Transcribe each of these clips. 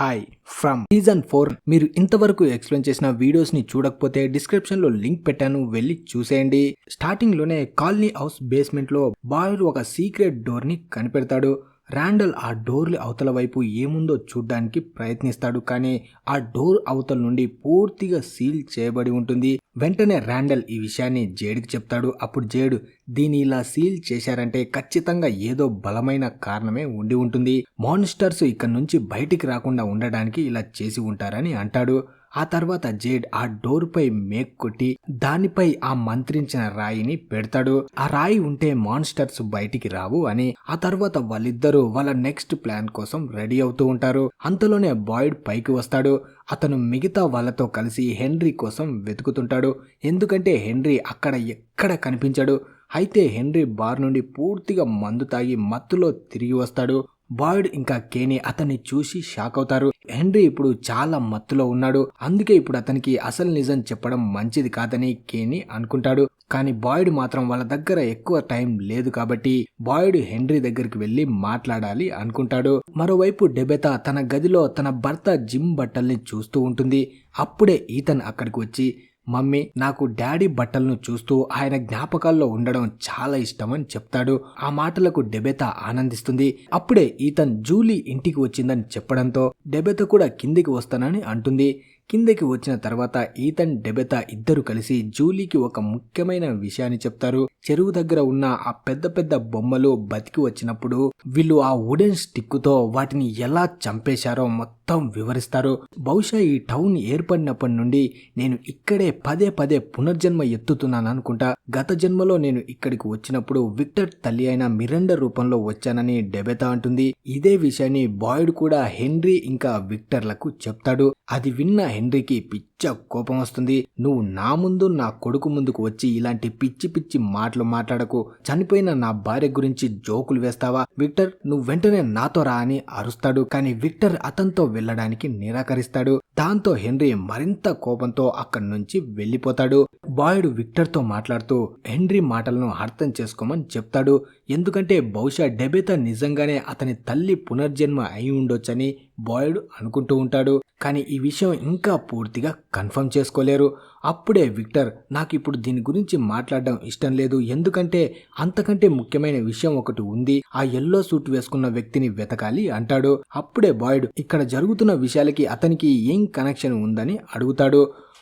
Hi from season 4 మీరు ఇంతవరకు explain చేసిన వీడియోస్ ని చూడకపోతే డిస్క్రిప్షన్ లో లింక్ పెట్టాను, వెళ్ళి చూసేయండి. స్టార్టింగ్ లోనే కాలనీ హౌస్ బేస్మెంట్ లో బాయర్ ఒక సీక్రెట్ డోర్ ని కనిపెడతాడు. రాండల్ ఆ డోర్ అవతల వైపు ఏముందో చూడ్డానికి ప్రయత్నిస్తాడు, కానీ ఆ డోర్ అవతల నుండి పూర్తిగా సీల్ చేయబడి ఉంటుంది. వెంటనే రాండల్ ఈ విషయాన్ని జేడ్కి చెప్తాడు. అప్పుడు జేడ్, దీన్ని ఇలా సీల్ చేశారంటే ఖచ్చితంగా ఏదో బలమైన కారణమే ఉండి ఉంటుంది. మాన్స్టర్స్ ఇక్కడ నుంచి బయటికి రాకుండా ఉండడానికి ఇలా చేసి ఉంటారని అంటాడు. ఆ తర్వాత జేడ్ ఆ డోర్ పై మేక్ కొట్టి దానిపై ఆ మంత్రించిన రాయిని పెడతాడు. ఆ రాయి ఉంటే మాన్స్టర్స్ బయటికి రావు అని. ఆ తర్వాత వాళ్ళిద్దరూ వాళ్ళ నెక్స్ట్ ప్లాన్ కోసం రెడీ అవుతూ ఉంటారు. అంతలోనే బాయిడ్ పైకి వస్తాడు. అతను మిగతా వాళ్ళతో కలిసి హెన్రీ కోసం వెతుకుతుంటాడు, ఎందుకంటే హెన్రీ అక్కడ ఎక్కడ కనిపించాడు. అయితే హెన్రీ బార్ నుండి పూర్తిగా మందు తాగి మత్తులో తిరిగి వస్తాడు. బాయిడ్ ఇంకా కేనీ అతన్ని చూసి షాక్ అవుతారు. హెన్రీ ఇప్పుడు చాలా మత్తులో ఉన్నాడు, అందుకే ఇప్పుడు అతనికి అసలు నిజం చెప్పడం మంచిది కాదని కేనీ అనుకుంటాడు. కానీ బాయిడ్ మాత్రం వాళ్ళ దగ్గర ఎక్కువ టైం లేదు కాబట్టి బాయిడ్ హెన్రీ దగ్గరికి వెళ్లి మాట్లాడాలి అనుకుంటాడు. మరోవైపు డెబెతా తన గదిలో తన భర్త జిమ్ బట్టల్ని చూస్తూ ఉంటుంది. అప్పుడే ఈథన్ అక్కడికి వచ్చి, మమ్మీ, నాకు డాడీ బట్టలను చూస్తూ ఆయన జ్ఞాపకాల్లో ఉండడం చాలా ఇష్టమని చెప్తాడు. ఆ మాటలకు డెబెతా ఆనందిస్తుంది. అప్పుడే ఈథన్ జూలీ ఇంటికి వచ్చిందని చెప్పడంతో డెబెతా కూడా కిందికి వస్తానని అంటుంది. కిందకి వచ్చిన తర్వాత ఈథన్, డెబెతా ఇద్దరు కలిసి జూలీకి ఒక ముఖ్యమైన విషయాన్ని చెప్తారు. చెరువు దగ్గర ఉన్న ఆ పెద్ద పెద్ద బొమ్మలు బతికి వచ్చినప్పుడు వీళ్ళు ఆ వుడెన్ స్టిక్కుతో వాటిని ఎలా చంపేశారో మొత్తం వివరిస్తారు. బహుశా ఈ టౌన్ ఏర్పడినప్పటి నుండి నేను ఇక్కడే పదే పదే పునర్జన్మ ఎత్తుతున్నాను అనుకుంటా. గత జన్మలో నేను ఇక్కడికి వచ్చినప్పుడు విక్టర్ తల్లి అయిన మిరండా రూపంలో వచ్చానని డెబెతా అంటుంది. ఇదే విషయాన్ని బాయిడ్ కూడా హెన్రీ ఇంకా విక్టర్లకు చెప్తాడు. అది విన్న హెన్రీకి పిచ్చ కోపం వస్తుంది. నువ్వు నా ముందు, నా కొడుకు ముందుకు వచ్చి ఇలాంటి పిచ్చి పిచ్చి మాటలు మాట్లాడకు. చనిపోయిన నా భార్య గురించి జోకులు వేస్తావా? విక్టర్, నువ్వు వెంటనే నాతో రా అని అరుస్తాడు. కానీ విక్టర్ అతనితో వెళ్ళడానికి నిరాకరిస్తాడు. దాంతో హెన్రీ మరింత కోపంతో అక్కడి నుంచి వెళ్లిపోతాడు. బాయిడ్ విక్టర్ తో మాట్లాడుతూ హెన్రీ మాటలను అర్థం చేసుకోమని చెప్తాడు. ఎందుకంటే బహుశా డెబెతా నిజంగానే అతని తల్లి పునర్జన్మ అయి ఉండొచ్చని బాయిడ్ అనుకుంటూ ఉంటాడు. కానీ ఈ విషయం ఇంకా పూర్తిగా కన్ఫర్మ్ చేసుకోలేరు. అప్పుడే విక్టర్, నాకు ఇప్పుడు దీని గురించి మాట్లాడడం ఇష్టం లేదు, ఎందుకంటే అంతకంటే ముఖ్యమైన విషయం ఒకటి ఉంది. ఆ ఎల్లో సూట్ వేసుకున్న వ్యక్తిని వెతకాలి అంటాడు. అప్పుడే బాయిడ్, ఇక్కడ జరుగుతున్న విషయాలకి అతనికి ఏం కనెక్షన్ ఉందని అడుగుతాడు.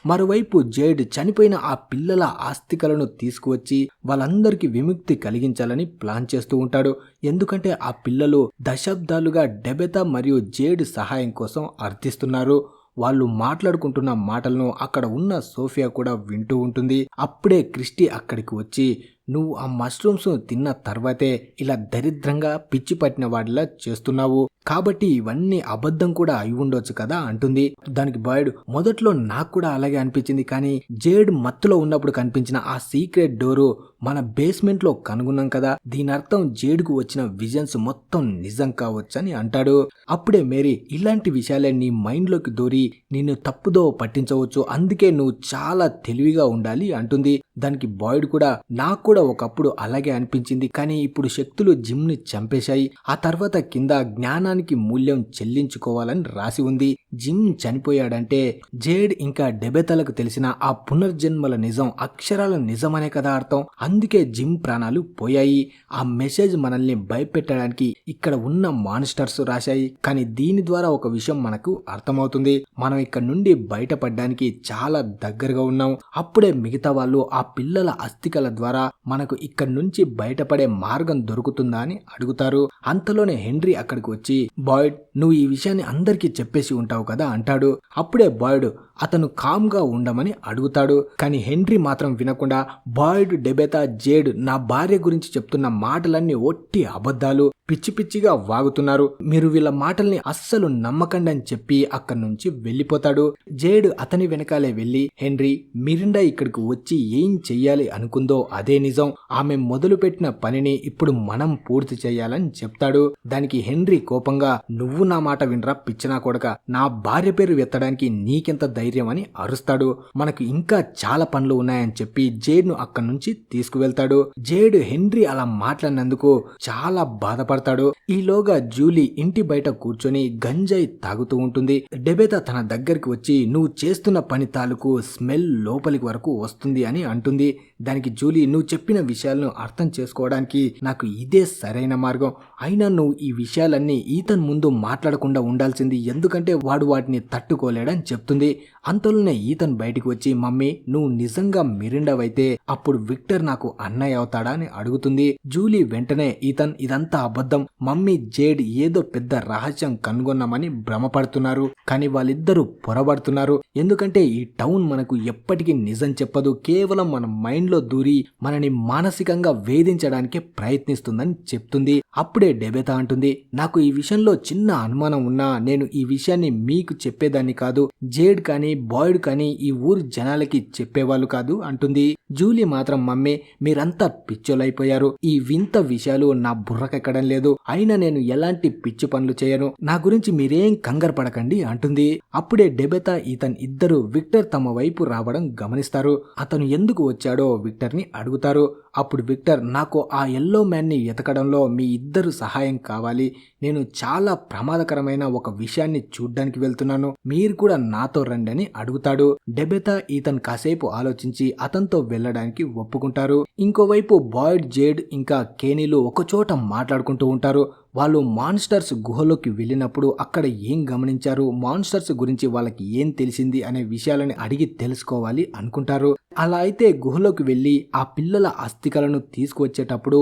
మరోవైపు జేడ్ చనిపోయిన ఆ పిల్లల ఆస్తికలను తీసుకువచ్చి వాళ్ళందరికీ విముక్తి కలిగించాలని ప్లాన్ చేస్తూ ఉంటాడు. ఎందుకంటే ఆ పిల్లలు దశాబ్దాలుగా డెబెతా మరియు జేడ్ సహాయం కోసం అర్థిస్తున్నారు. వాళ్ళు మాట్లాడుకుంటున్న మాటలను అక్కడ ఉన్న సోఫియా కూడా వింటూ ఉంటుంది. అప్పుడే క్రిస్టీ అక్కడికి వచ్చి, నువ్వు ఆ మష్రూమ్స్ తిన్న తర్వాతే ఇలా దరిద్రంగా పిచ్చి పట్టిన వాడిలా చేస్తున్నావు, కాబట్టి ఇవన్నీ అబద్ధం కూడా అయి ఉండొచ్చు కదా అంటుంది. దానికి బాయిడ్, మొదట్లో నాకు కూడా అలాగే అనిపించింది, కానీ జేడ్ మత్తులో ఉన్నప్పుడు కనిపించిన ఆ సీక్రెట్ డోరు మన బేస్మెంట్ లో కనుగొన్నాం కదా, దీని అర్థం జేడ్కు వచ్చిన విజన్స్ మొత్తం నిజం కావచ్చని అంటాడు. అప్పుడే మేరీ, ఇలాంటి విషయాలే నీ మైండ్ లోకి దూరి నిన్ను తప్పుదో పట్టించవచ్చు, అందుకే నువ్వు చాలా తెలివిగా ఉండాలి అంటుంది. దానికి బాయిడ్ కూడా, నాకు కూడా ఒకప్పుడు అలాగే అనిపించింది, కానీ ఇప్పుడు శక్తులు జిమ్ ని చంపేశాయి. ఆ తర్వాత కింద జ్ఞానానికి మూల్యం చెల్లించుకోవాలని రాసి ఉంది. జిమ్ చనిపోయాడంటే జేడ్ ఇంకా డెబెతాలకు తెలిసిన ఆ పునర్జన్మల నిజం అక్షరాల నిజమనే కదా అర్థం. అందుకే జిమ్ ప్రాణాలు పోయాయి. ఆ మెసేజ్ మనల్ని భయపెట్టడానికి ఇక్కడ ఉన్న మాన్స్టర్స్ రాశాయి. కానీ దీని ద్వారా ఒక విషయం మనకు అర్థమవుతుంది, మనం ఇక్కడ నుండి బయటపడడానికి చాలా దగ్గరగా ఉన్నాం. అప్పుడే మిగతా వాళ్ళు ఆ పిల్లల అస్థికల ద్వారా మనకు ఇక్కడి నుంచి బయటపడే మార్గం దొరుకుతుందా అని అడుగుతారు. అంతలోనే హెన్రీ అక్కడికి వచ్చి, బాయిడ్, నువ్వు ఈ విషయాన్ని అందరికీ చెప్పేసి ఉంటావు కదా అంటాడు. అప్పుడే బాయిడ్ అతను కామ్ గా ఉండమని అడుగుతాడు. కానీ హెన్రీ మాత్రం వినకుండా, బాయిడ్, డెబెతా, జేడ్ నా భార్య గురించి చెప్తున్న మాటలన్నీ ఒట్టి అబద్ధాలు, పిచ్చి పిచ్చిగా వాగుతున్నారు, మీరు వీళ్ళ మాటల్ని అస్సలు నమ్మకండి అని చెప్పి అక్కడి నుంచి వెళ్లిపోతాడు. జేడ్ అతని వెనకాలే వెళ్లి, హెన్రీ, మిరిండా ఇక్కడికి వచ్చి ఏం చెయ్యాలి అనుకుందో అదే నిజం, ఆమె మొదలుపెట్టిన పనిని ఇప్పుడు మనం పూర్తి చేయాలని చెప్తాడు. దానికి హెన్రీ కోపంగా, నువ్వు నా మాట వినరా పిచ్చినా కొడక, నా భార్య పేరు ఎత్తడానికి నీకెంత ధైర్యం అని అరుస్తాడు. మనకు ఇంకా చాలా పనులు ఉన్నాయని చెప్పి జేడ్ ను అక్కడి నుంచి తీసుకువెళ్తాడు. జేడ్ హెన్రీ అలా మాట్లాడినందుకు చాలా బాధపడతాడు. పొరబడతాడు. ఈలోగా జూలీ ఇంటి బయట కూర్చొని గంజాయి తాగుతూ ఉంటుంది. డెబెతా తన దగ్గరికి వచ్చి నువ్వు చేస్తున్న పని తాలూకు స్మెల్ లోపలికి వరకు వస్తుంది అని అంటుంది. దానికి జూలీ నువ్వు చెప్పిన విషయాలను అర్థం చేసుకోవడానికి నాకు ఇదే సరైన మార్గం. అయినా నువ్వు ఈ విషయాలన్నీ ఈతన్ ముందు మాట్లాడకుండా ఉండాల్సింది, ఎందుకంటే వాడు వాటిని తట్టుకోలేడని చెప్తుంది. అంతలోనే ఈతన్ బయటికి వచ్చి మమ్మీ నువ్వు నిజంగా మిరిండావైతే అప్పుడు విక్టర్ నాకు అన్నయ్య అవుతాడా అని అడుగుతుంది. జూలీ వెంటనే ఈతన్ ఇదంతా అబద్ధం, మమ్మీ జేడ్ ఏదో పెద్ద రహస్యం కనుగొన్నామని భ్రమపడుతున్నారు, కానీ వాళ్ళిద్దరూ పొరబడుతున్నారు. ఎందుకంటే ఈ టౌన్ మనకు ఎప్పటికీ నిజం చెప్పదు, కేవలం మన మైండ్ లో దూరి మనని మానసికంగా వేధించడానికే ప్రయత్నిస్తుందని చెప్తుంది. అప్పుడే డెబెతా అంటుంది నాకు ఈ విషయంలో చిన్న అనుమానం ఉన్నా నేను ఈ విషయాన్ని మీకు చెప్పేదాన్ని కాదు, జేడ్ కానీ బాయ్డ్ కానీ ఈ ఊరు జనాలకి చెప్పేవాళ్ళు కాదు అంటుంది. జూలీ మాత్రం మమ్మీ మీరంతా పిచ్చోలైపోయారు, ఈ వింత విషయాలు నా బుర్రకెక్కడం లేదు, అయినా నేను ఎలాంటి పిచ్చి పనులు చేయను, నా గురించి మీరేం కంగారు పడకండి అంటుంది. అప్పుడే డెబెతా ఈతన్ ఇద్దరు విక్టర్ తమ వైపు రావడం గమనిస్తారు. అతను ఎందుకు వచ్చాడో విక్టర్ ని అడుగుతారు. అప్పుడు విక్టర్ నాకు ఆ ఎల్లో మ్యాన్ ని వెతకడంలో మీ ఇద్దరు సహాయం కావాలి, నేను చాలా ప్రమాదకరమైన ఒక విషయాన్ని చూడ్డానికి వెళ్తున్నాను, మీరు కూడా నాతో రండి అని అడుగుతాడు. డెబెతా ఈతన్ కాసేపు ఆలోచించి అతనితో వెళ్ళడానికి ఒప్పుకుంటారు. ఇంకోవైపు బాయ్డ్ జేడ్ ఇంకా కేనీలు ఒకచోట మాట్లాడుకుంటూ ఉంటారు. వాళ్ళు మాన్స్టర్స్ గుహలోకి వెళ్ళినప్పుడు అక్కడ ఏం గమనించారు, మాన్స్టర్స్ గురించి వాళ్ళకి ఏం తెలిసింది అనే విషయాలని అడిగి తెలుసుకోవాలి అనుకుంటారు. అలా అయితే గుహలోకి వెళ్ళి ఆ పిల్లల అస్థికలను తీసుకువచ్చేటప్పుడు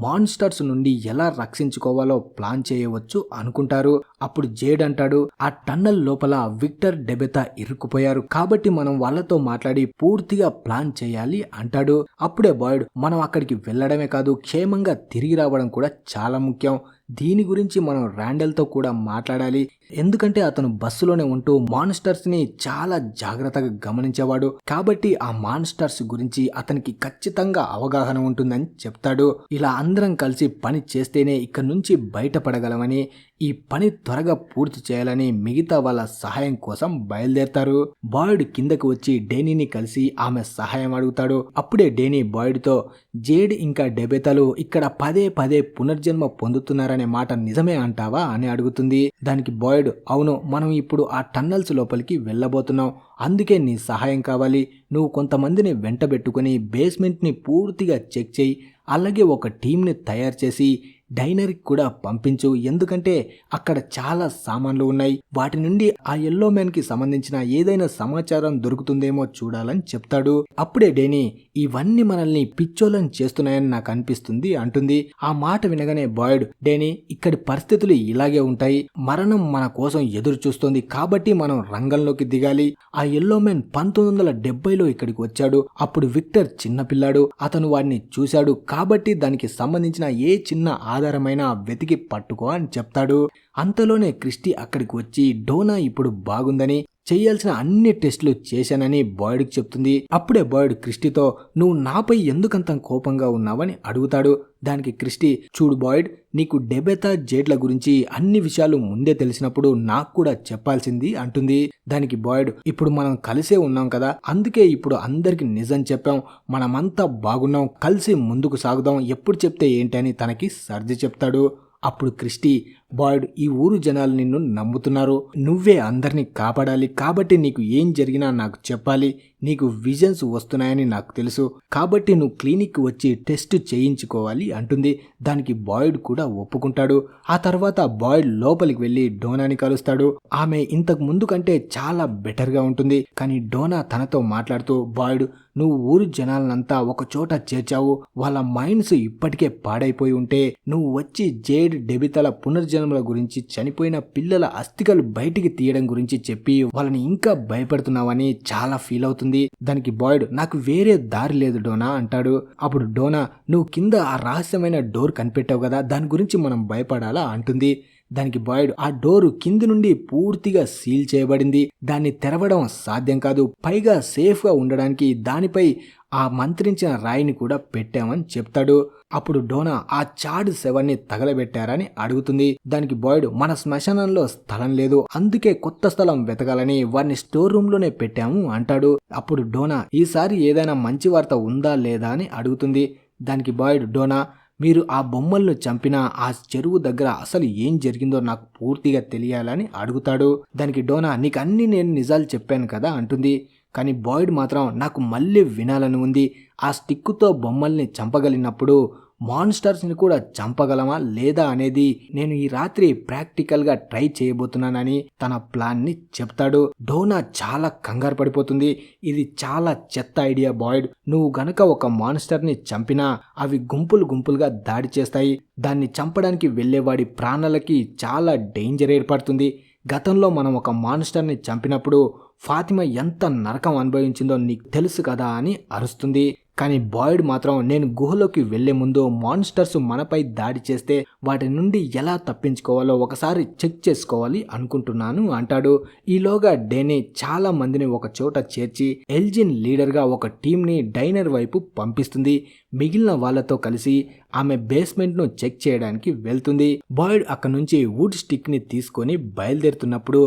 మాన్స్టర్స్ నుండి ఎలా రక్షించుకోవాలో ప్లాన్ చేయవచ్చు అనుకుంటారు. అప్పుడు జేడ్ అంటాడు ఆ టన్నల్ లోపల విక్టర్ డెబెతా ఇరుక్కుపోయారు, కాబట్టి మనం వాళ్ళతో మాట్లాడి పూర్తిగా ప్లాన్ చేయాలి అంటాడు. అప్పుడే బాయ్డ్ మనం అక్కడికి వెళ్ళడమే కాదు క్షేమంగా తిరిగి రావడం కూడా చాలా ముఖ్యం, దీని గురించి మనం ర్యాండల్తో కూడా మాట్లాడాలి, ఎందుకంటే అతను బస్సులోనే ఉంటూ మాన్స్టర్స్ ని చాలా జాగ్రత్తగా గమనించేవాడు, కాబట్టి ఆ మాన్స్టర్స్ గురించి అతనికి ఖచ్చితంగా అవగాహన ఉంటుందని చెప్తాడు. ఇలా అందరం కలిసి పని చేస్తేనే ఇక్కడ నుంచి బయటపడగలమని, ఈ పని త్వరగా పూర్తి చేయాలని మిగతా వాళ్ళ సహాయం కోసం బయలుదేరతారు. బాయ్డ్ కిందకు వచ్చి డేనీని కలిసి ఆమె సహాయం అడుగుతాడు. అప్పుడే డేనీ బాయ్డ్తో జేడ్ ఇంకా డెబెతాలు ఇక్కడ పదే పదే పునర్జన్మ పొందుతున్నారనే మాట నిజమే అంటావా అని అడుగుతుంది. దానికి బాయ్డ్ అవును, మనం ఇప్పుడు ఆ టన్నల్స్ లోపలికి వెళ్ళబోతున్నాం, అందుకే నీ సహాయం కావాలి, నువ్వు కొంతమందిని వెంటబెట్టుకుని బేస్మెంట్ని పూర్తిగా చెక్ చేయి, అలాగే ఒక టీంని తయారు చేసి డైనర్కి కూడా పంపించు, ఎందుకంటే అక్కడ చాలా సామాన్లు ఉన్నాయి, వాటి నుండి ఆ ఎల్లో మ్యాన్ కి సంబంధించిన ఏదైనా సమాచారం దొరుకుతుందేమో చూడాలని చెప్తాడు. అప్పుడే డేనీ ఇవన్నీ మనల్ని పిచ్చోళ్ళని చేస్తున్నాయని నాకు అనిపిస్తుంది అంటుంది. ఆ మాట వినగానే బాయ్డ్ డేనీ ఇక్కడి పరిస్థితులు ఇలాగే ఉంటాయి, మరణం మన కోసం ఎదురు చూస్తోంది, కాబట్టి మనం రంగంలోకి దిగాలి. ఆ ఎల్లో మ్యాన్ 1970లో ఇక్కడికి వచ్చాడు, అప్పుడు విక్టర్ చిన్నపిల్లాడు, అతను వాడిని చూశాడు, కాబట్టి దానికి సంబంధించిన ఏ చిన్న ఆధారమైన వెతికి పట్టుకో అని చెప్తాడు. అంతలోనే క్రిస్టీ అక్కడికి వచ్చి డోనా ఇప్పుడు బాగుందని, చేయాల్సిన అన్ని టెస్టులు చేశానని బాయ్డ్కి చెప్తుంది. అప్పుడే బాయ్డ్ క్రిస్టీతో నువ్వు నాపై ఎందుకంత కోపంగా ఉన్నావని అడుగుతాడు. దానికి క్రిస్టీ చూడు బాయ్డ్, నీకు డెబెతా జేడ్ల గురించి అన్ని విషయాలు ముందే తెలిసినప్పుడు నాకు కూడా చెప్పాల్సింది అంటుంది. దానికి బాయ్డ్ ఇప్పుడు మనం కలిసే ఉన్నాం కదా, అందుకే ఇప్పుడు అందరికి నిజం చెప్పాం, మనమంతా బాగున్నాం, కలిసి ముందుకు సాగుదాం, ఎప్పుడు చెప్తే ఏంటి అని తనకి సర్ది చెప్తాడు. అప్పుడు క్రిస్టీ బాయ్డ్ ఈ ఊరు జనాలు నిన్ను నమ్ముతున్నారు, నువ్వే అందరినీ కాపాడాలి, కాబట్టి నీకు ఏం జరిగినా నాకు చెప్పాలి, నీకు విజన్స్ వస్తున్నాయని నాకు తెలుసు, కాబట్టి నువ్వు క్లినిక్ వచ్చి టెస్ట్ చేయించుకోవాలి అంటుంది. దానికి బాయ్డ్ కూడా ఒప్పుకుంటాడు. ఆ తర్వాత బాయ్డ్ లోపలికి వెళ్ళి డోనాని కలుస్తాడు. ఆమె ఇంతకు ముందు కంటే చాలా బెటర్గా ఉంటుంది, కానీ డోనా తనతో మాట్లాడుతూ బాయ్డ్ నువ్వు ఊరు జనాలనంతా ఒక చోట చేర్చావు, వాళ్ళ మైండ్స్ ఇప్పటికే పాడైపోయి ఉంటే నువ్వు వచ్చి జేడ్ డెబితాల పునర్జన్మల గురించి, చనిపోయిన పిల్లల అస్థికలు బయటికి తీయడం గురించి చెప్పి వాళ్ళని ఇంకా భయపెడుతున్నావని చాలా ఫీల్ అవుతుంది. దానికి బాయ్డ్ నాకు వేరే దారి లేదు డోనా అంటాడు. అప్పుడు డోనా నువ్వు కింద ఆ రహస్యమైన డోర్ కనిపెట్టావు కదా, దాని గురించి మనం భయపడాలా అంటుంది. దానికి బాయ్డ్ ఆ డోరు కింది నుండి పూర్తిగా సీల్ చేయబడింది, దాన్ని తెరవడం సాధ్యం కాదు, పైగా సేఫ్గా ఉండడానికి దానిపై ఆ మంత్రించిన రాయిని కూడా పెట్టామని చెప్తాడు. అప్పుడు డోనా ఆ చాడ్ శవాన్ని తగలబెట్టారని అడుగుతుంది. దానికి బాయ్డ్ మన శ్మశానంలో స్థలం లేదు, అందుకే కొత్త స్థలం వెతకాలని వారిని స్టోర్ రూమ్ లోనే పెట్టాము అంటాడు. అప్పుడు డోనా ఈసారి ఏదైనా మంచి వార్త ఉందా లేదా అని అడుగుతుంది. దానికి బాయ్డ్ డోనా మీరు ఆ బొమ్మలను చంపిన ఆ చెరువు దగ్గర అసలు ఏం జరిగిందో నాకు పూర్తిగా తెలియాలని అడుగుతాడు. దానికి డోనా నీకు అన్ని నేను నిజాలు చెప్పాను కదా అంటుంది. కానీ బాయిడ్ మాత్రం నాకు మళ్ళీ వినాలని ఉంది. ఆ స్టిక్కుతో బొమ్మల్ని చంపగలిగినప్పుడు మాన్స్టర్స్ని కూడా చంపగలమా లేదా అనేది నేను ఈ రాత్రి ప్రాక్టికల్గా ట్రై చేయబోతున్నానని తన ప్లాన్ని చెప్తాడు. డోనా చాలా కంగారు పడిపోతుంది. ఇది చాలా చెత్త ఐడియా బాయిడ్. నువ్వు గనక ఒక మాన్స్టర్ని చంపినా అవి గుంపులు గుంపులుగా దాడి చేస్తాయి. దాన్ని చంపడానికి వెళ్ళేవాడి ప్రాణాలకి చాలా డేంజర్ ఏర్పడుతుంది. గతంలో మనం ఒక మాన్స్టర్ని చంపినప్పుడు ఫాతిమా ఎంత నరకం అనుభవించిందో నీకు తెలుసు కదా అని అరుస్తుంది. కానీ బాయిడ్ మాత్రం నేను గుహలోకి వెళ్లే ముందు మాన్స్టర్స్ మనపై దాడి చేస్తే వాటి నుండి ఎలా తప్పించుకోవాలో ఒకసారి చెక్ చేసుకోవాలి అనుకుంటున్నాను అంటాడు. ఈలోగా డేనీ చాలా మందిని ఒక చోట చేర్చి ఎల్జిన్ లీడర్గా ఒక టీంని డైనర్ వైపు పంపిస్తుంది. మిగిలిన వాళ్ళతో కలిసి ఆమె బేస్మెంట్ను చెక్ చేయడానికి వెళ్తుంది. బాయిడ్ అక్కడి నుంచి వుడ్ స్టిక్ ని తీసుకొని బయలుదేరుతున్నప్పుడు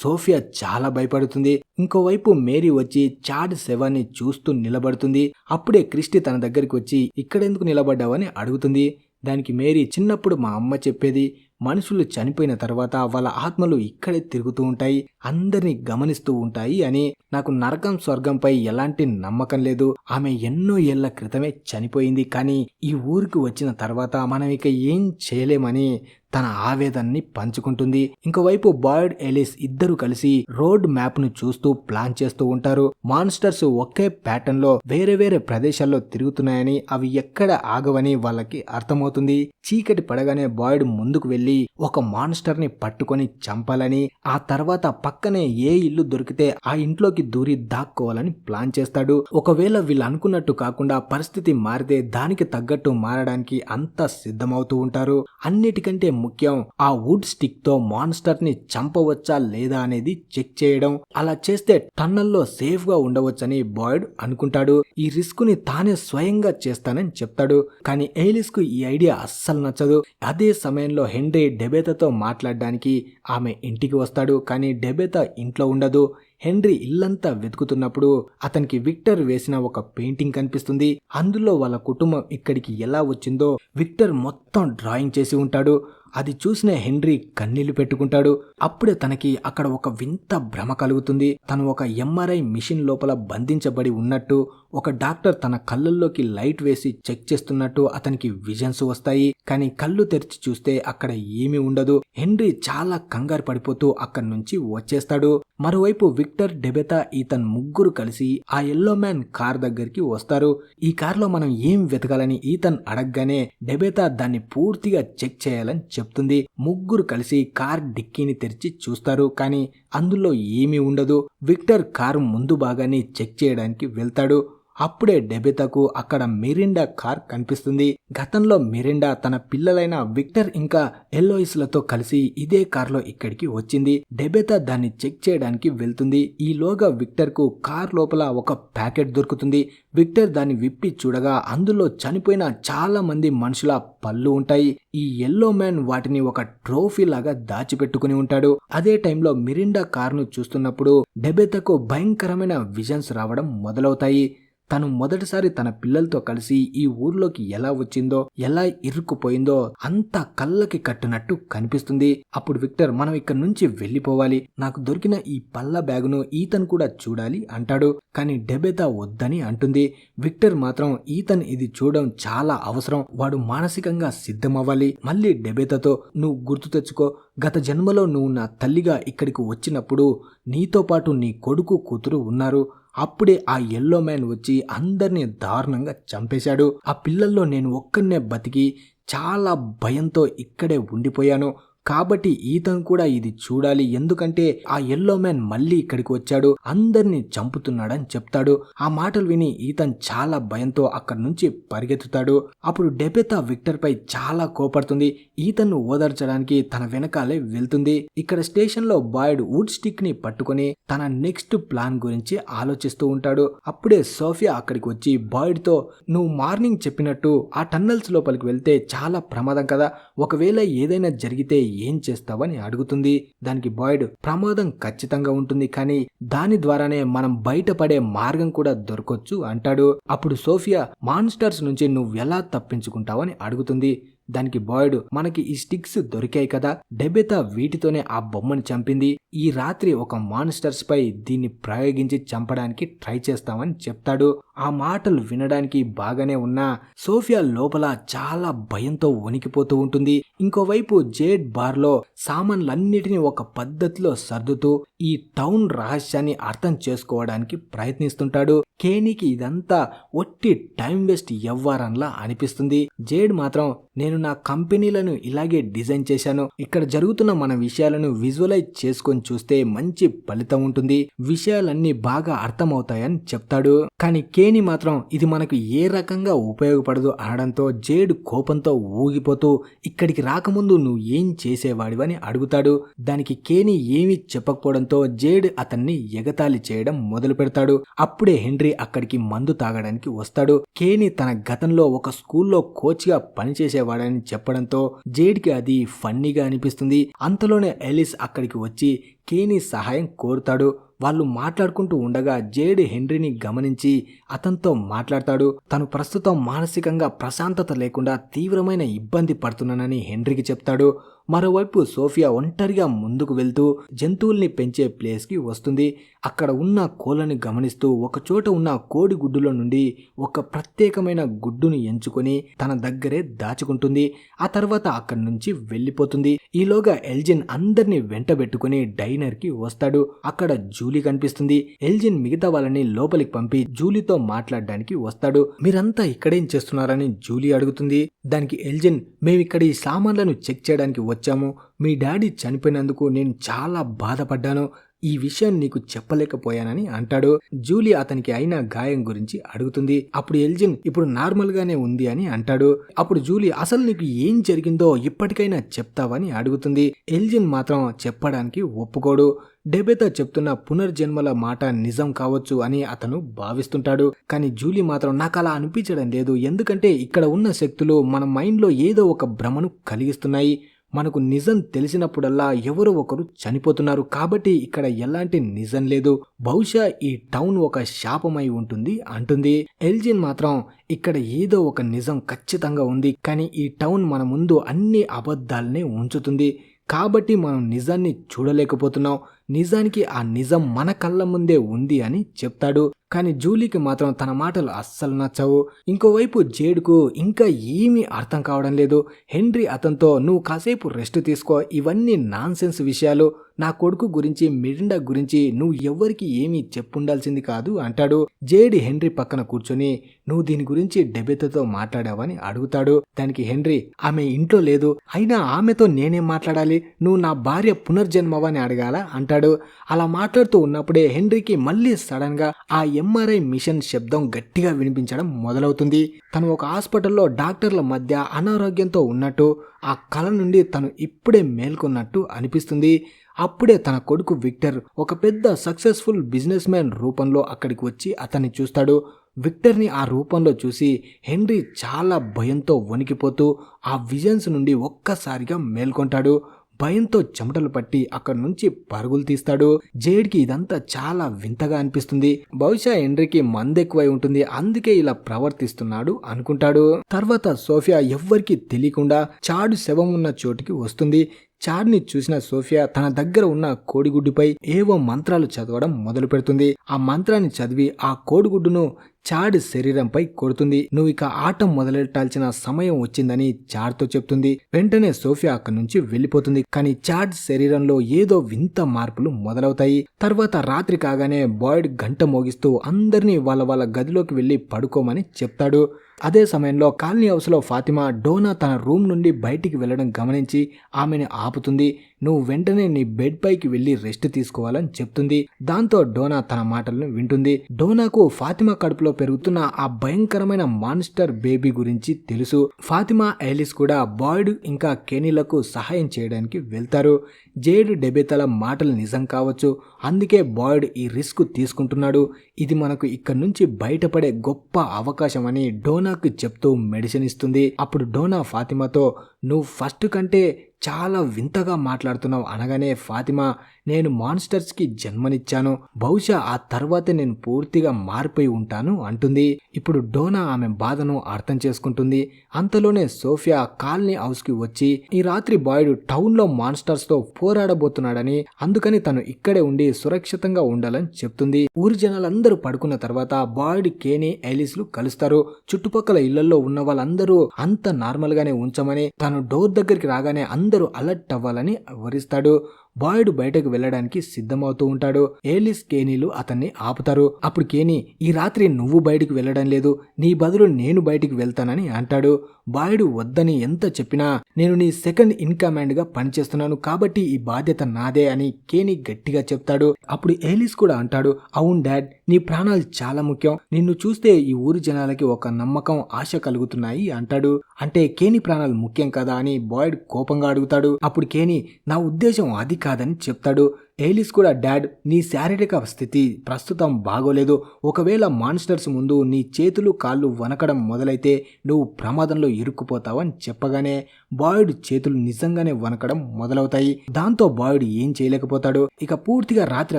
సోఫియా చాలా భయపడుతుంది. ఇంకోవైపు మేరీ వచ్చి చాడ్ శవాన్ని చూస్తూ నిలబడుతుంది. అప్పుడే క్రిస్టి తన దగ్గరికి వచ్చి ఇక్కడెందుకు నిలబడ్డావని అడుగుతుంది. దానికి మేరీ చిన్నప్పుడు మా అమ్మ చెప్పేది, మనుషులు చనిపోయిన తర్వాత వాళ్ళ ఆత్మలు ఇక్కడే తిరుగుతూ ఉంటాయి, అందరినీ గమనిస్తూ ఉంటాయి అని. నాకు నరకం స్వర్గంపై ఎలాంటి నమ్మకం లేదు. ఆమె ఎన్నో ఏళ్ల క్రితమే చనిపోయింది. కానీ ఈ ఊరికి వచ్చిన తర్వాత మనం ఇక ఏం చేయలేమని తన ఆవేదనని పంచుకుంటుంది. ఇంకోవైపు బాయిడ్ ఎలిస్ ఇద్దరు కలిసి రోడ్ మ్యాప్ ను చూస్తూ ప్లాన్ చేస్తూ ఉంటారు. మాన్స్టర్స్ ఒకే ప్యాటర్న్ లో వేరే వేరే ప్రదేశాల్లో తిరుగుతున్నాయని, అవి ఎక్కడ ఆగవని వాళ్ళకి అర్థమవుతుంది. చీకటి పడగానే బాయిడ్ ముందుకు వెళ్లి ఒక మాన్స్టర్ ని పట్టుకొని చంపాలని, ఆ తర్వాత పక్కనే ఏ ఇల్లు దొరికితే ఆ ఇంట్లోకి దూరి దాక్కోవాలని ప్లాన్ చేస్తాడు. ఒకవేళ వీళ్ళు అనుకున్నట్టు కాకుండా పరిస్థితి మారితే దానికి తగ్గట్టు మారడానికి అంతా సిద్ధమవుతూ ఉంటారు. అన్నిటికంటే ముఖ్యం ఆ వుడ్ స్టిక్ తో మాన్స్టర్ ని చంపవచ్చా లేదా అనేది చెక్ చేయడం. అలా చేస్తే టన్నల్లో సేఫ్ గా ఉండవచ్చని బాయిడ్ అనుకుంటాడు. ఈ రిస్క్ ని తానే స్వయంగా చేస్తానని చెప్తాడు. కానీ ఎయిలిస్ కు ఈ ఐడియా అస్సలు నచ్చదు. అదే సమయంలో హెన్రీ డెబేతాతో మాట్లాడడానికి ఆమె ఇంటికి వస్తాడు. కానీ డెబేతా ఇంట్లో ఉండదు. హెన్రీ ఇల్లంతా వెతుకుతున్నప్పుడు అతనికి విక్టర్ వేసిన ఒక పెయింటింగ్ కనిపిస్తుంది. అందులో వాళ్ళ కుటుంబం ఇక్కడికి ఎలా వచ్చిందో విక్టర్ మొత్తం డ్రాయింగ్ చేసి ఉంటాడు. అది చూసిన హెన్రీ కన్నీళ్లు పెట్టుకుంటాడు. అప్పుడే తనకి అక్కడ ఒక వింత భ్రమ కలుగుతుంది. తను ఒక ఎంఆర్ఐ మిషన్ లోపల బంధించబడి ఉన్నట్టు, ఒక డాక్టర్ తన కళ్ళల్లోకి లైట్ వేసి చెక్ చేస్తున్నట్టు అతనికి విజన్స్ వస్తాయి. కానీ కళ్ళు తెరిచి చూస్తే అక్కడ ఏమీ ఉండదు. హెన్రీ చాలా కంగారు పడిపోతూ అక్కడి నుంచి వచ్చేస్తాడు. మరోవైపు విక్టర్, డెబెతా, ఈతన్ ముగ్గురు కలిసి ఆ ఎల్లో మ్యాన్ కార్ దగ్గరికి వస్తారు. ఈ కార్లో మనం ఏం వెతకాలని ఈతన్ అడగగానే డెబెతా దాన్ని పూర్తిగా చెక్ చేయాలని చెప్తుంది. ముగ్గురు కలిసి కార్ డిక్కీని తెరిచి చూస్తారు. కానీ అందులో ఏమీ ఉండదు. విక్టర్ కారు ముందు భాగాన్ని చెక్ చేయడానికి వెళ్తాడు. అప్పుడే డెబెతాకు అక్కడ మిరిండా కార్ కనిపిస్తుంది. గతంలో మిరిండా తన పిల్లలైన విక్టర్ ఇంకా ఎలోయిస్ లతో కలిసి ఇదే కార్లో ఇక్కడికి వచ్చింది. డెబెతా దాన్ని చెక్ చేయడానికి వెళ్తుంది. ఈలోగా విక్టర్ కు కార్ లోపల ఒక ప్యాకెట్ దొరుకుతుంది. విక్టర్ దాన్ని విప్పి చూడగా అందులో చనిపోయిన చాలా మంది మనుషుల పళ్ళు ఉంటాయి. ఈ ఎల్లో మ్యాన్ వాటిని ఒక ట్రోఫీ లాగా దాచిపెట్టుకుని ఉంటాడు. అదే టైంలో మిరిండా కార్ను చూస్తున్నప్పుడు డెబెతాకు భయంకరమైన విజన్స్ రావడం మొదలవుతాయి. తను మొదటిసారి తన పిల్లలతో కలిసి ఈ ఊర్లోకి ఎలా వచ్చిందో, ఎలా ఇరుక్కుపోయిందో అంతా కళ్ళకి కట్టినట్టు కనిపిస్తుంది. అప్పుడు విక్టర్ మనం ఇక్కడి నుంచి వెళ్ళిపోవాలి, నాకు దొరికిన ఈ పళ్ళ బ్యాగును ఈతన్ కూడా చూడాలి అంటాడు. కానీ డెబెతా వద్దని అంటుంది. విక్టర్ మాత్రం ఈతన్ ఇది చూడడం చాలా అవసరం, వాడు మానసికంగా సిద్ధమవ్వాలి. మళ్ళీ డెబెతాతో నువ్వు గుర్తు తెచ్చుకో, గత జన్మలో నువ్వు నా తల్లిగా ఇక్కడికి వచ్చినప్పుడు నీతో పాటు నీ కొడుకు కూతురు ఉన్నారు. అప్పుడే ఆ ఎల్లో మ్యాన్ వచ్చి అందరినీ దారుణంగా చంపేశాడు. ఆ పిల్లల్లో నేను ఒక్కనే బతికి చాలా భయంతో ఇక్కడే ఉండిపోయాను. కాబట్టి ఈతన్ కూడా ఇది చూడాలి, ఎందుకంటే ఆ ఎల్లో మ్యాన్ మళ్ళీ ఇక్కడికి వచ్చాడు, అందరినీ చంపుతున్నాడని చెప్తాడు. ఆ మాటలు విని ఈతన్ చాలా భయంతో అక్కడి నుంచి పరిగెత్తుతాడు. అప్పుడు డెబెతా విక్టర్ పై చాలా కోపడుతుంది. ఈతన్ ను ఓదార్చడానికి తన వెనకాలే వెళ్తుంది. ఇక్కడ స్టేషన్ లో బాయిడ్ వుడ్ స్టిక్ ని పట్టుకుని తన నెక్స్ట్ ప్లాన్ గురించి ఆలోచిస్తూ ఉంటాడు. అప్పుడే సోఫియా అక్కడికి వచ్చి బాయిడ్ తో నువ్వు మార్నింగ్ చెప్పినట్టు ఆ టన్నల్స్ లోపలికి వెళ్తే చాలా ప్రమాదం కదా, ఒకవేళ ఏదైనా జరిగితే ఏం చేస్తావని అడుగుతుంది. దానికి బాయిడ్ ప్రమాదం ఖచ్చితంగా ఉంటుంది, కానీ దాని ద్వారానే మనం బయటపడే మార్గం కూడా దొరకొచ్చు అంటాడు. అప్పుడు సోఫియా మాన్స్టర్స్ నుంచి నువ్వెలా తప్పించుకుంటావని అడుగుతుంది. దానికి బాయిడ్ మనకి ఈ స్టిక్స్ దొరికాయి కదా, డెబెతా వీటితోనే ఆ బొమ్మని చంపింది. ఈ రాత్రి ఒక మాన్స్టర్స్ పై దీన్ని ప్రయోగించి చంపడానికి ట్రై చేస్తామని చెప్తాడు. ఆ మాటలు వినడానికి బాగానే ఉన్నా సోఫియా లోపల చాలా భయంతో వణికిపోతూ ఉంటుంది. ఇంకోవైపు జేడ్ బార్లో సామాన్లన్నిటినీ ఒక పద్ధతిలో సర్దుతూ ఈ టౌన్ రహస్యాన్ని అర్థం చేసుకోవడానికి ప్రయత్నిస్తుంటాడు. కేనీకి ఇదంతా ఒట్టి టైం వేస్ట్ ఎవ్వారంలా అనిపిస్తుంది. జేడ్ మాత్రం నేను నా కంపెనీలను ఇలాగే డిజైన్ చేశాను, ఇక్కడ జరుగుతున్న మన విషయాలను విజువలైజ్ చేసుకొని చూస్తే మంచి ఫలితం ఉంటుంది, విషయాలన్నీ బాగా అర్థమవుతాయని చెప్తాడు. కానీ కేనీ మాత్రం ఇది మనకు ఏ రకంగా ఉపయోగపడదు అనడంతో జేడ్ కోపంతో ఊగిపోతూ ఇక్కడికి రాకముందు నువ్వు ఏం చేసేవాడివని అడుగుతాడు. దానికి కేనీ ఏమీ చెప్పకపోవడంతో జేడ్ అతన్ని ఎగతాళి చేయడం మొదలు పెడతాడు. అప్పుడే హెన్రీ అక్కడికి మందు తాగడానికి వస్తాడు. కేనీ తన గతంలో ఒక స్కూల్లో కోచ్ గా పనిచేసేవాడని చెప్పడంతో జేడ్కి అది ఫన్నీగా అనిపిస్తుంది. అంతలోనే ఎలిస్ అక్కడికి వచ్చి కేనీ సహాయం కోరుతాడు. వాళ్ళు మాట్లాడుకుంటూ ఉండగా జేడ్ హెన్రీని గమనించి అతనితో మాట్లాడతాడు. తను ప్రస్తుతం మానసికంగా ప్రశాంతత లేకుండా తీవ్రమైన ఇబ్బంది పడుతున్నానని హెన్రీకి చెప్తాడు. మరోవైపు సోఫియా ఒంటరిగా ముందుకు వెళ్తూ జంతువుల్ని పెంచే ప్లేస్కి వస్తుంది. అక్కడ ఉన్న కోళ్ళని గమనిస్తూ ఒకచోట ఉన్న కోడి గుడ్డులో నుండి ఒక ప్రత్యేకమైన గుడ్డును ఎంచుకొని తన దగ్గరే దాచుకుంటుంది. ఆ తర్వాత అక్కడి నుంచి వెళ్ళిపోతుంది. ఈలోగా ఎల్జిన్ అందరినీ వెంటబెట్టుకుని డైనర్కి వస్తాడు. అక్కడ జూలీ కనిపిస్తుంది. ఎల్జిన్ మిగతా వాళ్ళని లోపలికి పంపి జూలీతో మాట్లాడడానికి వస్తాడు. మీరంతా ఇక్కడేం చేస్తున్నారని జూలీ అడుగుతుంది. దానికి ఎల్జిన్ మేమిక్కడ ఈ సామాన్లను చెక్ చేయడానికి వచ్చాము, మీ డాడీ చనిపోయినందుకు నేను చాలా బాధపడ్డాను, ఈ విషయం నీకు చెప్పలేకపోయానని అంటాడు. జూలీ అతనికి అయిన గాయం గురించి అడుగుతుంది. అప్పుడు ఎల్జిన్ ఇప్పుడు నార్మల్ గానే ఉంది అని అంటాడు. అప్పుడు జూలీ అసలు నీకు ఏం జరిగిందో ఇప్పటికైనా చెప్తావని అడుగుతుంది. ఎల్జిన్ మాత్రం చెప్పడానికి ఒప్పుకోడు. డెబెతా చెప్తున్న పునర్జన్మల మాట నిజం కావచ్చు అని అతను భావిస్తుంటాడు. కానీ జూలీ మాత్రం నాకు అలా అనిపించడం లేదు, ఎందుకంటే ఇక్కడ ఉన్న శక్తులు మన మైండ్లో ఏదో ఒక భ్రమను కలిగిస్తున్నాయి, మనకు నిజం తెలిసినప్పుడల్లా ఎవరో ఒకరు చనిపోతున్నారు, కాబట్టి ఇక్కడ ఎలాంటి నిజం లేదు, బహుశా ఈ టౌన్ ఒక శాపమై ఉంటుంది అంటుంది. ఎల్జిన్ మాత్రం ఇక్కడ ఏదో ఒక నిజం ఖచ్చితంగా ఉంది, కానీ ఈ టౌన్ మన ముందు అన్ని అబద్ధాలనే ఉంచుతుంది, కాబట్టి మనం నిజాన్ని చూడలేకపోతున్నాం, నిజానికి ఆ నిజం మన కళ్ళ ముందే ఉంది అని చెప్తాడు. కానీ జూలీకి మాత్రం తన మాటలు అస్సలు నచ్చవు. ఇంకోవైపు జేడ్కు ఇంకా ఏమీ అర్థం కావడం లేదు. హెన్రీ అతనితో నువ్వు కాసేపు రెస్ట్ తీసుకో, ఇవన్నీ నాన్సెన్స్ విషయాలు, నా కొడుకు గురించి మిరిండా గురించి నువ్వు ఎవ్వరికి ఏమీ చెప్పుండాల్సింది కాదు అంటాడు. జేడ్ హెన్రీ పక్కన కూర్చొని నువ్వు దీని గురించి డెబెతాతో మాట్లాడావని అడుగుతాడు. దానికి హెన్రీ ఆమె ఇంట్లో లేదు, అయినా ఆమెతో నేనేం మాట్లాడాలి, నువ్వు నా భార్య పునర్జన్మవని అడగాల అంటాడు. అలా మాట్లాడుతూ ఉన్నప్పుడే హెన్రీకి మళ్ళీ సడన్ గా ఆ ఎంఆర్ఐ మిషన్ శబ్దం గట్టిగా వినిపించడం మొదలవుతుంది. తను ఒక హాస్పిటల్లో డాక్టర్ల మధ్య అనారోగ్యంతో ఉన్నట్టు, ఆ కల నుండి తను ఇప్పుడే మేల్కొన్నట్టు అనిపిస్తుంది. అప్పుడే తన కొడుకు విక్టర్ ఒక పెద్ద సక్సెస్ఫుల్ బిజినెస్ మ్యాన్ రూపంలో అక్కడికి వచ్చి అతన్ని చూస్తాడు. విక్టర్ని ఆ రూపంలో చూసి హెన్రీ చాలా భయంతో వణికిపోతూ ఆ విజన్స్ నుండి ఒక్కసారిగా మేల్కొంటాడు. భయంతో చెమటలు పట్టి అక్కడి నుంచి పరుగులు తీస్తాడు. జేడ్కి ఇదంతా చాలా వింతగా అనిపిస్తుంది. బహుశా హెన్రీకి మందెక్కువై ఉంటుంది, అందుకే ఇలా ప్రవర్తిస్తున్నాడు అనుకుంటాడు. తర్వాత సోఫియా ఎవ్వరికీ తెలియకుండా చాడు శవం ఉన్న చోటుకి వస్తుంది. చాడ్ని చూసిన సోఫియా తన దగ్గర ఉన్న కోడిగుడ్డుపై ఏవో మంత్రాలు చదవడం మొదలు పెడుతుంది. ఆ మంత్రాన్ని చదివి ఆ కోడిగుడ్డును చాడ్ శరీరంపై కొడుతుంది. నువ్వు ఇక ఆట మొదలెట్టాల్సిన సమయం వచ్చిందని చాడ్తో చెప్తుంది. వెంటనే సోఫియా అక్కడి నుంచి వెళ్ళిపోతుంది. కానీ చాడ్ శరీరంలో ఏదో వింత మార్పులు మొదలవుతాయి. తర్వాత రాత్రి కాగానే బాయిడ్ గంట మోగిస్తూ అందరినీ వాళ్ళ గదిలోకి వెళ్లి పడుకోమని చెప్తాడు. అదే సమయంలో కాలనీ హౌస్లో ఫాతిమా డోనా తన రూమ్ నుండి బయటికి వెళ్లడం గమనించి ఆమెను ఆపుతుంది. నువ్వు వెంటనే నీ బెడ్ పైకి వెళ్లి రెస్ట్ తీసుకోవాలని చెప్తుంది. దాంతో డోనా తన మాటలను వింటుంది. డోనాకు ఫాతిమా కడుపులో పెరుగుతున్న ఆ భయంకరమైన మాన్స్టర్ బేబీ గురించి తెలుసు. ఫాతిమా, ఐలిస్ కూడా బాయిడ్ ఇంకా కేనీలకు సహాయం చేయడానికి వెళ్తారు. జేడ్ డెబెతల మాటలు నిజం కావచ్చు, అందుకే బాయిడ్ ఈ రిస్క్ తీసుకుంటున్నాడు. ఇది మనకు ఇక్కడ నుంచి బయటపడే గొప్ప అవకాశం అని డోనాకు చెప్తూ మెడిసిన్ ఇస్తుంది. అప్పుడు డోనా ఫాతిమాతో, నువ్వు ఫస్ట్ కంటే చాలా వింతగా మాట్లాడుతున్నావు అనగానే ఫాతిమా, నేను మాన్స్టర్స్ కి జన్మనిచ్చాను, బహుశా ఆ తర్వాతే నేను పూర్తిగా మారిపోయి ఉంటాను అంటుంది. ఇప్పుడు డోనా ఆమె బాధను అర్థం చేసుకుంటుంది. అంతలోనే సోఫియా కాలనీ హౌస్ కి వచ్చి ఈ రాత్రి బాయిడ్ టౌన్ లో మాన్స్టర్స్ తో పోరాడబోతున్నాడని, అందుకని తను ఇక్కడే ఉండి సురక్షితంగా ఉండాలని చెప్తుంది. ఊరి జనాలందరూ పడుకున్న తర్వాత బాయిడ్, కేనీ, ఐలిస్లు కలుస్తారు. చుట్టుపక్కల ఇళ్లలో ఉన్న వాళ్ళందరూ అంత నార్మల్ గానే ఉంచమని, తను డోర్ దగ్గరికి రాగానే అందరూ అలర్ట్ అవ్వాలని వివరిస్తాడు. బాయిడ్ బయటకు వెళ్లడానికి సిద్ధమవుతూ ఉంటాడు. ఏలిస్, కేనీలు అతన్ని ఆపుతారు. అప్పుడు కేనీ, ఈ రాత్రి నువ్వు బయటికి వెళ్లడం లేదు, నీ బదులు నేను బయటికి వెళ్తానని అంటాడు. బాయిడ్ వద్దని ఎంత చెప్పినా, నేను నీ సెకండ్ ఇన్ కమాండ్ గా పనిచేస్తున్నాను కాబట్టి ఈ బాధ్యత నాదే అని కేనీ గట్టిగా చెప్తాడు. అప్పుడు ఏలిస్ కూడా అంటాడు, అవును డాడ్, నీ ప్రాణాలు చాలా ముఖ్యం, నిన్ను చూస్తే ఈ ఊరి జనాలకి ఒక నమ్మకం, ఆశ కలుగుతున్నాయి అంటాడు. అంటే కేనీ ప్రాణాలు ముఖ్యం కదా అని బాయిడ్ కోపంగా అడుగుతాడు. అప్పుడు కేనీ, నా ఉద్దేశం అది కాదని చెప్తాడు. ఏలిస్ కూడా, డాడ్, నీ శారీరక స్థితి ప్రస్తుతం బాగోలేదు, ఒకవేళ మాన్స్టర్స్ ముందు నీ చేతులు కాళ్ళు వనకడం మొదలైతే నువ్వు ప్రమాదంలో ఇరుక్కుపోతావని చెప్పగానే బాయిడ్ చేతులు నిజంగానే వనకడం మొదలవుతాయి. దాంతో బాయిడ్ ఏం చేయలేకపోతాడు. ఇక పూర్తిగా రాత్రి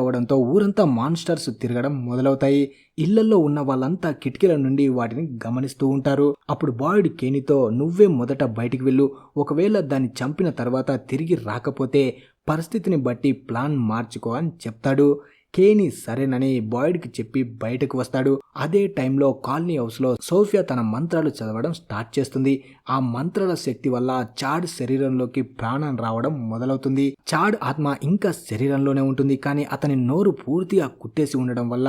అవడంతో ఊరంతా మాన్స్టర్స్ తిరగడం మొదలవుతాయి. ఇళ్లలో ఉన్న వాళ్ళంతా కిటికీల నుండి వాటిని గమనిస్తూ ఉంటారు. అప్పుడు బాయిడ్ కేనీతో, నువ్వే మొదట బయటికి వెళ్ళు, ఒకవేళ దాన్ని చంపిన తర్వాత తిరిగి రాకపోతే పరిస్థితిని బట్టి ప్లాన్ మార్చుకో అని చెప్తాడు. కేనీ సరేనని బాయిడ్కి చెప్పి బయటకు వస్తాడు. అదే టైంలో కాలనీ హౌస్లో సోఫియా తన మంత్రాలు చదవడం స్టార్ట్ చేస్తుంది. ఆ మంత్రాల శక్తి వల్ల చాడ్ శరీరంలోకి ప్రాణం రావడం మొదలవుతుంది. చాడ్ ఆత్మ ఇంకా శరీరంలోనే ఉంటుంది, కానీ అతని నోరు పూర్తిగా కుట్టేసి ఉండడం వల్ల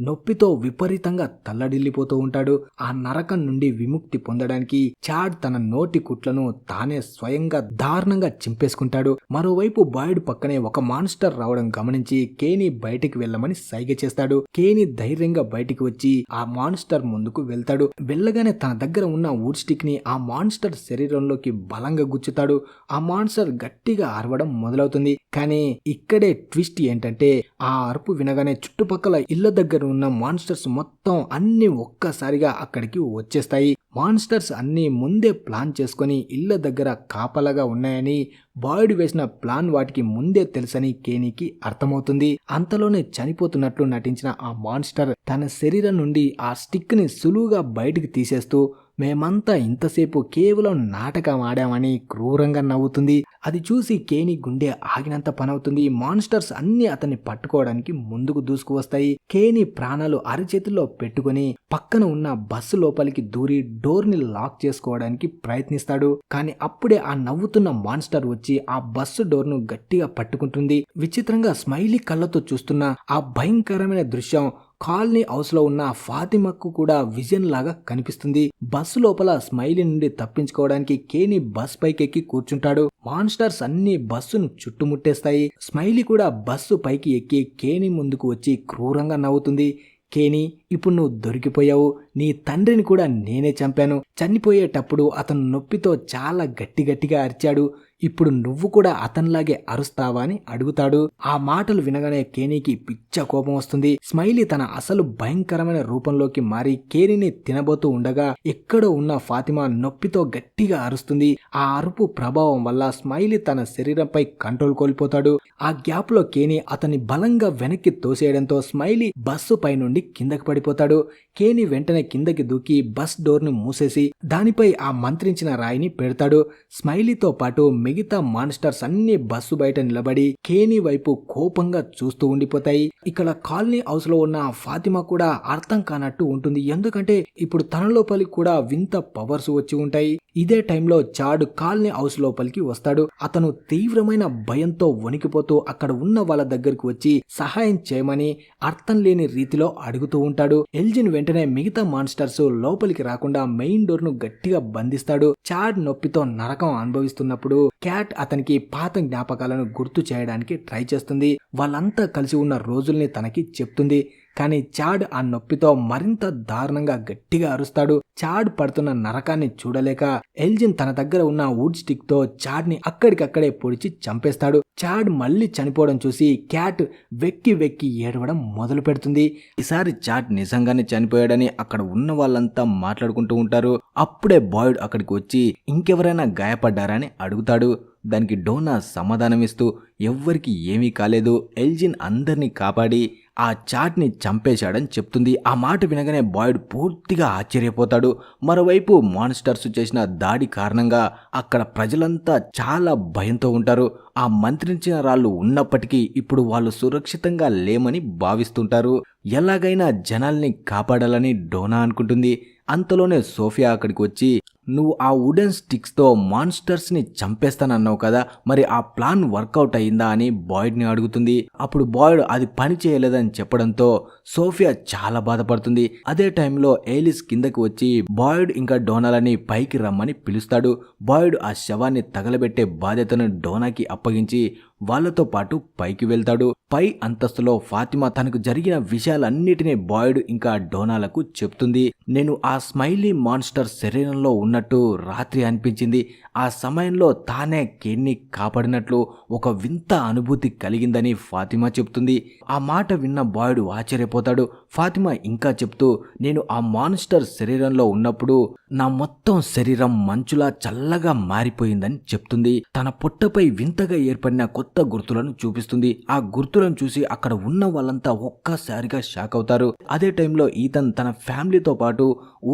నొప్పితో విపరీతంగా తల్లడిల్లిపోతూ ఉంటాడు. ఆ నరకం నుండి విముక్తి పొందడానికి చాడ్ తన నోటి కుట్లను తానే స్వయంగా దారుణంగా చింపేసుకుంటాడు. మరోవైపు బాయిడ్ పక్కనే ఒక మాన్స్టర్ రావడం గమనించి కేనీ బయటికి వెళ్ళమని సైగ చేస్తాడు. కేనీ ధైర్యంగా బయటికి వచ్చి ఆ మాన్స్టర్ ముందుకు వెళ్తాడు. వెళ్ళగానే తన దగ్గర ఉన్న వుడ్ స్టిక్ ని ఆ మాన్స్టర్ శరీరంలోకి బలంగా గుచ్చుతాడు. ఆ మాన్స్టర్ గట్టిగా అరవడం మొదలవుతుంది. కానీ ఇక్కడే ట్విస్ట్ ఏంటంటే, ఆ అరుపు వినగానే చుట్టుపక్కల ఇళ్ల దగ్గర ఉన్న మాన్స్టర్స్ మొత్తం అన్ని ఒక్కసారిగా అక్కడికి వచ్చేస్తాయి. మాన్స్టర్స్ అన్ని ముందే ప్లాన్ చేసుకుని ఇళ్ల దగ్గర కాపలాగా ఉన్నాయని, బాయిడ్ వేసిన ప్లాన్ వాటికి ముందే తెలుసని కేనీకి అర్థమవుతుంది. అంతలోనే చనిపోతున్నట్లు నటించిన ఆ మాన్స్టర్ తన శరీరం నుండి ఆ స్టిక్ ని సులువుగా బయటికి తీసేస్తూ, మేమంతా ఇంతసేపు కేవలం నాటకం ఆడామని క్రూరంగా నవ్వుతుంది. అది చూసి కేనీ గుండె ఆగినంత పనవుతుంది. మాన్స్టర్స్ అన్ని అతన్ని పట్టుకోవడానికి ముందుకు దూసుకువస్తాయి. కేనీ ప్రాణాలు అరచేతుల్లో పెట్టుకుని పక్కన ఉన్న బస్సు లోపలికి దూరి డోర్ ని లాక్ చేసుకోవడానికి ప్రయత్నిస్తాడు. కానీ అప్పుడే ఆ నవ్వుతున్న మాన్స్టర్ వచ్చి ఆ బస్సు డోర్ ను గట్టిగా పట్టుకుంటుంది. విచిత్రంగా స్మైలీ కళ్ళతో చూస్తున్న ఆ భయంకరమైన దృశ్యం కాలనీ హౌస్ లో ఉన్న ఫాతిమాకు కూడా విజన్ లాగా కనిపిస్తుంది. బస్సు లోపల స్మైలీ నుండి తప్పించుకోవడానికి కేనీ బస్ పైకి ఎక్కి కూర్చుంటాడు. మాన్స్టర్స్ అన్ని బస్సును చుట్టుముట్టేస్తాయి. స్మైలీ కూడా బస్సు పైకి ఎక్కి కేనీ ముందుకు వచ్చి క్రూరంగా నవ్వుతుంది. కేనీ, ఇప్పుడు నువ్వు దొరికిపోయావు, నీ తండ్రిని కూడా నేనే చంపాను, చనిపోయేటప్పుడు అతను నొప్పితో చాలా గట్టిగా అరిచాడు, ఇప్పుడు నువ్వు కూడా అతనిలాగే అరుస్తావా అని అడుగుతాడు. ఆ మాటలు వినగానే కేనీకి పిచ్చ కోపం వస్తుంది. స్మైలీ తన అసలు భయంకరమైన రూపంలోకి మారి కేనీని తినబోతూ ఉండగా ఎక్కడో ఉన్న ఫాతిమా నొప్పితో గట్టిగా అరుస్తుంది. ఆ అరుపు ప్రభావం వల్ల స్మైలీ తన శరీరంపై కంట్రోల్ కోల్పోతాడు. ఆ గ్యాప్ లో కేనీ అతన్ని బలంగా వెనక్కి తోసేయడంతో స్మైలీ బస్సు పై నుండి కిందకి పడిపోతాడు. కేనీ వెంటనే కిందకి దూకి బస్ డోర్ ను మూసేసి దానిపై ఆ మంత్రించిన రాయిని పెడతాడు. స్మైలీతో పాటు మిగతా మాన్స్టర్స్ అన్ని బస్సు బయట నిలబడి కేనీ వైపు కోపంగా చూస్తూ ఉండిపోతాయి. ఇక్కడ కాలనీ హౌస్ లో ఉన్న ఫాతిమా కూడా అర్థం కానట్టు ఉంటుంది. ఎందుకంటే ఇప్పుడు తన లోపలికి కూడా వింత పవర్స్ వచ్చి ఉంటాయి. ఇదే టైంలో చాడ్ కాలనీ హౌస్ లోపలికి వస్తాడు. అతను తీవ్రమైన భయంతో వణికిపోతూ అక్కడ ఉన్న వాళ్ళ దగ్గరికి వచ్చి సహాయం చేయమని అర్థం లేని రీతిలో అడుగుతూ ఉంటాడు. ఎల్జిన్ వెంటనే మిగతా మాన్స్టర్స్ లోపలికి రాకుండా మెయిన్ డోర్ ను గట్టిగా బంధిస్తాడు. చాడ్ నొప్పితో నరకం అనుభవిస్తున్నప్పుడు క్యాట్ అతనికి పాత జ్ఞాపకాలను గుర్తు చేయడానికి ట్రై చేస్తుంది. వాళ్ళంతా కలిసి ఉన్న రోజుల్ని తనకి చెప్తుంది. కానీ చాడ్ ఆ నొప్పితో మరింత దారుణంగా గట్టిగా అరుస్తాడు. చాడ్ పడుతున్న నరకాన్ని చూడలేక ఎల్జిన్ తన దగ్గర ఉన్న వుడ్ స్టిక్ తో చాడ్ ని అక్కడికక్కడే పొడిచి చంపేస్తాడు. చాడ్ మళ్ళీ చనిపోవడం చూసి క్యాట్ వెక్కి వెక్కి ఏడవడం మొదలు పెడుతుంది. ఈసారి చాడ్ నిజంగానే చనిపోయాడని అక్కడ ఉన్న వాళ్ళంతా మాట్లాడుకుంటూ ఉంటారు. అప్పుడే బాయిడ్ అక్కడికి వచ్చి ఇంకెవరైనా గాయపడ్డారని అడుగుతాడు. దానికి డోనా సమాధానమిస్తూ ఎవ్వరికి ఏమీ కాలేదు, ఎల్జిన్ అందరినీ కాపాడి ఆ చాట్ని చంపేశాడని చెప్తుంది. ఆ మాట వినగానే బాయిడ్ పూర్తిగా ఆశ్చర్యపోతాడు. మరోవైపు మాన్స్టర్స్ చేసిన దాడి కారణంగా అక్కడ ప్రజలంతా చాలా భయంతో ఉంటారు. ఆ మంత్రించిన రాళ్ళు ఉన్నప్పటికీ ఇప్పుడు వాళ్ళు సురక్షితంగా లేమని భావిస్తుంటారు. ఎలాగైనా జనాల్ని కాపాడాలని డోనా అనుకుంటుంది. అంతలోనే సోఫియా అక్కడికి వచ్చి, నువ్వు ఆ వుడెన్ స్టిక్స్ తో మాన్స్టర్స్ ని చంపేస్తానన్నావు కదా, మరి ఆ ప్లాన్ వర్కౌట్ అయిందా అని బాయిడ్ ని అడుగుతుంది. అప్పుడు బాయిడ్ అది పని చేయలేదని చెప్పడంతో సోఫియా చాలా బాధపడుతుంది. అదే టైంలో ఏలిస్ కిందకి వచ్చి బాయిడ్ ఇంకా డోనాలని పైకి రమ్మని పిలుస్తాడు. బాయిడ్ ఆ శవాన్ని తగలబెట్టే బాధ్యతను డోనాకి అప్పగించి వాళ్లతో పాటు పైకి వెళ్తాడు. పై అంతస్తులో ఫాతిమా తనకు జరిగిన విషయాలన్నిటినీ బాయిడ్ ఇంకా డోనాలకు చెప్తుంది. నేను ఆ స్మైలీ మాన్స్టర్ శరీరంలో ఉన్నట్టు రాత్రి అనిపించింది. ఆ సమయంలో తానే కేన్ని కాపాడినట్లు ఒక వింత అనుభూతి కలిగిందని ఫాతిమా చెప్తుంది. ఆ మాట విన్న బాయిడ్ ఆశ్చర్యపోతాడు. ఫాతిమా ఇంకా చెప్తూ, నేను ఆ మాన్స్టర్ శరీరంలో ఉన్నప్పుడు నా మొత్తం శరీరం మంచులా చల్లగా మారిపోయిందని చెప్తుంది. తన పొట్టపై వింతగా ఏర్పడిన కొత్త గుర్తులను చూపిస్తుంది. ఆ గుర్తులను చూసి అక్కడ ఉన్న వాళ్ళంతా ఒక్కసారిగా షాక్ అవుతారు. అదే టైంలో ఈతన్ తన ఫ్యామిలీతో పాటు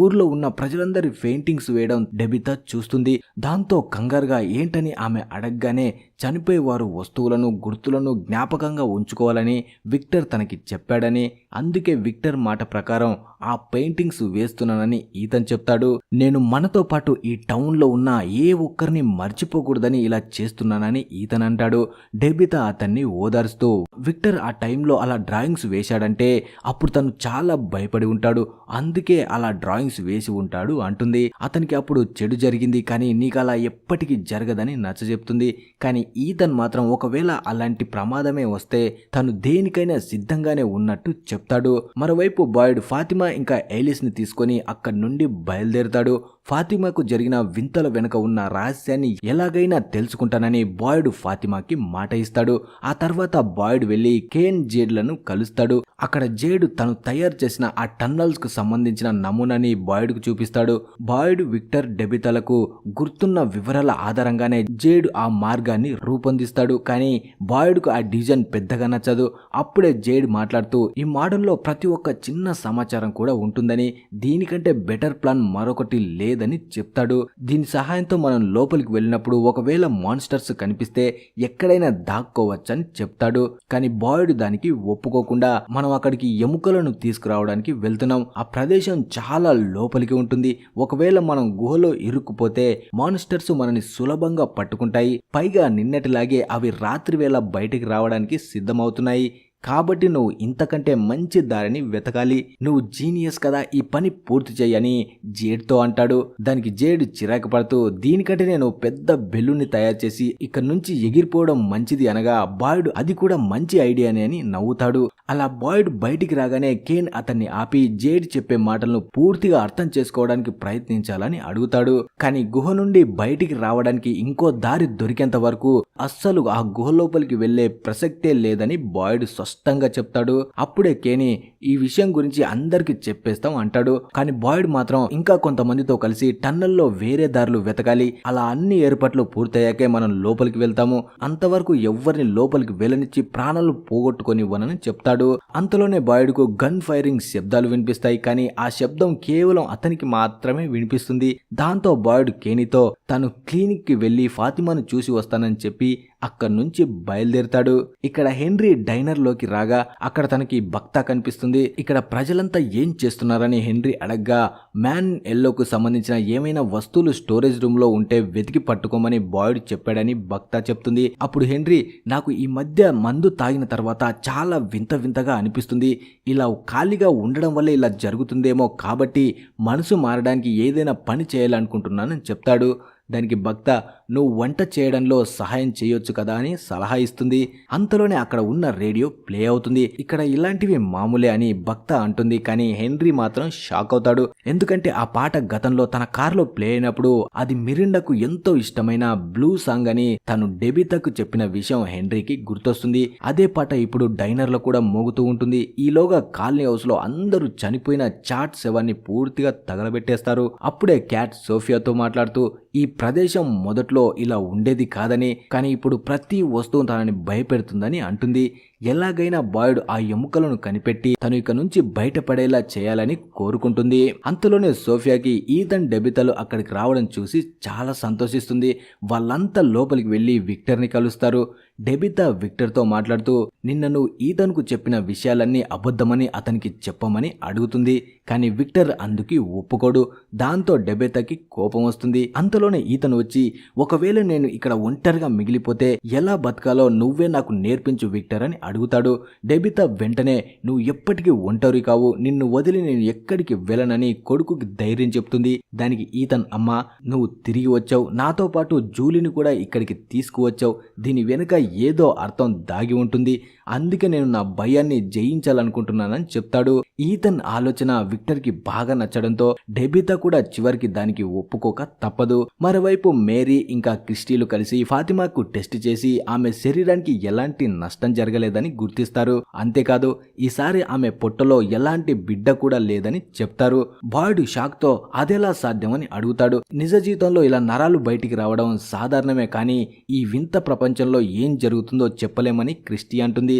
ఊర్లో ఉన్న ప్రజలందరి పెయింటింగ్స్ వేయడం డెబితా చూస్తుంది. దాంతో కంగారుగా ఏంటని ఆమె అడగగానే చనిపోయేవారు వస్తువులను గుర్తులను జ్ఞాపకంగా ఉంచుకోవాలని విక్టర్ తనకి చెప్పాడని, అందుకే విక్టర్ మాట ప్రకారం ఆ పెయింటింగ్స్ వేస్తున్నానని ఈతన్ చెప్తాడు. నేను మనతో పాటు ఈ టౌన్లో ఉన్న ఏ ఒక్కరిని మర్చిపోకూడదని ఇలా చేస్తున్నానని ఈతన్ అంటాడు. డెబితా అతన్ని ఓదారుస్తూ, విక్టర్ ఆ టైంలో అలా డ్రాయింగ్స్ వేశాడంటే అప్పుడు తను చాలా భయపడి ఉంటాడు, అందుకే అలా డ్రాయింగ్స్ వేసి ఉంటాడు అంటుంది. అతనికి అప్పుడు చెడు జరిగింది, కానీ నీకు అలా ఎప్పటికీ జరగదని నచ్చజెప్తుంది. కానీ ఈతన్ మాత్రం ఒకవేళ అలాంటి ప్రమాదమే వస్తే తను దేనికైనా సిద్ధంగానే ఉన్నట్టు చెప్తాడు. మరోవైపు బాయిడ్ ఫాతిమా ఇంకా ఏలిస్ ని తీసుకొని అక్కడి నుండి బయలుదేరుతాడు. ఫాతిమాకు జరిగిన వింతల వెనుక ఉన్న రహస్యాన్ని ఎలాగైనా తెలుసుకుంటానని బాయిడ్ ఫాతిమాకి మాట ఇస్తాడు. ఆ తర్వాత బాయిడ్ వెళ్లి కేన్ జేడ్లను కలుస్తాడు. అక్కడ జేడ్ తను తయారు చేసిన ఆ టన్నల్స్ కు సంబంధించిన నమూనాని బాయిడ్ కు చూపిస్తాడు. బాయిడ్, విక్టర్, డెబితాలకు గుర్తున్న వివరాల ఆధారంగానే జేడ్ ఆ మార్గాన్ని రూపొందిస్తాడు. కానీ బాయిడ్ కు ఆ డిజైన్ పెద్దగా నచ్చదు. అప్పుడే జేడ్ మాట్లాడుతూ, ఈ మోడల్లో ప్రతి ఒక్క చిన్న సమాచారం కూడా ఉంటుందని, దీనికంటే బెటర్ ప్లాన్ మరొకటి లేదని చెప్తాడు. దీని సహాయంతో మనం లోపలికి వెళ్ళినప్పుడు ఒకవేళ మాన్స్టర్స్ కనిపిస్తే ఎక్కడైనా దాక్కోవచ్చని చెప్తాడు. కానీ బాయిడ్ దానికి ఒప్పుకోకుండా, మనం అక్కడికి ఎముకలను తీసుకురావడానికి వెళ్తున్నాం, ఆ ప్రదేశం చాలా లోపలికి ఉంటుంది, ఒకవేళ మనం గుహలో ఇరుక్కుపోతే మాన్స్టర్స్ మనని సులభంగా పట్టుకుంటాయి, పైగా నిన్నటిలాగే అవి రాత్రివేళ బయటికి రావడానికి సిద్ధమవుతున్నాయి, కాబట్టి నువ్వు ఇంతకంటే మంచి దారిని వెతకాలి, నువ్వు జీనియస్ కదా, ఈ పని పూర్తి చేయని జేడ్తో అంటాడు. దానికి జేడ్ చిరాకు పడుతూ, దీనికంటే నేను పెద్ద బెలూన్ని తయారు చేసి ఇక్కడి నుంచి ఎగిరిపోవడం మంచిది అనగా బాయిడ్ అది కూడా మంచి ఐడియానే అని నవ్వుతాడు. అలా బాయిడ్ బయటికి రాగానే కేన్ అతన్ని ఆపి జేడ్ చెప్పే మాటలను పూర్తిగా అర్థం చేసుకోవడానికి ప్రయత్నించాలని అడుగుతాడు. కానీ గుహ నుండి బయటికి రావడానికి ఇంకో దారి దొరికేంత వరకు అస్సలు ఆ గుహ లోపలికి వెళ్లే ప్రసక్తే లేదని బాయిడ్ స్పష్టంగా చెప్తాడు. అప్పుడే కేని ఈ విషయం గురించి అందరికి చెప్పేస్తాం అంటాడు. కానీ బాయిడ్ మాత్రం ఇంకా కొంతమందితో కలిసి టన్నల్లో వేరే దారులు వెతకాలి, అలా అన్ని ఏర్పాట్లు పూర్తయ్యాకే మనం లోపలికి వెళ్తాము, అంతవరకు ఎవ్వరిని లోపలికి వెళ్ళనిచ్చి ప్రాణాలు పోగొట్టుకొనివ్వనని చెప్తాడు. అంతలోనే బాయిడ్ కు గన్ ఫైరింగ్ శబ్దాలు వినిపిస్తాయి. కానీ ఆ శబ్దం కేవలం అతనికి మాత్రమే వినిపిస్తుంది. దాంతో బాయిడ్ కేనీతో తాను క్లినిక్ కి వెళ్లి ఫాతిమాను చూసి వస్తానని చెప్పి అక్కడి నుంచి బయలుదేరుతాడు. ఇక్కడ హెన్రీ డైనర్ లోకి రాగా అక్కడ తనకి భక్త కనిపిస్తుంది. ఇక్కడ ప్రజలంతా ఏం చేస్తున్నారని హెన్రీ అడగ్గా మ్యాన్ ఎల్లోకు సంబంధించిన ఏమైనా వస్తువులు స్టోరేజ్ రూమ్ లో ఉంటే వెతికి పట్టుకోమని బాయిడ్ చెప్పాడని భక్త చెప్తుంది. అప్పుడు హెన్రీ, నాకు ఈ మధ్య మందు తాగిన తర్వాత చాలా వింత వింతగా అనిపిస్తుంది. ఇలా ఖాళీగా ఉండడం వల్ల ఇలా జరుగుతుందేమో, కాబట్టి మనసు మారడానికి ఏదైనా పని చేయాలనుకుంటున్నానని చెప్తాడు. దానికి భక్త, నువ్వు వంట చేయడంలో సహాయం చేయొచ్చు కదా అని సలహా ఇస్తుంది. అంతలోనే అక్కడ ఉన్న రేడియో ప్లే అవుతుంది. ఇక్కడ ఇలాంటివి మామూలే అని భక్త అంటుంది. కానీ హెన్రీ మాత్రం షాక్ అవుతాడు. ఎందుకంటే ఆ పాట గతంలో తన కారులో ప్లే అయినప్పుడు అది మిరిండాకు ఎంతో ఇష్టమైన బ్లూ సాంగ్ అని తను డెబితాకు చెప్పిన విషయం హెన్రీకి గుర్తొస్తుంది. అదే పాట ఇప్పుడు డైనర్ లో కూడా మోగుతూ ఉంటుంది. ఈలోగా కాలనీ హౌస్ లో అందరూ చనిపోయిన చాట్ శవాన్ని పూర్తిగా తగలబెట్టేస్తారు. అప్పుడే క్యాట్ సోఫియాతో మాట్లాడుతూ, ఈ ప్రదేశం మొదట్లో ఇలా ఉండేది కాదని, కానీ ఇప్పుడు ప్రతి వస్తువు తనని భయపెడుతుందని అంటుంది. ఎలాగైనా బాయిడ్ ఆ ఎముకలను కనిపెట్టి తను ఇక నుంచి బయటపడేలా చేయాలని కోరుకుంటుంది. అంతలోనే సోఫియాకి ఈథన్ డెబితాలు అక్కడికి రావడం చూసి చాలా సంతోషిస్తుంది. వాళ్ళంతా లోపలికి వెళ్లి విక్టర్ని కలుస్తారు. డెబితా విక్టర్తో మాట్లాడుతూ, నిన్న నువ్వు ఈథన్కు చెప్పిన విషయాలన్నీ అబద్ధమని అతనికి చెప్పమని అడుగుతుంది. కానీ విక్టర్ అందుకి ఒప్పుకోడు. దాంతో డెబితాకి కోపం వస్తుంది. అంతలోనే ఈథన్ వచ్చి, ఒకవేళ నేను ఇక్కడ ఒంటరిగా మిగిలిపోతే ఎలా బతకాలో నువ్వే నాకు నేర్పించు విక్టర్ అని అడుగుతాడు. డెబితా వెంటనే, నువ్వు ఎప్పటికీ ఒంటరి కావు, నిన్ను వదిలి నేను ఎక్కడికి వెళ్ళనని కొడుకుకి ధైర్యం చెప్తుంది. దానికి ఈథన్, అమ్మ, నువ్వు తిరిగి వచ్చావు, నాతో పాటు జూలీని కూడా ఇక్కడికి తీసుకువచ్చావు, దీని వెనుక ఏదో అర్థం దాగి ఉంటుంది, అందుకే నేను నా భయాన్ని జయించాలనుకుంటున్నానని చెప్తాడు. ఈథన్ ఆలోచన విక్టర్కి బాగా నచ్చడంతో డెబితా కూడా చివరికి దానికి ఒప్పుకోక తప్పదు. మరోవైపు మేరీ ఇంకా క్రిస్టీలు కలిసి ఫాతిమాకు టెస్ట్ చేసి ఆమె శరీరానికి ఎలాంటి నష్టం జరగలేదని గుర్తిస్తారు. అంతేకాదు, ఈసారి ఆమె పొట్టలో ఎలాంటి బిడ్డ కూడా లేదని చెప్తారు. బాయిడ్ షాక్ తో అదెలా సాధ్యమని అడుగుతాడు. నిజ జీవితంలో ఇలా నరాలు బయటికి రావడం సాధారణమే, కానీ ఈ వింత ప్రపంచంలో ఏం జరుగుతుందో చెప్పలేమని క్రిస్టీ అంటుంది.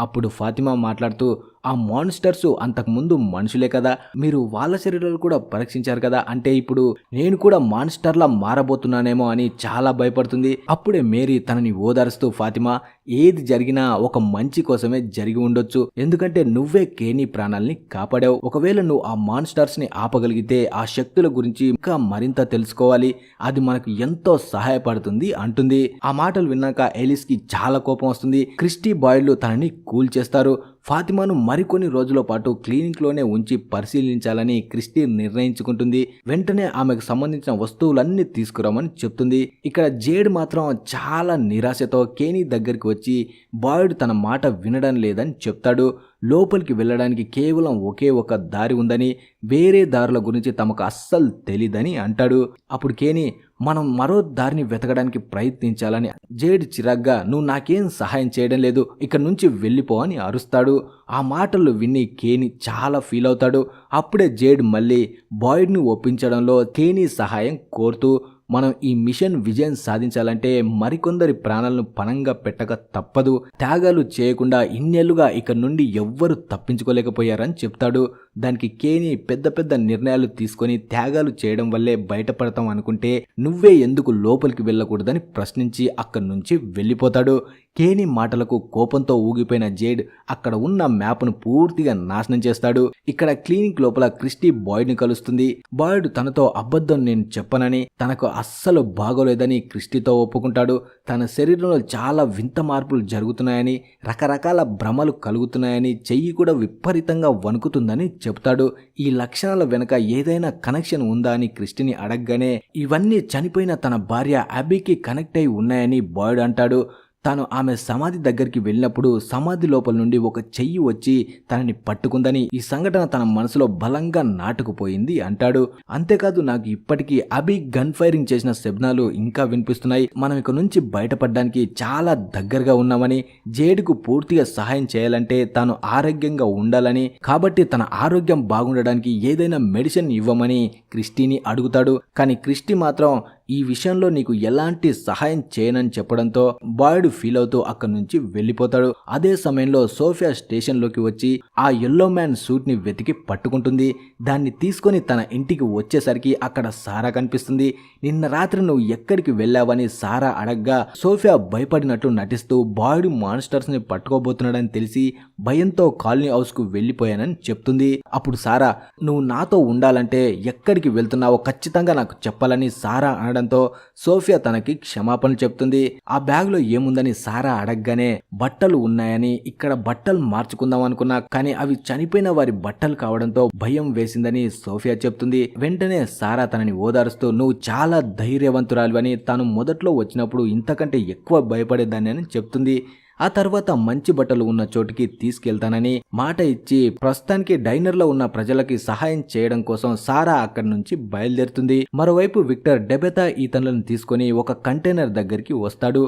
అప్పుడు ఫాతిమా మాట్లాడుతూ, ఆ మాన్స్టర్స్ అంతకుముందు మనుషులే కదా, మీరు వాళ్ళ శరీరాలు కూడా పరీక్షించారు కదా, అంటే ఇప్పుడు నేను కూడా మాన్స్టర్లా మారబోతున్నానేమో అని చాలా భయపడుతుంది. అప్పుడే మేరీ తనని ఓదారుస్తూ, ఫాతిమా, ఏది జరిగినా ఒక మంచి కోసమే జరిగి ఉండొచ్చు, ఎందుకంటే నువ్వే కేనీ ప్రాణాల్ని కాపాడావు. ఒకవేళ నువ్వు ఆ మాన్స్టర్స్ ని ఆపగలిగితే ఆ శక్తుల గురించి ఇంకా మరింత తెలుసుకోవాలి, అది మనకు ఎంతో సహాయపడుతుంది అంటుంది. ఆ మాటలు విన్నాక ఎలిస్ కి చాలా కోపం వస్తుంది. క్రిస్టీ బాయిడ్లు తనని కూల్ చేస్తారు. ఫాతిమాను మరికొన్ని రోజుల పాటు క్లినిక్లోనే ఉంచి పరిశీలించాలని క్రిస్టీ నిర్ణయించుకుంటుంది. వెంటనే ఆమెకు సంబంధించిన వస్తువులన్నీ తీసుకురామని చెప్తుంది. ఇక్కడ జేడ్ మాత్రం చాలా నిరాశతో కేనీ దగ్గరికి వచ్చి బాయిడ్ తన మాట వినడం లేదని చెప్తాడు. లోపలికి వెళ్ళడానికి కేవలం ఒకే ఒక దారి ఉందని, వేరే దారుల గురించి తమకు అస్సలు తెలీదని అంటాడు. అప్పుడు కేనీ, మనం మరో దారిని వెతకడానికి ప్రయత్నించాలని జేడ్ చిరాగ్గా, నువ్వు నాకేం సహాయం చేయడం లేదు, ఇక్కడ నుంచి వెళ్ళిపో అని అరుస్తాడు. ఆ మాటలు విని కేనీ చాలా ఫీల్ అవుతాడు. అప్పుడే జేడ్ మళ్ళీ బాయిడ్ని ఒప్పించడంలో కేనీ సహాయం కోరుతూ, మనం ఈ మిషన్ విజయం సాధించాలంటే మరికొందరి ప్రాణాలను పణంగా పెట్టక తప్పదు, త్యాగాలు చేయకుండా ఇన్నేళ్లుగా ఇక్కడ నుండి ఎవ్వరూ తప్పించుకోలేకపోయారని చెప్తాడు. దానికి కేనీ, పెద్ద పెద్ద నిర్ణయాలు తీసుకొని త్యాగాలు చేయడం వల్లే బయటపడతాం అనుకుంటే నువ్వే ఎందుకు లోపలికి వెళ్ళకూడదని ప్రశ్నించి అక్కడి నుంచి వెళ్ళిపోతాడు. కేనీ మాటలకు కోపంతో ఊగిపోయిన జేడ్ అక్కడ ఉన్న మ్యాప్ను పూర్తిగా నాశనం చేస్తాడు. ఇక్కడ క్లినిక్ లోపల క్రిస్టీ బాయిడ్ని కలుస్తుంది. బాయిడ్ తనతో అబద్ధం నేను చెప్పనని, తనకు అస్సలు బాగోలేదని క్రిస్టీతో ఒప్పుకుంటాడు. తన శరీరంలో చాలా వింత మార్పులు జరుగుతున్నాయని, రకరకాల భ్రమలు కలుగుతున్నాయని, చెయ్యి కూడా విపరీతంగా వణుకుతుందని చెప్తాడు. ఈ లక్షణాల వెనక ఏదైనా కనెక్షన్ ఉందా అని క్రిస్టీని అడగగానే ఇవన్నీ చనిపోయిన తన భార్య అబీకి కనెక్ట్ అయి ఉన్నాయని బాయిడ్ అంటాడు. తాను ఆమె సమాధి దగ్గరికి వెళ్ళినప్పుడు సమాధి లోపల నుండి ఒక చెయ్యి వచ్చి తనని పట్టుకుందని, ఈ సంఘటన తన మనసులో బలంగా నాటుకుపోయింది అంటాడు. అంతేకాదు, నాకు ఇప్పటికీ అబీ గన్ ఫైరింగ్ చేసిన శబ్దాలు ఇంకా వినిపిస్తున్నాయి, మనం ఇక నుంచి బయటపడడానికి చాలా దగ్గరగా ఉన్నామని, జేడ్కు పూర్తిగా సహాయం చేయాలంటే తాను ఆరోగ్యంగా ఉండాలని, కాబట్టి తన ఆరోగ్యం బాగుండడానికి ఏదైనా మెడిసిన్ ఇవ్వమని క్రిస్టీని అడుగుతాడు. కానీ క్రిస్టీ మాత్రం ఈ విషయంలో నీకు ఎలాంటి సహాయం చేయనని చెప్పడంతో బాయిడ్ ఫీల్ అవుతూ అక్కడి నుంచి వెళ్లిపోతాడు. అదే సమయంలో సోఫియా స్టేషన్ లోకి వచ్చి ఆ యెల్లో మ్యాన్ సూట్ ని వెతికి పట్టుకుంటుంది. దాన్ని తీసుకొని తన ఇంటికి వచ్చేసరికి అక్కడ సారా కనిపిస్తుంది. నిన్న రాత్రి నువ్వు ఎక్కడికి వెళ్ళావని సారా అడగ్గా సోఫియా భయపడినట్టు నటిస్తూ బాయిడ్ మాన్స్టర్స్ ని పట్టుకోబోతున్నాడని తెలిసి భయంతో కాలనీ హౌస్ కు వెళ్లిపోయానని చెప్తుంది. అప్పుడు సారా, నువ్వు నాతో ఉండాలంటే ఎక్కడికి వెళ్తున్నావో ఖచ్చితంగా నాకు చెప్పాలని సారా అనడంతో సోఫియా తనకి క్షమాపణలు చెప్తుంది. ఆ బ్యాగ్ లో ఏముందని సారా అడగగానే బట్టలు ఉన్నాయని, ఇక్కడ బట్టలు మార్చుకుందాం అనుకున్నా కానీ అవి చనిపోయిన వారి బట్టలు కావడంతో భయం వేసిందని సోఫియా చెప్తుంది. వెంటనే సారా తనని ఓదారుస్తూ నువ్వు చాలా ధైర్యవంతురాలివని, తాను మొదట్లో వచ్చినప్పుడు ఇంతకంటే ఎక్కువ భయపడేదాన్ని అని చెప్తుంది. ఆ తర్వాత మంచి బట్టలు ఉన్న చోటికి తీసుకెళ్తానని మాట ఇచ్చి ప్రస్తుతానికి డైనర్లో ఉన్న ప్రజలకి సహాయం చేయడం కోసం సారా అక్కడి నుంచి బయలుదేరుతుంది. మరోవైపు విక్టర్ డెబెతా ఈతన్లను తీసుకొని ఒక కంటైనర్ దగ్గరికి వస్తాడు.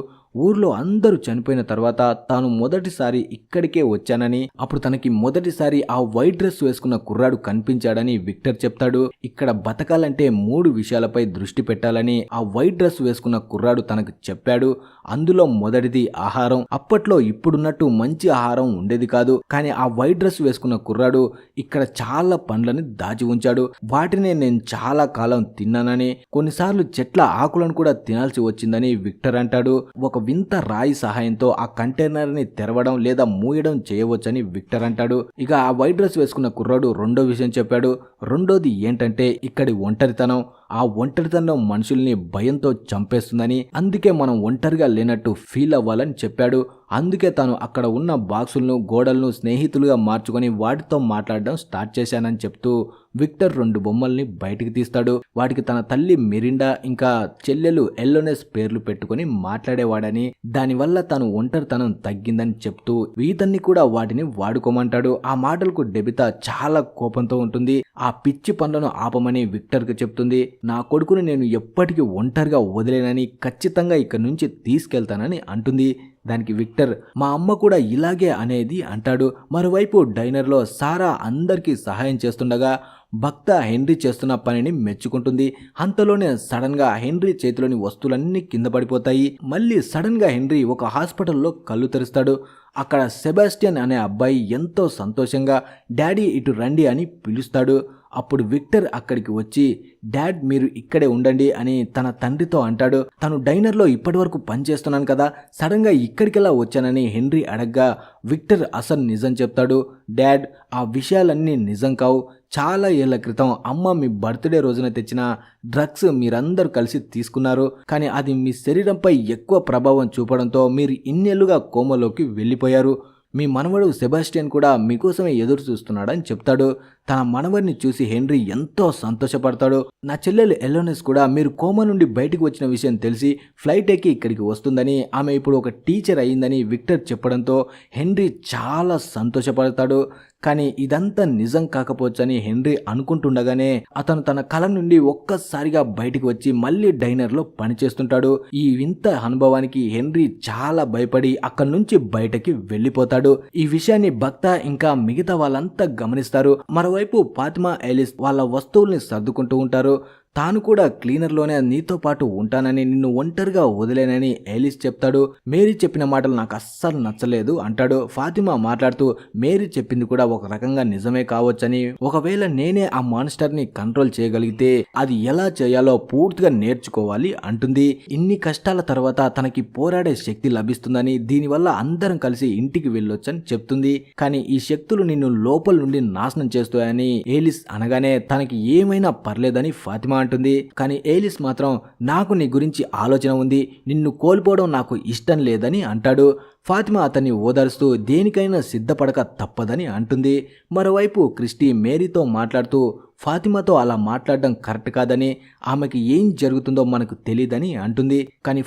ఊర్లో అందరూ చనిపోయిన తర్వాత తాను మొదటిసారి ఇక్కడికే వచ్చానని, అప్పుడు తనకి మొదటిసారి ఆ వైట్ డ్రెస్ వేసుకున్న కుర్రాడు కనిపించాడని విక్టర్ చెప్తాడు. ఇక్కడ బతకాలంటే 3 విషయాలపై దృష్టి పెట్టాలని ఆ వైట్ డ్రెస్ వేసుకున్న కుర్రాడు తనకు చెప్పాడు. అందులో మొదటిది ఆహారం. అప్పట్లో ఇప్పుడున్నట్టు మంచి ఆహారం ఉండేది కాదు, కానీ ఆ వైట్ డ్రెస్ వేసుకున్న కుర్రాడు ఇక్కడ చాలా పండ్లని దాచి ఉంచాడు. వాటినే నేను చాలా కాలం తిన్నానని, కొన్నిసార్లు చెట్ల ఆకులను కూడా తినాల్సి వచ్చిందని విక్టర్ అంటాడు. ఒక వింత రాయి సహాయంతో ఆ కంటైనర్ ని తెరవడం లేదా మూయడం చేయవచ్చని విక్టర్ అంటాడు. ఇక ఆ వైట్ డ్రెస్ వేసుకున్న కుర్రాడు రెండో విషయం చెప్పాడు. రెండోది ఏంటంటే ఇక్కడి ఒంటరితనం. ఆ ఒంటరితనం మనుషుల్ని భయంతో చంపేస్తుందని, అందుకే మనం ఒంటరిగా లేనట్టు ఫీల్ అవ్వాలని చెప్పాడు. అందుకే తాను అక్కడ ఉన్న బాక్సులను గోడలను స్నేహితులుగా మార్చుకొని వాటితో మాట్లాడడం స్టార్ట్ చేశానని చెప్తూ విక్టర్ 2 బొమ్మల్ని బయటికి తీస్తాడు. వాటికి తన తల్లి మిరిండా ఇంకా చెల్లెలు ఎల్లోనెస్ పేర్లు పెట్టుకుని మాట్లాడేవాడని, దానివల్ల తాను ఒంటరితనం తగ్గిందని చెప్తూ వీతన్ని కూడా వాటిని వాడుకోమంటాడు. ఆ మాటలకు డెబితా చాలా కోపంతో ఉంటుంది. ఆ పిచ్చి పనులను ఆపమని విక్టర్కి చెప్తుంది. నా కొడుకుని నేను ఎప్పటికీ ఒంటరిగా వదిలేనని, ఖచ్చితంగా ఇక్కడి నుంచి తీసుకెళ్తానని అంటుంది. దానికి విక్టర్, మా అమ్మ కూడా ఇలాగే అనేది అంటాడు. మరోవైపు డైనర్లో సారా అందరికీ సహాయం చేస్తుండగా భక్త హెన్రీ చేస్తున్న పనిని మెచ్చుకుంటుంది. అంతలోనే సడన్ గా హెన్రీ చేతిలోని వస్తువులన్నీ కింద పడిపోతాయి. మళ్ళీ సడన్ గా హెన్రీ ఒక హాస్పిటల్లో కళ్ళు తెరుస్తాడు. అక్కడ సెబాస్టియన్ అనే అబ్బాయి ఎంతో సంతోషంగా డాడీ ఇటు రండి అని పిలుస్తాడు. అప్పుడు విక్టర్ అక్కడికి వచ్చి డాడ్ మీరు ఇక్కడే ఉండండి అని తన తండ్రితో అంటాడు. తను డైనర్లో ఇప్పటివరకు పనిచేస్తున్నాను కదా, సడన్ గా ఇక్కడికెలా వచ్చానని హెన్రీ అడగ్గా విక్టర్ అసలు నిజం చెప్తాడు. డాడ్, ఆ విషయాలన్నీ నిజం కావు. చాలా ఏళ్ల క్రితం అమ్మ మీ బర్త్డే రోజున తెచ్చిన డ్రగ్స్ మీరందరూ కలిసి తీసుకున్నారు, కానీ అది మీ శరీరంపై ఎక్కువ ప్రభావం చూపడంతో మీరు ఇన్నేళ్లుగా కోమలోకి వెళ్ళిపోయారు. మీ మనవడు సెబాస్టియన్ కూడా మీకోసమే ఎదురు చూస్తున్నాడని చెప్తాడు. తన మనవడిని చూసి హెన్రీ ఎంతో సంతోషపడతాడు. నా చెల్లెలు ఎలోనెస్ కూడా మీరు కోమా నుండి బయటకు వచ్చిన విషయం తెలిసి ఫ్లైట్ ఎక్కి ఇక్కడికి వస్తుందని, ఆమె ఇప్పుడు ఒక టీచర్ అయ్యిందని విక్టర్ చెప్పడంతో హెన్రీ చాలా సంతోషపడతాడు. కానీ ఇదంతా నిజం కాకపోవచ్చని హెన్రీ అనుకుంటుండగానే అతను తన కల నుండి ఒక్కసారిగా బయటికి వచ్చి మళ్ళీ డైనర్లో పనిచేస్తుంటాడు. ఈ వింత అనుభవానికి హెన్రీ చాలా భయపడి అక్కడి నుంచి బయటకి వెళ్ళిపోతాడు. ఈ విషయాన్ని భక్త ఇంకా మిగతా వాళ్ళంతా గమనిస్తారు. మరోవైపు ఫాతిమా, ఎలిస్ వాళ్ళ వస్తువుల్ని సర్దుకుంటూ ఉంటారు. తాను కూడా క్లీనర్లోనే నీతో పాటు ఉంటానని, నిన్ను ఒంటరిగా వదిలేనని ఎలిస్ చెప్తాడు. మేరీ చెప్పిన మాటలు నాకు అస్సలు నచ్చలేదు అంటాడు. ఫాతిమా మాట్లాడుతూ మేరీ చెప్పింది కూడా ఒక రకంగా నిజమే కావచ్చని, ఒకవేళ నేనే ఆ మాన్స్టర్ని కంట్రోల్ చేయగలిగితే అది ఎలా చేయాలో పూర్తిగా నేర్చుకోవాలి అంటుంది. ఇన్ని కష్టాల తర్వాత తనకి పోరాడే శక్తి లభిస్తుందని, దీనివల్ల అందరం కలిసి ఇంటికి వెళ్ళొచ్చని చెప్తుంది. కానీ ఈ శక్తులు నిన్ను లోపల నుండి నాశనం చేస్తాయని ఎలిస్ అనగానే తనకి ఏమైనా పర్లేదని ఫాతిమా అంటుంది. కానీ ఏలిస్ మాత్రం నాకు నీ గురించి ఆలోచన ఉంది, నిన్ను కోల్పోవడం నాకు ఇష్టం లేదని అంటాడు. ఫాతిమా అతన్ని ఓదారుస్తూ దేనికైనా సిద్ధపడక తప్పదని అంటుంది. మరోవైపు క్రిస్టీ మేరీతో మాట్లాడుతూ ఫాతిమాతో అలా మాట్లాడడం కరెక్ట్ కాదని, ఆమెకి ఏం జరుగుతుందో మనకు తెలియదని అంటుంది. కానీ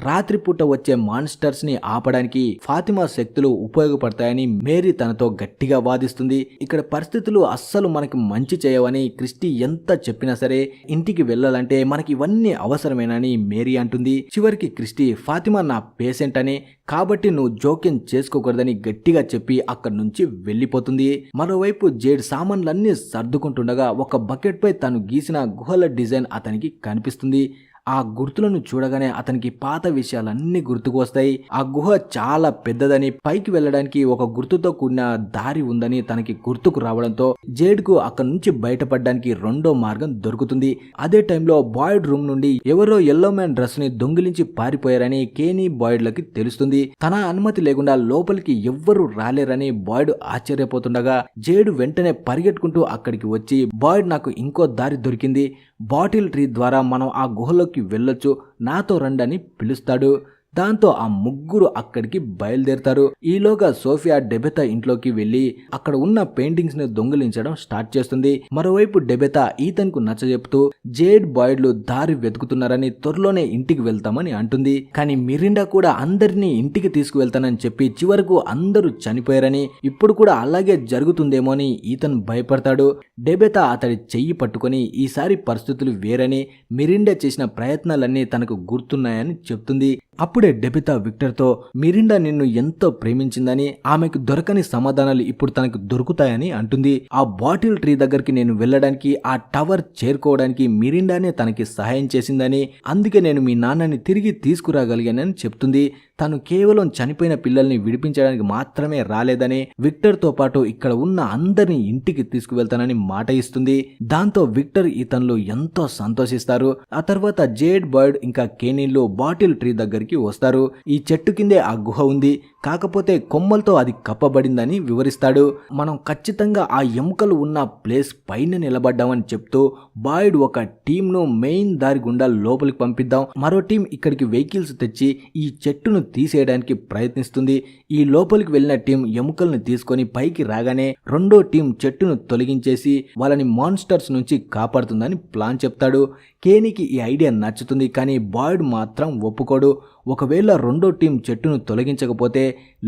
రాత్రిపూట వచ్చే మాన్స్టర్స్ ని ఆపడానికి ఫాతిమా శక్తులు ఉపయోగపడతాయని మేరీ తనతో గట్టిగా వాదిస్తుంది. ఇక్కడ పరిస్థితులు అస్సలు మనకి మంచి చేయవని క్రిస్టీ ఎంత చెప్పినా సరే ఇంటికి వెళ్ళాలంటే మనకి ఇవన్నీ అవసరమేనని మేరీ అంటుంది. చివరికి క్రిస్టీ ఫాతిమా నా పేషెంట్ అని, కాబట్టి నువ్వు జోక్యం చేసుకోకూడదని గట్టిగా చెప్పి అక్కడి నుంచి వెళ్ళిపోతుంది. మరోవైపు జేడ్ సామాన్లన్నీ సర్దుకుంటుండగా ఒక బకెట్ పై తను గీసిన గుహల డిజైన్ అతనికి కనిపిస్తుంది. ఆ గుర్తులను చూడగానే అతనికి పాత విషయాలన్నీ గుర్తుకు వస్తాయి. ఆ గుహ చాలా పెద్దదని, పైకి వెళ్ళడానికి ఒక గుర్తుతో కూడిన దారి ఉందని తనకి గుర్తుకు రావడంతో జేడ్కు అక్కడి నుంచి బయటపడడానికి రెండో మార్గం దొరుకుతుంది. అదే టైంలో బాయిడ్ రూమ్ నుండి ఎవరో ఎల్లో మ్యాన్ డ్రెస్ ని దొంగిలించి పారిపోయారని కేనీ బాయిడ్లకి తెలుస్తుంది. తన అనుమతి లేకుండా లోపలికి ఎవ్వరూ రాలేరని బాయిడ్ ఆశ్చర్యపోతుండగా జేడ్ వెంటనే పరిగెట్టుకుంటూ అక్కడికి వచ్చి, బాయిడ్ నాకు ఇంకో దారి దొరికింది, బాటిల్ ట్రీ ద్వారా మనం ఆ గుహలోకి వెళ్ళొచ్చు, నాతో రండి అని పిలుస్తాడు. దాంతో ఆ ముగ్గురు అక్కడికి బయలుదేరుతారు. ఈలోగా సోఫియా డెబెతా ఇంట్లోకి వెళ్లి అక్కడ ఉన్న పెయింటింగ్స్ ని దొంగిలించడం స్టార్ట్ చేస్తుంది. మరోవైపు డెబెతా ఈథన్ కు నచ్చజెప్తూ జేడ్ బాయిడ్లు దారి వెతుకుతున్నారని, త్వరలోనే ఇంటికి వెళ్తామని అంటుంది. కానీ మిరిండా కూడా అందరినీ ఇంటికి తీసుకువెళ్తానని చెప్పి చివరకు అందరూ చనిపోయారని, ఇప్పుడు కూడా అలాగే జరుగుతుందేమో అని ఈథన్ భయపడతాడు. డెబెతా అతడి చెయ్యి పట్టుకొని ఈసారి పరిస్థితులు వేరని, మిరిండా చేసిన ప్రయత్నాలన్నీ తనకు గుర్తున్నాయని చెప్తుంది. అప్పుడే డెబితా విక్టర్తో మిరిండా నిన్ను ఎంతో ప్రేమించిందని, ఆమెకు దొరకని సమాధానాలు ఇప్పుడు తనకు దొరుకుతాయని అంటుంది. ఆ బాటిల్ ట్రీ దగ్గరికి నేను వెళ్ళడానికి, ఆ టవర్ చేరుకోవడానికి మిరిండానే తనకి సహాయం చేసిందని, అందుకే నేను మీ నాన్నని తిరిగి తీసుకురాగలిగానని చెప్తుంది. తను కేవలం చనిపోయిన పిల్లల్ని విడిపించడానికి మాత్రమే రాలేదని, విక్టర్తో పాటు ఇక్కడ ఉన్న అందరినీ ఇంటికి తీసుకువెళ్తానని మాట ఇస్తుంది. దాంతో విక్టర్ ఈతన్లు ఎంతో సంతోషిస్తారు. ఆ తర్వాత జేడ్, బాయిడ్ ఇంకా కేనీలు బాటిల్ ట్రీ దగ్గరికి వస్తారు. ఈ చెట్టు కిందే ఆ గుహ ఉంది, కాకపోతే కొమ్మలతో అది కప్పబడిందని వివరిస్తాడు. మనం ఖచ్చితంగా ఆ ఎముకలు ఉన్న ప్లేస్ పైన నిలబడ్డామని చెప్తూ బాయిడ్ ఒక టీంను మెయిన్ దారి గుండా లోపలికి పంపిద్దాం, మరో టీం ఇక్కడికి వెహికల్స్ తెచ్చి ఈ చెట్టును తీసేయడానికి ప్రయత్నిస్తుంది. ఈ లోపలికి వెళ్ళిన టీం ఎముకల్ని తీసుకొని పైకి రాగానే రెండో టీం చెట్టును తొలగించేసి వాళ్ళని మాన్స్టర్స్ నుంచి కాపాడుతుందని ప్లాన్ చెప్తాడు. కేనీకి ఈ ఐడియా నచ్చుతుంది, కానీ బాయిడ్ మాత్రం ఒప్పుకోడు. ఒకవేళ రెండో టీం చెట్టును తొలగించకపోతే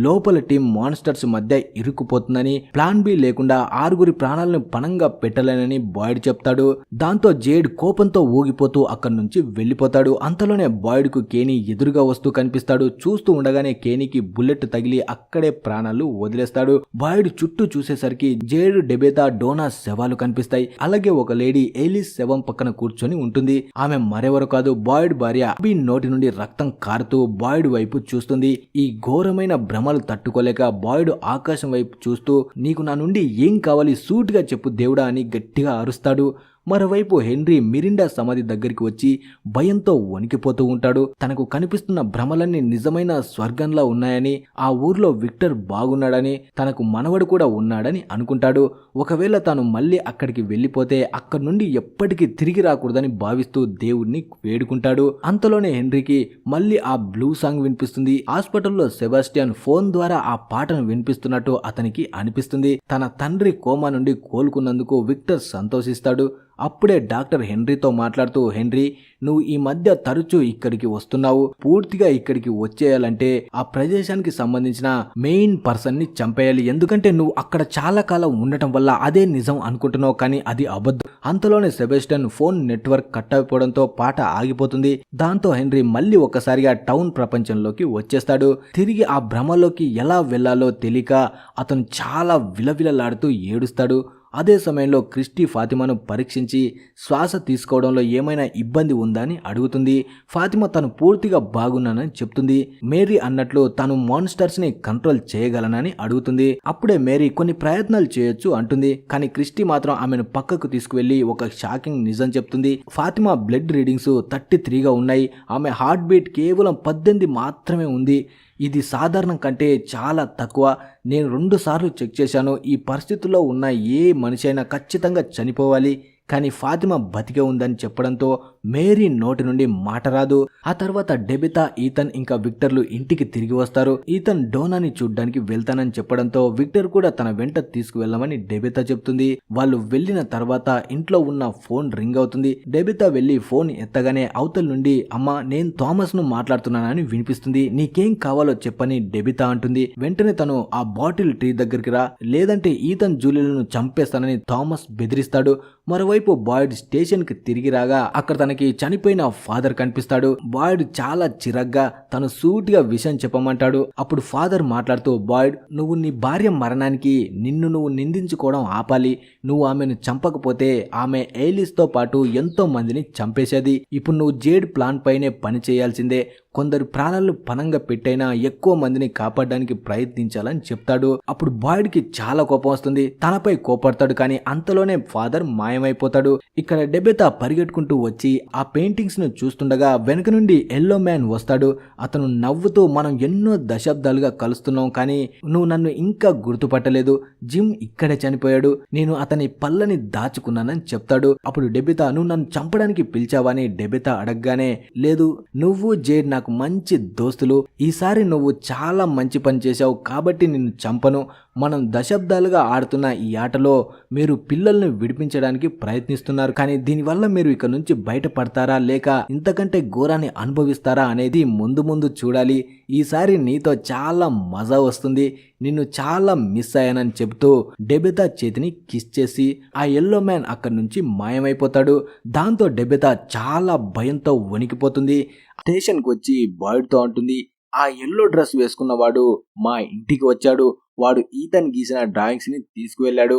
లోపల టీం మాన్స్టర్స్ మధ్య ఇరుక్కుపోతుందని, ప్లాన్ బి లేకుండా 6 ప్రాణాలను పణంగా పెట్టలేనని బాయిడ్ చెప్తాడు. దాంతో జేడ్ కోపంతో ఊగిపోతూ అక్కడి నుంచి వెళ్ళిపోతాడు. అంతలోనే బాయిడ్ కు కేనీ ఎదురుగా వస్తూ కనిపిస్తాడు. చూస్తూ ఉండగానే కేనీకి బుల్లెట్ తగిలి అక్కడే ప్రాణాలు వదిలేస్తాడు. బాయిడ్ చుట్టూ చూసేసరికి జేడ్, డెబెతా, డోనా శవాలు కనిపిస్తాయి. అలాగే ఒక లేడీ ఎలిస్ శవం పక్కన కూర్చొని ఉంటుంది. ఆమె మరెవరు కాదు, బాయిడ్ భార్య అబీ. నోటి నుండి రక్తం కారుతూ బాయిడ్ వైపు చూస్తుంది. ఈ ఘోరమైన భ్రమలు తట్టుకోలేక బాయిడ్ ఆకాశం వైపు చూస్తూ, నీకు నా నుండి ఏం కావాలి సూటిగా చెప్పు దేవుడా అని గట్టిగా అరుస్తాడు. మరోవైపు హెన్రీ మిరిండా సమాధి దగ్గరికి వచ్చి భయంతో వణికిపోతూ ఉంటాడు. తనకు కనిపిస్తున్న భ్రమలన్నీ నిజమైన స్వర్గంలా ఉన్నాయని, ఆ ఊర్లో విక్టర్ బాగున్నాడని, తనకు మనవడు కూడా ఉన్నాడని అనుకుంటాడు. ఒకవేళ తాను మళ్ళీ అక్కడికి వెళ్ళిపోతే అక్కడి నుండి ఎప్పటికీ తిరిగి రాకూడదని భావిస్తూ దేవుడిని వేడుకుంటాడు. అంతలోనే హెన్రీకి మళ్ళీ ఆ బ్లూ సాంగ్ వినిపిస్తుంది. హాస్పిటల్లో సెబాస్టియన్ ఫోన్ ద్వారా ఆ పాటను వినిపిస్తున్నట్టు అతనికి అనిపిస్తుంది. తన తండ్రి కోమా నుండి కోలుకున్నందుకు విక్టర్ సంతోషిస్తాడు. అప్పుడే డాక్టర్ హెన్రీతో మాట్లాడుతూ, హెన్రీ, నువ్వు ఈ మధ్య తరచూ ఇక్కడికి వస్తున్నావు, పూర్తిగా ఇక్కడికి వచ్చేయాలంటే ఆ ప్రదేశానికి సంబంధించిన మెయిన్ పర్సన్ ని చంపేయాలి, ఎందుకంటే నువ్వు అక్కడ చాలా కాలం ఉండటం వల్ల అదే నిజం అనుకుంటున్నావు, కానీ అది అబద్ధం. అంతలోనే సెబాస్టియన్ ఫోన్ నెట్వర్క్ కట్ అయిపోవడంతో పాట ఆగిపోతుంది. దాంతో హెన్రీ మళ్ళీ ఒక్కసారిగా టౌన్ ప్రపంచంలోకి వచ్చేస్తాడు. తిరిగి ఆ భ్రమలోకి ఎలా వెళ్లాలో తెలియక అతను చాలా విలవిలలాడుతూ ఏడుస్తాడు. అదే సమయంలో క్రిస్టీ ఫాతిమాను పరీక్షించి శ్వాస తీసుకోవడంలో ఏమైనా ఇబ్బంది ఉందా అని అడుగుతుంది. ఫాతిమా తను పూర్తిగా బాగున్నానని చెప్తుంది. మేరీ అన్నట్లు తను మాన్స్టర్స్ ని కంట్రోల్ చేయగలనని అడుగుతుంది. అప్పుడే మేరీ కొన్ని ప్రయత్నాలు చేయొచ్చు అంటుంది, కానీ క్రిస్టీ మాత్రం ఆమెను పక్కకు తీసుకువెళ్లి ఒక షాకింగ్ నిజం చెప్తుంది. ఫాతిమా బ్లడ్ రీడింగ్స్ 33గా ఉన్నాయి. ఆమె హార్ట్ బీట్ కేవలం 18 మాత్రమే ఉంది. ఇది సాధారణం కంటే చాలా తక్కువ. నేను 2 సార్లు చెక్ చేశాను. ఈ పరిస్థితుల్లో ఉన్న ఏ మనిషి అయినా ఖచ్చితంగా చనిపోవాలి, కానీ ఫాతిమా బతికే ఉందని చెప్పడంతో మేరీ నోటి నుండి మాట రాదు. ఆ తర్వాత డెబితా, ఈథన్ ఇంకా విక్టర్లు ఇంటికి తిరిగి వస్తారు. ఈథన్ డోనాని చూడ్డానికి వెళ్తానని చెప్పడంతో విక్టర్ కూడా తన వెంట తీసుకువెళ్ళమని డెబితా చెప్తుంది. వాళ్ళు వెళ్లిన తర్వాత ఇంట్లో ఉన్న ఫోన్ రింగ్ అవుతుంది. డెబితా వెళ్లి ఫోన్ ఎత్తగానే అవతల నుండి అమ్మా, నేను థామస్ ను మాట్లాడుతున్నానని వినిపిస్తుంది. నీకేం కావాలో చెప్పని డెబితా అంటుంది. వెంటనే తను ఆ బాటిల్ ట్రీ దగ్గరికి రా, లేదంటే ఈథన్ జూలీలను చంపేస్తానని థామస్ బెదిరిస్తాడు. మరోవైపు మరోవైపు బాయిడ్ స్టేషన్ కి తిరిగి రాగా అక్కడ తనకి చనిపోయిన ఫాదర్ కనిపిస్తాడు. బాయిడ్ చాలా చిరగ్గా తను సూటిగా విషయం చెప్పమంటాడు. అప్పుడు ఫాదర్ మాట్లాడుతూ, బాయిడ్, నువ్వు నీ భార్య మరణానికి నిన్ను నువ్వు నిందించుకోవడం ఆపాలి. నువ్వు ఆమెను చంపకపోతే ఆమె ఎయిలిస్ తో పాటు ఎంతో మందిని చంపేసేది. ఇప్పుడు నువ్వు జేడ్ ప్లాన్ పైనే పని చేయాల్సిందే. కొందరు ప్రాణాలను పనంగా పెట్టైనా ఎక్కువ మందిని కాపాడడానికి ప్రయత్నించాలని చెప్తాడు. అప్పుడు బాయిడ్ కి చాలా కోపం వస్తుంది. తనపై కోపడతాడు. కానీ అంతలోనే ఫాదర్ మాయమైపోతాడు. ఇక్కడ డెబెతా పరిగెట్టుకుంటూ వచ్చి ఆ పెయింటింగ్స్ ను చూస్తుండగా వెనుక నుండి ఎల్లో మ్యాన్ వస్తాడు. అతను నవ్వుతూ, మనం ఎన్నో దశాబ్దాలుగా కలుస్తున్నాం, కానీ నువ్వు నన్ను ఇంకా గుర్తుపట్టలేదు. జిమ్ ఇక్కడే చనిపోయాడు. నేను అతని పళ్ళని దాచుకున్నానని చెప్తాడు. అప్పుడు డెబెతా, నువ్వు నన్ను చంపడానికి పిలిచావని డెబెతా అడగగానే, లేదు, నువ్వు జేడ్ నాకు మంచి దోస్తులు. ఈసారి నువ్వు చాలా మంచి పని చేశావు కాబట్టి నిన్ను చంపను. మనం దశాబ్దాలుగా ఆడుతున్న ఈ ఆటలో మీరు పిల్లల్ని విడిపించడానికి ప్రయత్నిస్తున్నారు, కానీ దీనివల్ల మీరు ఇక నుంచి బయటపడతారా లేక ఇంతకంటే ఘోరాన్ని అనుభవిస్తారా అనేది ముందు ముందు చూడాలి. ఈసారి నీతో చాలా మజా వస్తుంది. నిన్ను చాలా మిస్ అయ్యానని చెబుతూ డెబెతా చేతిని కిస్ చేసి ఆ ఎల్లో మ్యాన్ అక్కడి నుంచి మాయమైపోతాడు. దాంతో డెబెతా చాలా భయంతో వణికిపోతుంది. స్టేషన్కి వచ్చి బాయిడ్తో అంటుంది, ఆ ఎల్లో డ్రెస్ వేసుకున్నవాడు మా ఇంటికి వచ్చాడు. వాడు ఈతన్ గీసిన డ్రాయింగ్స్ ని తీసుకువెళ్ళాడు.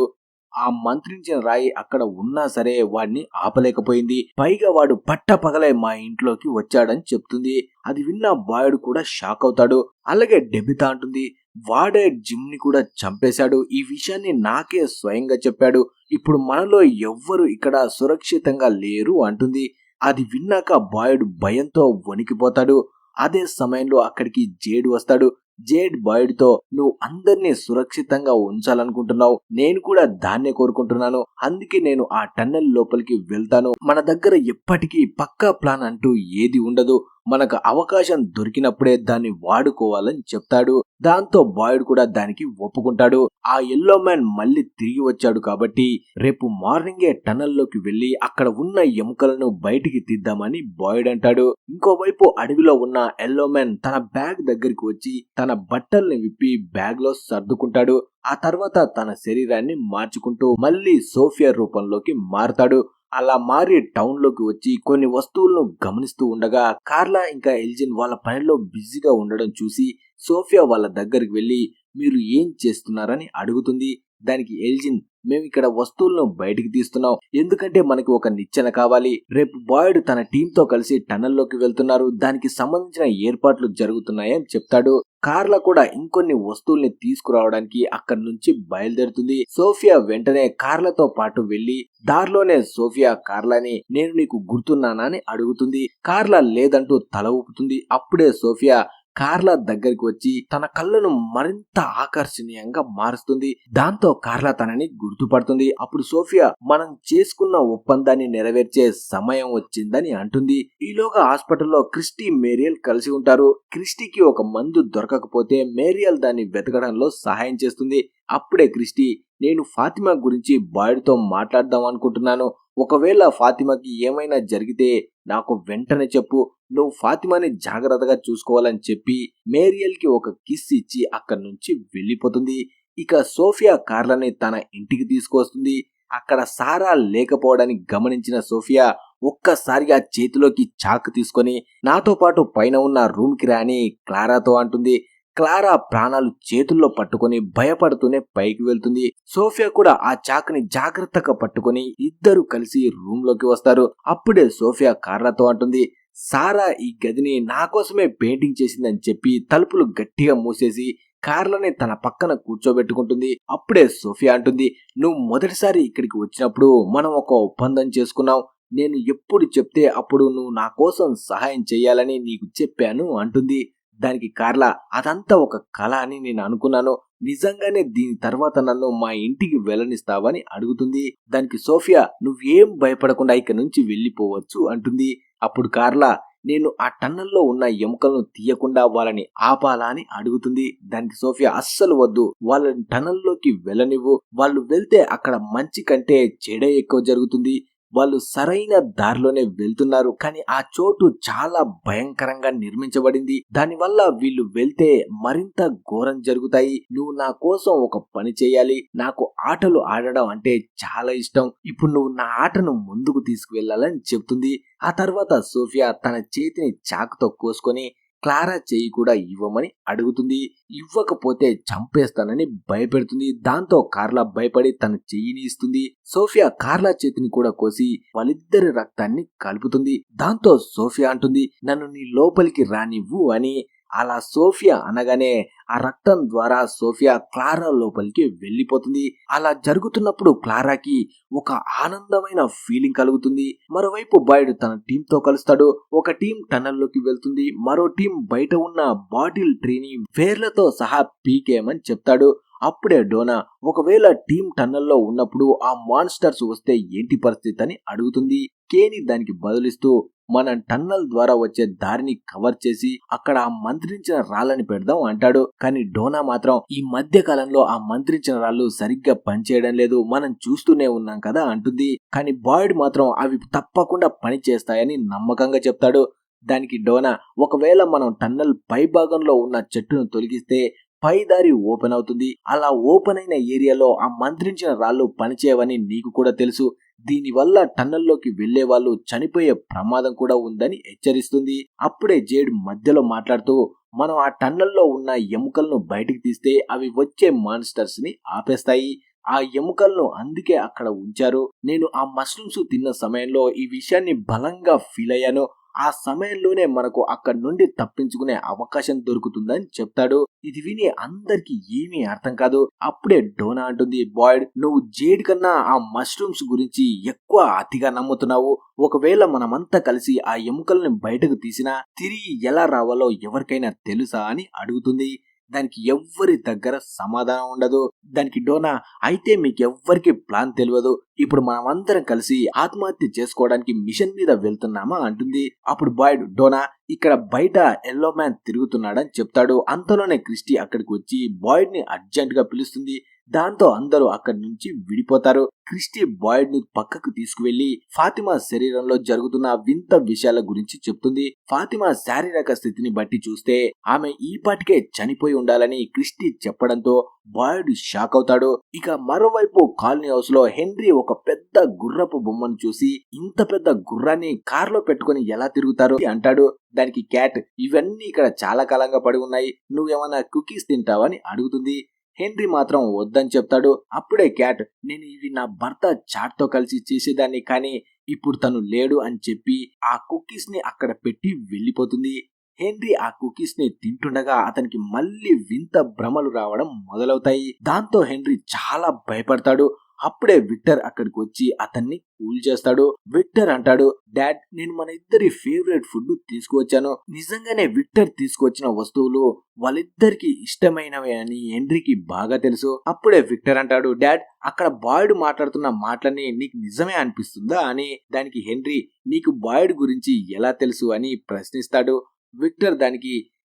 ఆ మంత్రించిన రాయి అక్కడ ఉన్నా సరే వాడిని ఆపలేకపోయింది. పైగా వాడు పట్టపగలే మా ఇంట్లోకి వచ్చాడని చెప్తుంది. అది విన్న బాయిడ్ కూడా షాక్ అవుతాడు. అలాగే డెబితా అంటుంది, వాడే జిమ్ ని కూడా చంపేశాడు. ఈ విషయాన్ని నాకే స్వయంగా చెప్పాడు. ఇప్పుడు మనలో ఎవ్వరు ఇక్కడ సురక్షితంగా లేరు అంటుంది. అది విన్నాక బాయిడ్ భయంతో వణికిపోతాడు. అదే సమయంలో అక్కడికి జేడ్ వస్తాడు. జేడ్ బాయిడ్ తో, నువ్వు అందరినీ సురక్షితంగా ఉంచాలనుకుంటున్నావు, నేను కూడా దాన్నే కోరుకుంటున్నాను. అందుకే నేను ఆ టన్నెల్ లోపలికి వెళ్తాను. మన దగ్గర ఎప్పటికీ పక్కా ప్లాన్ అంటూ ఏది ఉండదు. మనకు అవకాశం దొరికినప్పుడే దాన్ని వాడుకోవాలని చెప్తాడు. దాంతో బాయిడ్ కూడా దానికి ఒప్పుకుంటాడు. ఆ ఎల్లో మ్యాన్ మళ్ళీ తిరిగి వచ్చాడు కాబట్టి రేపు మార్నింగే టనల్లోకి వెళ్లి అక్కడ ఉన్న ఎముకలను బయటికి తీద్దామని బాయిడ్ అంటాడు. ఇంకోవైపు అడవిలో ఉన్న ఎల్లో మ్యాన్ తన బ్యాగ్ దగ్గరికి వచ్చి తన బట్టల్ని విప్పి బ్యాగ్ లో సర్దుకుంటాడు. ఆ తర్వాత తన శరీరాన్ని మార్చుకుంటూ మళ్ళీ సోఫియా రూపంలోకి మారతాడు. అలా మారి టౌన్ లోకి వచ్చి కొన్ని వస్తువులను గమనిస్తూ ఉండగా కార్లా ఇంకా ఎల్జిన్ వాళ్ళ పనిలో బిజీగా ఉండడం చూసి సోఫియా వాళ్ళ దగ్గరికి వెళ్లి, మీరు ఏం చేస్తున్నారని అడుగుతుంది. దానికి ఎల్జిన్, మేము ఇక్కడ వస్తువులను బయటికి తీస్తున్నాం, ఎందుకంటే మనకి ఒక నిచ్చెన కావాలి. రేపు బాయిడ్ తన టీంతో కలిసి టనల్లోకి వెళ్తున్నారు, దానికి సంబంధించిన ఏర్పాట్లు జరుగుతున్నాయని చెప్తాడు. కార్లా కూడా ఇంకొన్ని వస్తువుల్ని తీసుకురావడానికి అక్కడి నుంచి బయలుదేరుతుంది. సోఫియా వెంటనే కార్లతో పాటు వెళ్లి దారిలోనే సోఫియా కార్లాని, నేను నీకు గుర్తున్నానా అని అడుగుతుంది. కార్లా లేదంటూ తల ఊపుతుంది. అప్పుడే సోఫియా కార్లా దగ్గరికి వచ్చి తన కళ్ళను మరింత ఆకర్షణీయంగా మారుస్తుంది. దాంతో కార్లా తనని గుర్తుపడుతుంది. అప్పుడు సోఫియా, మనం చేసుకున్న ఒప్పందాన్ని నెరవేర్చే సమయం వచ్చిందని అంటుంది. ఈలోగా హాస్పిటల్లో క్రిస్టీ, మేరియల్ కలిసి ఉంటారు. క్రిస్టీకి ఒక మందు దొరకకపోతే మేరియల్ దాన్ని వెతకడంలో సహాయం చేస్తుంది. అప్పుడే క్రిస్టీ, నేను ఫాతిమా గురించి బాయిడ్తో మాట్లాడదాం అనుకుంటున్నాను. ఒకవేళ ఫాతిమాకి ఏమైనా జరిగితే నాకు వెంటనే చెప్పు, నువ్వు ఫాతిమాని జాగ్రత్తగా చూసుకోవాలని చెప్పి మేరియల్ కి ఒక కిస్ ఇచ్చి అక్కడి నుంచి వెళ్లిపోతుంది. ఇక సోఫియా కార్లని తన ఇంటికి తీసుకొస్తుంది. అక్కడ సారా లేకపోవడాన్ని గమనించిన సోఫియా ఒక్కసారిగా చేతిలోకి చాకు తీసుకొని, నాతో పాటు పైన ఉన్న రూమ్ కి రా అని క్లారాతో అంటుంది. క్లారా ప్రాణాలు చేతుల్లో పట్టుకొని భయపడుతూనే పైకి వెళ్తుంది. సోఫియా కూడా ఆ చాకుని జాగ్రత్తగా పట్టుకొని ఇద్దరు కలిసి రూమ్ లోకి వస్తారు. అప్పుడే సోఫియా కార్లాతో అంటుంది, సారా ఈ గదిని నా కోసమే పెయింటింగ్ చేసిందని చెప్పి తలుపులు గట్టిగా మూసేసి కార్లని తన పక్కన కూర్చోబెట్టుకుంటుంది. అప్పుడే సోఫియా అంటుంది, నువ్వు మొదటిసారి ఇక్కడికి వచ్చినప్పుడు మనం ఒక ఒప్పందం చేసుకున్నాం. నేను ఎప్పుడు చెప్తే అప్పుడు నువ్వు నా కోసం సహాయం చేయాలని నీకు చెప్పాను అంటుంది. దానికి కార్లా, అదంతా ఒక కళ అని నేను అనుకున్నాను, నిజంగానే దీని తర్వాత నన్ను మా ఇంటికి వెళ్ళనిస్తావని అడుగుతుంది. దానికి సోఫియా, నువ్వేం భయపడకుండా ఇక్కడి నుంచి వెళ్ళిపోవచ్చు అంటుంది. అప్పుడు కార్లా, నేను ఆ టన్నల్లో ఉన్న ఎముకలను తీయకుండా వాళ్ళని ఆపాలా అని అడుగుతుంది. దానికి సోఫియా, అస్సలు వద్దు, వాళ్ళని టన్నల్లోకి వెళ్ళనివ్వు, వాళ్ళు వెళ్తే అక్కడ మంచి కంటే చెడే ఎక్కువ జరుగుతుంది, వాళ్ళు సరైన దారిలోనే వెళ్తున్నారు, కానీ ఆ చోటు చాలా భయంకరంగా నిర్మించబడింది. దానివల్ల వీళ్ళు వెళ్తే మరింత ఘోరం జరుగుతాయి. నువ్వు నా కోసం ఒక పని చేయాలి. నాకు ఆటలు ఆడడం అంటే చాలా ఇష్టం. ఇప్పుడు నువ్వు నా ఆటను ముందుకు తీసుకువెళ్ళాలని చెప్తుంది. ఆ తర్వాత సోఫియా తన చేతిని చాకుతో కోసుకొని క్లారా చెయ్యి కూడా ఇవ్వమని అడుగుతుంది. ఇవ్వకపోతే చంపేస్తానని భయపెడుతుంది. దాంతో కార్లా భయపడి తన చెయ్యిని ఇస్తుంది. సోఫియా కార్లా చేతిని కూడా కోసి వాళ్ళిద్దరి రక్తాన్ని కలుపుతుంది. దాంతో సోఫియా అంటుంది, నన్ను నీ లోపలికి రానివ్వు అని. అలా సోఫియా అనగానే ఆ రక్తం ద్వారా సోఫియా క్లారా లోపలికి వెళ్ళిపోతుంది. అలా జరుగుతున్నప్పుడు క్లారాకి ఒక ఆనందమైన ఫీలింగ్ కలుగుతుంది. మరోవైపు బాయిడ్ తన టీం తో కలుస్తాడు. ఒక టీం టన్నల్ లోకి వెళ్తుంది. మరో టీం బయట ఉన్న బాటిల్ ట్రీని వేర్లతో సహా పీకేయమని చెప్తాడు. అప్పుడే డోనా ఒకవేళ టీం టన్నల్లో ఉన్నప్పుడు ఆ మాన్స్టర్స్ వస్తే ఏంటి పరిస్థితి అని అడుగుతుంది. కేని దానికి బదులిస్తూ మనం టన్నల్ ద్వారా వచ్చే దారిని కవర్ చేసి అక్కడ ఆ మంత్రించిన రాళ్ళని పెడదాం అంటాడు. కానీ డోనా మాత్రం ఈ మధ్య కాలంలో ఆ మంత్రించిన రాళ్ళు సరిగ్గా పనిచేయడం లేదు, మనం చూస్తూనే ఉన్నాం కదా అంటుంది. కానీ బాయిడ్ మాత్రం అవి తప్పకుండా పని చేస్తాయని నమ్మకంగా చెప్తాడు. దానికి డోనా ఒకవేళ మనం టన్నల్ పై భాగంలో ఉన్న చెట్టును తొలగిస్తే పై దారి ఓపెన్ అవుతుంది. అలా ఓపెన్ అయిన ఏరియాలో ఆ మంత్రించిన రాళ్ళు పనిచేయవని నీకు కూడా తెలుసు. దీనివల్ల టన్నల్లోకి వెళ్లే వాళ్ళు చనిపోయే ప్రమాదం కూడా ఉందని హెచ్చరిస్తుంది. అప్పుడే జేడ్ మధ్యలో మాట్లాడుతూ మనం ఆ టన్నల్లో ఉన్న ఎముకలను బయటికి తీస్తే అవి వచ్చే మాన్స్టర్స్ ని ఆపేస్తాయి. ఆ ఎముకలను అందుకే అక్కడ ఉంచారు. నేను ఆ మష్రూమ్స్ తిన్న సమయంలో ఈ విషయాన్ని బలంగా ఫీల్ అయ్యాను. ఆ సమయంలోనే మనకు అక్కడి నుండి తప్పించుకునే అవకాశం దొరుకుతుందని చెప్తాడు. ఇది విని అందరికి ఏమీ అర్థం కాదు. అప్పుడే డోనా అంటుంది, బాయిడ్ నువ్వు జేడ్ కన్నా ఆ మష్రూమ్స్ గురించి ఎక్కువ అతిగా నమ్ముతున్నావు. ఒకవేళ మనమంతా కలిసి ఆ ఎముకల్ని బయటకు తీసినా తిరిగి ఎలా రావాలో ఎవరికైనా తెలుసా అని అడుగుతుంది. దానికి ఎవ్వరి దగ్గర సమాధానం ఉండదు. దానికి డోనా అయితే మీకెవ్వరికి ప్లాన్ తెలియదు, ఇప్పుడు మనమందరం కలిసి ఆత్మహత్య చేసుకోవడానికి మిషన్ మీద వెళ్తున్నామా అంటుంది. అప్పుడు బాయిడ్ డోనా ఇక్కడ బయట ఎల్లో మ్యాన్ తిరుగుతున్నాడని చెప్తాడు. అంతలోనే క్రిస్టీ అక్కడికి వచ్చి బాయిడ్ ని అర్జెంట్ గా పిలుస్తుంది. దాంతో అందరూ అక్కడి నుంచి విడిపోతారు. క్రిస్టీ బాయిడ్ ని పక్కకు తీసుకువెళ్లి ఫాతిమా శరీరంలో జరుగుతున్న వింత విషయాల గురించి చెప్తుంది. ఫాతిమా శారీరక స్థితిని బట్టి చూస్తే ఆమె ఈ పాటికే చనిపోయి ఉండాలని క్రిస్టీ చెప్పడంతో బాయిడ్ షాక్ అవుతాడు. ఇక మరోవైపు కాలనీ హౌస్ లో హెన్రీ ఒక పెద్ద గుర్రపు బొమ్మను చూసి ఇంత పెద్ద గుర్రాన్ని కారులో పెట్టుకుని ఎలా తిరుగుతారు అంటాడు. దానికి క్యాట్ ఇవన్నీ ఇక్కడ చాలా కాలంగా పడి ఉన్నాయి, నువ్వేమన్నా కుకీస్ తింటావని అడుగుతుంది. హెన్రీ మాత్రం వద్దని చెప్తాడు. అప్పుడే క్యాట్ నేను ఇవి నా భర్త చాట్ తో కలిసి చేసేదాన్ని, కానీ ఇప్పుడు తను లేడు అని చెప్పి ఆ కుకీస్ ని అక్కడ పెట్టి వెళ్లిపోతుంది. హెన్రీ ఆ కుకీస్ ని తింటుండగా అతనికి మళ్ళీ వింత భ్రమలు రావడం మొదలవుతాయి. దాంతో హెన్రీ చాలా భయపడతాడు. అప్పుడే విక్టర్ అక్కడికి వచ్చి అతన్ని కూల్ చేస్తాడు. విక్టర్ అంటాడు, డాడ్ నేను మన ఇద్దరి ఫేవరెట్ ఫుడ్ తీసుకువచ్చాను. నిజంగానే విక్టర్ తీసుకువచ్చిన వస్తువులు వాళ్ళిద్దరికి ఇష్టమైనవి అని హెన్రీకి బాగా తెలుసు. అప్పుడే విక్టర్ అంటాడు, డాడ్ అక్కడ బాయిడ్ మాట్లాడుతున్న మాటలని నీకు నిజమే అనిపిస్తుందా అని. దానికి హెన్రీ నీకు బాయిడ్ గురించి ఎలా తెలుసు అని ప్రశ్నిస్తాడు. విక్టర్ దానికి